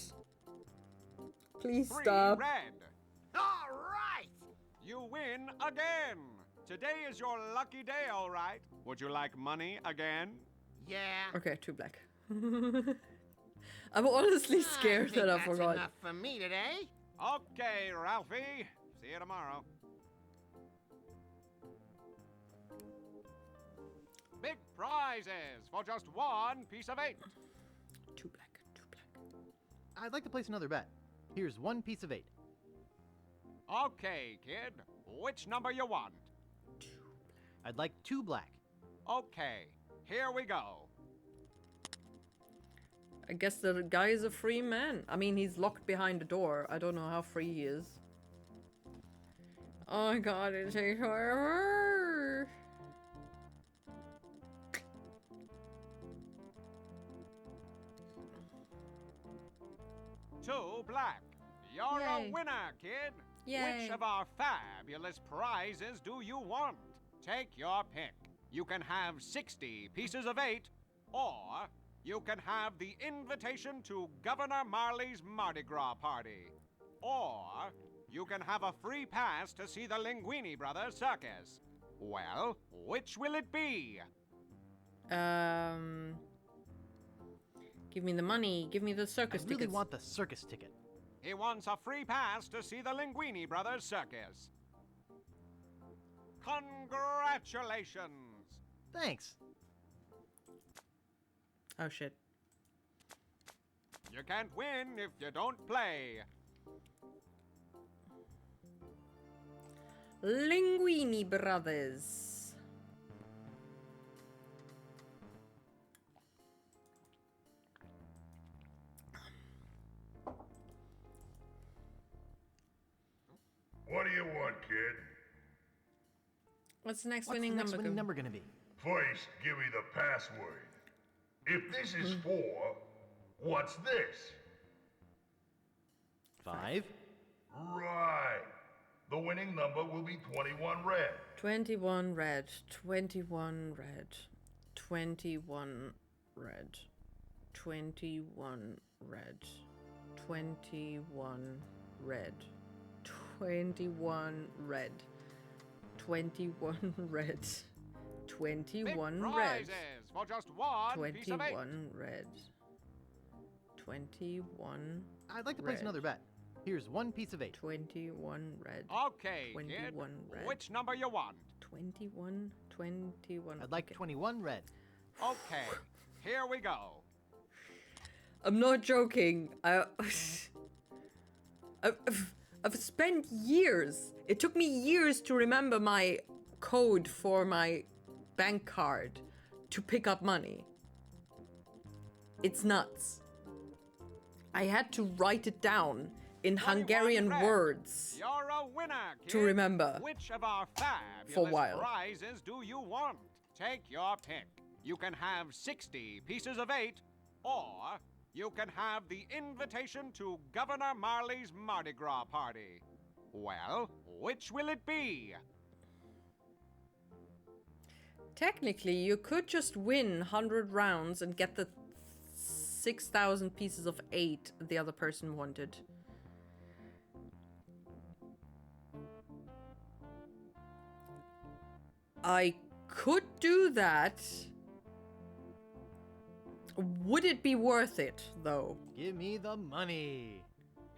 Please 3 stop. red. All right. You win again. Today is your lucky day, all right. Would you like money again? Yeah. Okay, 2 black. I'm honestly scared that I that's forgot. enough for me today. Okay, Ralphie. See you tomorrow. Big prizes for just 1 piece of 8. 2 black. 2 black. I'd like to place another bet. Here's 1 piece of 8. Okay, kid. Which number you want? I'd like 2 black. Okay, here we go. I guess the guy is a free man. I mean, he's locked behind a door. I don't know how free he is. Oh my god, it takes forever. Two black. You're Yay. a winner, kid. Yay. Which of our fabulous prizes do you want? Take your pick. You can have 60 pieces of 8, or you can have the invitation to Governor Marley's Mardi Gras party. Or you can have a free pass to see the Linguini Brothers circus. Well, which will it be? Give me the money. Give me the circus I really tickets. want the circus ticket. He wants a free pass to see the Linguini Brothers circus. Congratulations! Thanks. Oh shit. You can't win if you don't play. Linguini Brothers. What do you want, kid? What's the next What's winning the next number? winning number gonna be? First, give me the password. If this is 4, what's this? 5? Right. The winning number will be 21 red. 21 red. 21 red. 21 red. 21 red. 21 red. 21 red. 21 red. 21 red. prizes for just one piece of 8. 21 red. 21. I'd like to place red. another bet. Here's one piece of 8. 21 red. Okay, 21 kid. red. Which number you want? 21. I'd like 21 red. Okay, here we go. I'm not joking. I've spent years. It took me years to remember my code for my bank card to pick up money. It's nuts. I had to write it down in Hungarian red. words You're a winner, kid. to remember. Which of our For a fabulous while. prizes do you want? Take your pick. You can have 60 pieces of 8, or you can have the invitation to Governor Marley's Mardi Gras party. Well, which will it be? Technically, you could just win 100 rounds and get the 6,000 pieces of 8 the other person wanted. I could do that. Would it be worth it, though? Give me the money.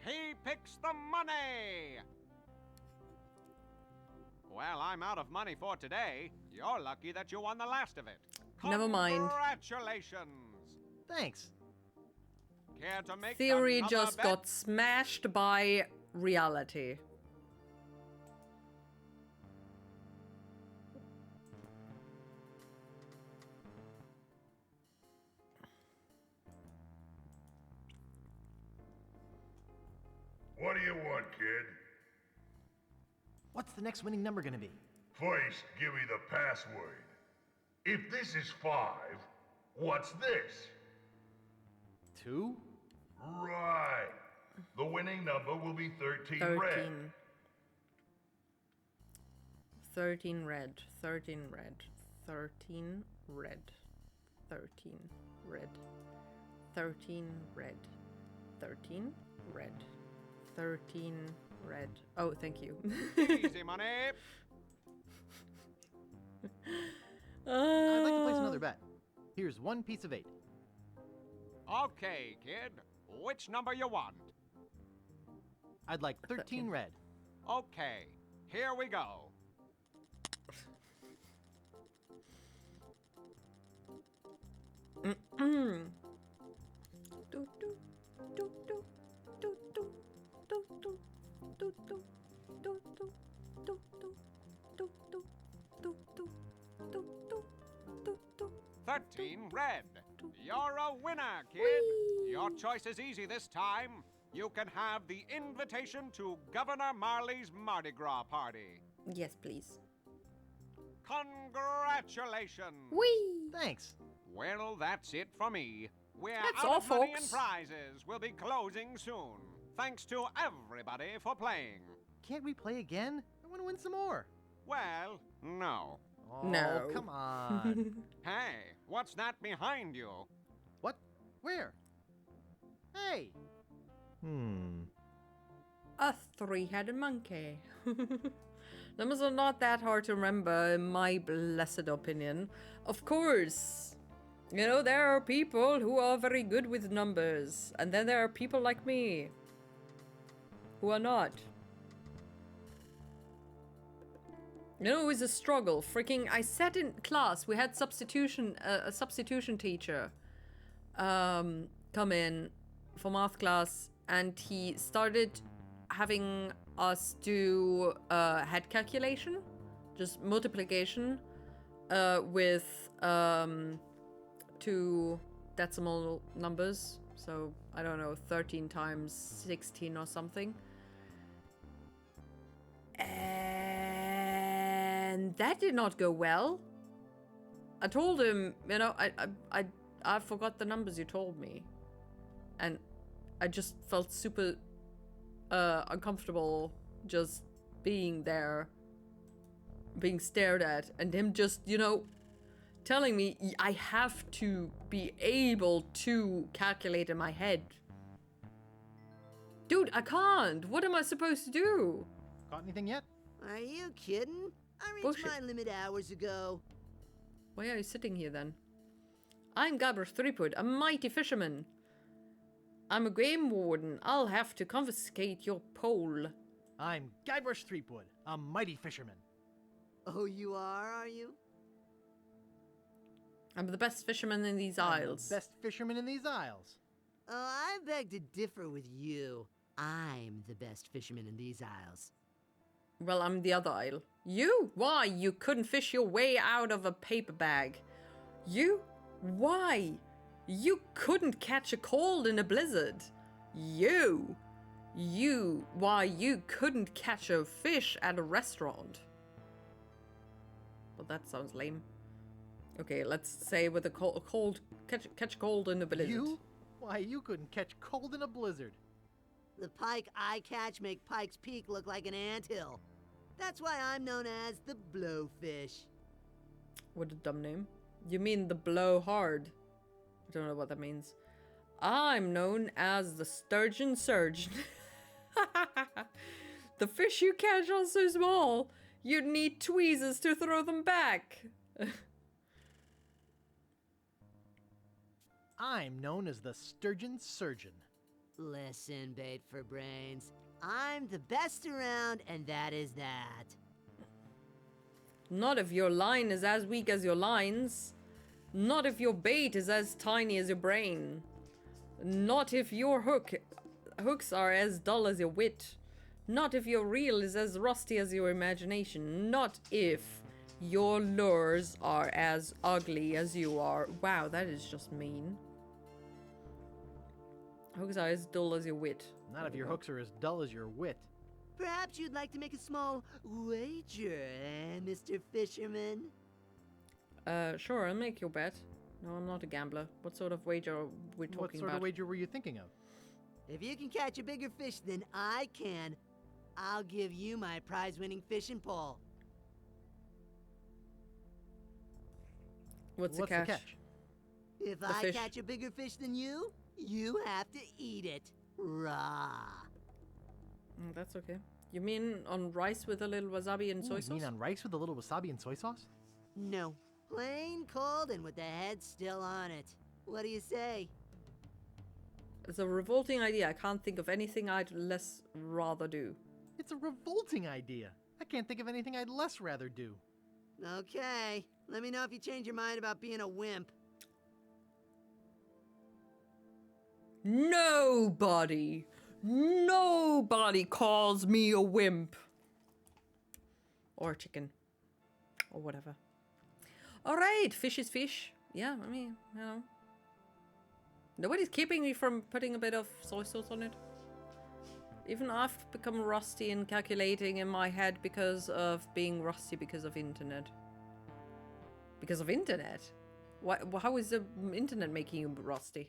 He picks the money! Well, I'm out of money for today. You're lucky that you won the last of it. Never mind. Congratulations! Thanks. Care to make Theory another just bet? got smashed by reality. What do you want, kid? What's the next winning number gonna be? First, give me the password. If this is 5, what's this? 2? Right. The winning number will be 13 red. 13 red. 13 red. 13 red. 13 red. 13 red. 13 red. 13 red. Oh, thank you. Easy money. I'd like to place another bet. Here's one piece of 8. Okay, kid. Which number you want? I'd like 13 red. Okay, here we go. $13 red. You're a winner, kid. Your choice is easy this time. You can have the invitation to Governor Marley's Mardi Gras party. Yes, please. Congratulations. Whee! Thanks. Well, that's it for me. We're That's out all, of money and folks. prizes. We'll be closing soon. Thanks to everybody for playing. Can't we play again? I want to win some more. Well, no. Oh, No. come on. Hey, what's that behind you? What? Where? Hey. A three-headed monkey. Numbers are not that hard to remember, in my blessed opinion. Of course. You know, there are people who are very good with numbers. And then there are people like me. Who are not. You know, it was a struggle. Freaking, I sat in class. We had substitution, a substitution teacher come in for math class. And he started having us do head calculation. Just multiplication with 2 decimal numbers. So, I don't know, 13 times 16 or something. And that did not go well. I told him, you know, I forgot the numbers you told me. And I just felt super uncomfortable just being there, being stared at, and him just, you know, telling me I have to be able to calculate in my head. Dude, I can't. What am I supposed to do? Got anything yet? Are you kidding? I reached Bullshit. my limit hours ago. Why are you sitting here then? I'm Gabber Threepwood, a mighty fisherman. I'm a game warden. I'll have to confiscate your pole. I'm Guybrush Threepwood, a mighty fisherman. Oh, you are you? I'm the best fisherman in these isles. The best fisherman in these isles. Oh, I beg to differ with you. I'm the best fisherman in these isles. Well, I'm the other isle. You? Why? You couldn't fish your way out of a paper bag. You? Why? You couldn't catch a cold in a blizzard. You? Why? You couldn't catch a fish at a restaurant. Well, that sounds lame. Okay, let's say with a cold catch cold in a blizzard. You? Why, you couldn't catch cold in a blizzard. The pike I catch make Pike's Peak look like an anthill. That's why I'm known as the Blowfish. What a dumb name. You mean the blow hard. I don't know what that means. I'm known as the Sturgeon Surgeon. The fish you catch are so small, you'd need tweezers to throw them back. I'm known as the Sturgeon Surgeon. Listen, bait for brains. I'm the best around, and that is that. Not if your line is as weak as your lines. Not if your bait is as tiny as your brain. Not if your hooks are as dull as your wit. Not if your reel is as rusty as your imagination. Not if your lures are as ugly as you are. Wow, that is just mean. Hooks are as dull as your wit. Not if your hooks are as dull as your wit. Perhaps you'd like to make a small wager, Mr. Fisherman? Sure, I'll make your bet. No, I'm not a gambler. What sort of wager are we talking about? What sort of wager were you thinking of? If you can catch a bigger fish than I can, I'll give you my prize-winning fishing pole. What's the catch? If I catch a bigger fish than you, you have to eat it raw. That's okay. You mean on rice with a little wasabi and soy sauce? You mean on rice with a little wasabi and soy sauce? No. Plain cold and with the head still on it. What do you say? It's a revolting idea. I can't think of anything I'd less rather do. It's a revolting idea. I can't think of anything I'd less rather do. Okay. Let me know if you change your mind about being a wimp. Nobody calls me a wimp. Or a chicken. Or whatever. Alright, fish is fish. Yeah, I mean, you know. Nobody's keeping me from putting a bit of soy sauce on it. Even I've become rusty in calculating in my head because of being rusty because of internet. Because of internet? How is the internet making you rusty?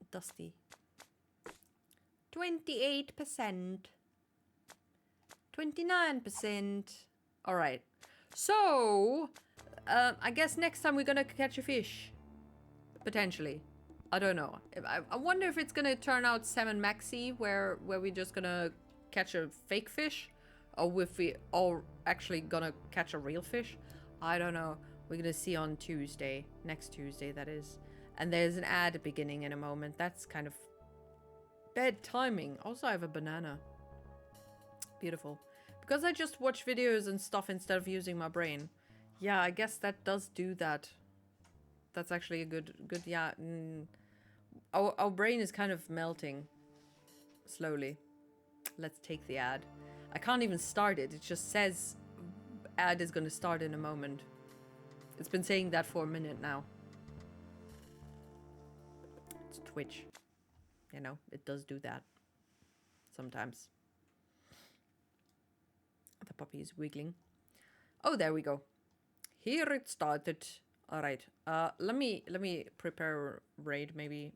Dusty. 28%. 29%. Alright. So, I guess next time we're gonna catch a fish. Potentially. I don't know. I wonder if it's gonna turn out Salmon Maxi, where we're just gonna catch a fake fish, or if we are actually gonna catch a real fish. I don't know. We're gonna see on Tuesday. Next Tuesday, that is. And there's an ad beginning in a moment. That's kind of bad timing. Also, I have a banana. Beautiful. Because I just watch videos and stuff instead of using my brain. Yeah, I guess that does do that. That's actually a good, yeah. Our brain is kind of melting. Slowly. Let's take the ad. I can't even start it. It just says ad is going to start in a moment. It's been saying that for a minute now. It's Twitch. You know, it does do that. Sometimes. The puppy is wiggling. Oh, there we go. Here it started. All right. Let me prepare raid. Maybe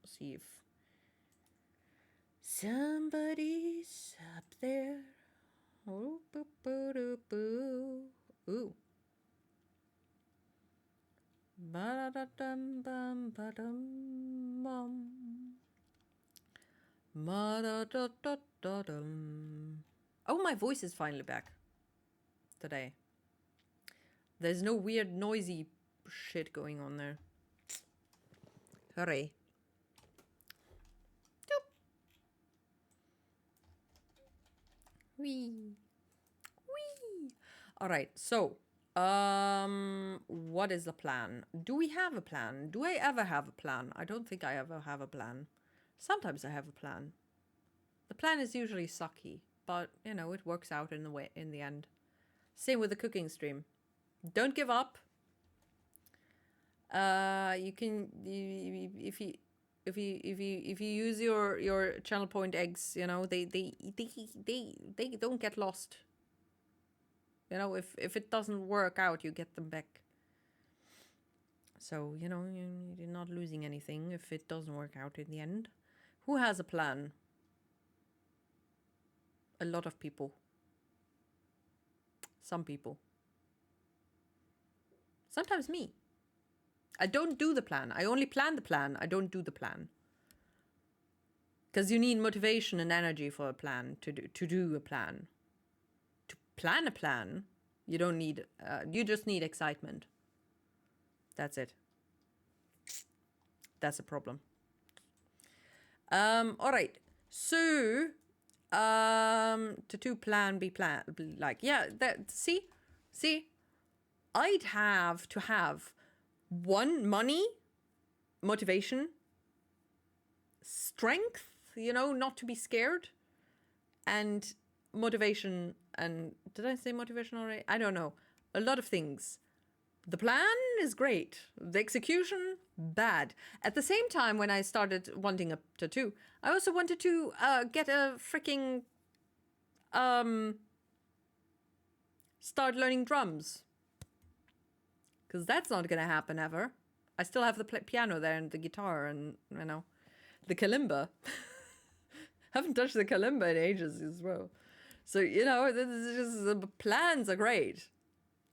see if somebody's up there. Ooh, boo, boo, doo, boo. Ooh. Ba-da-da-dum, bum, ba-dum, bum. Ma-da-da-da-da-dum. Oh, my voice is finally back today. There's no weird noisy shit going on there. Hooray. Doop. Wee. Wee. Alright, so what is the plan? Do we have a plan? Do I ever have a plan? I don't think I ever have a plan. Sometimes I have a plan. The plan is usually sucky, but you know, it works out in the end. Same with the cooking stream. Don't give up. You can if you use your channel point eggs, you know, they don't get lost. You know, if it doesn't work out, you get them back. So, you know, you're not losing anything if it doesn't work out in the end. Who has a plan? A lot of people. Some people. Sometimes me. I don't do the plan. I only plan the plan. I don't do the plan. Because you need motivation and energy for a plan, to do a plan. To plan a plan, you don't need, you just need excitement. That's it. That's a problem. All right. So, to do plan, be plan, like, yeah, that, see, I'd have to have one, money, motivation, strength, you know, not to be scared, and motivation, and did I say motivation already? I don't know. A lot of things. The plan is great. The execution, bad. At the same time, when I started wanting a tattoo, I also wanted to get a freaking start learning drums. Because that's not going to happen ever. I still have the piano there and the guitar and, you know, the kalimba. Haven't touched the kalimba in ages as well. So, you know, the plans are great.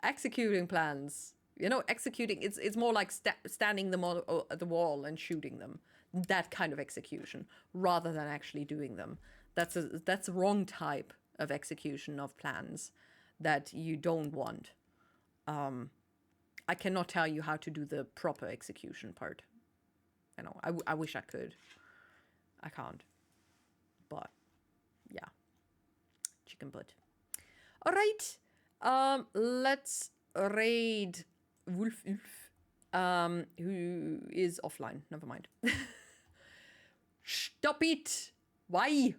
Executing plans. You know, executing, it's more like standing them at the wall and shooting them. That kind of execution, rather than actually doing them. That's a wrong type of execution of plans that you don't want. I cannot tell you how to do the proper execution part. You know, I wish I could. I can't. But, yeah. Chicken butt. All right. Let's raid Wolf, who is offline. Never mind. Stop it! Why?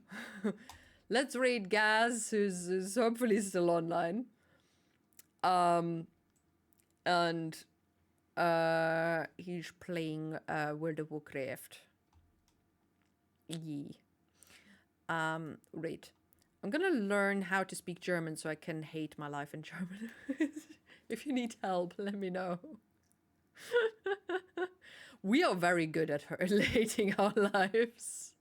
Let's raid Gaz, who's hopefully still online. And he's playing World of Warcraft. Yee. Right. I'm gonna learn how to speak German so I can hate my life in German. If you need help, let me know. We are very good at hating our lives.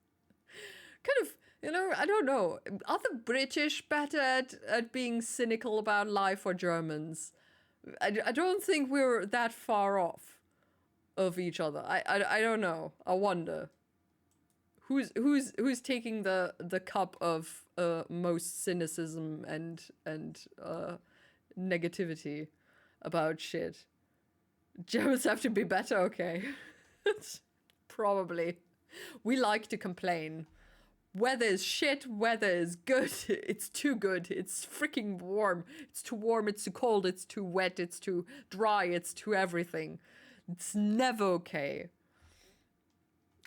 Kind of, you know, I don't know. Are the British better at being cynical about life or Germans? I don't think we're that far off of each other. I don't know. I wonder. Who's taking the cup of most cynicism and negativity about shit? Germans have to be better, okay. Probably. We like to complain. Weather is shit, weather is good. It's too good. It's freaking warm. It's too warm, it's too cold, it's too wet, it's too dry, it's too everything. It's never okay.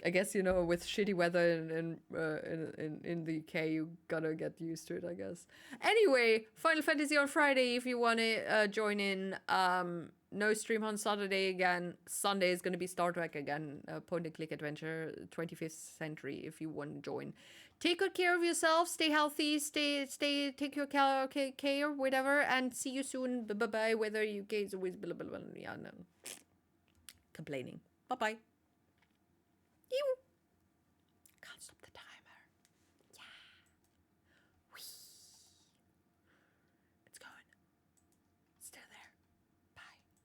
I guess, you know, with shitty weather in the UK, you gotta get used to it, I guess. Anyway, Final Fantasy on Friday if you want to join in. No stream on Saturday again. Sunday is going to be Star Trek again. Point-and-click adventure, 25th century if you want to join. Take good care of yourself. Stay healthy. Take your care, whatever. And see you soon. Bye-bye. Whether you guys always blah, blah, blah. Yeah, no. Complaining. Bye-bye. You.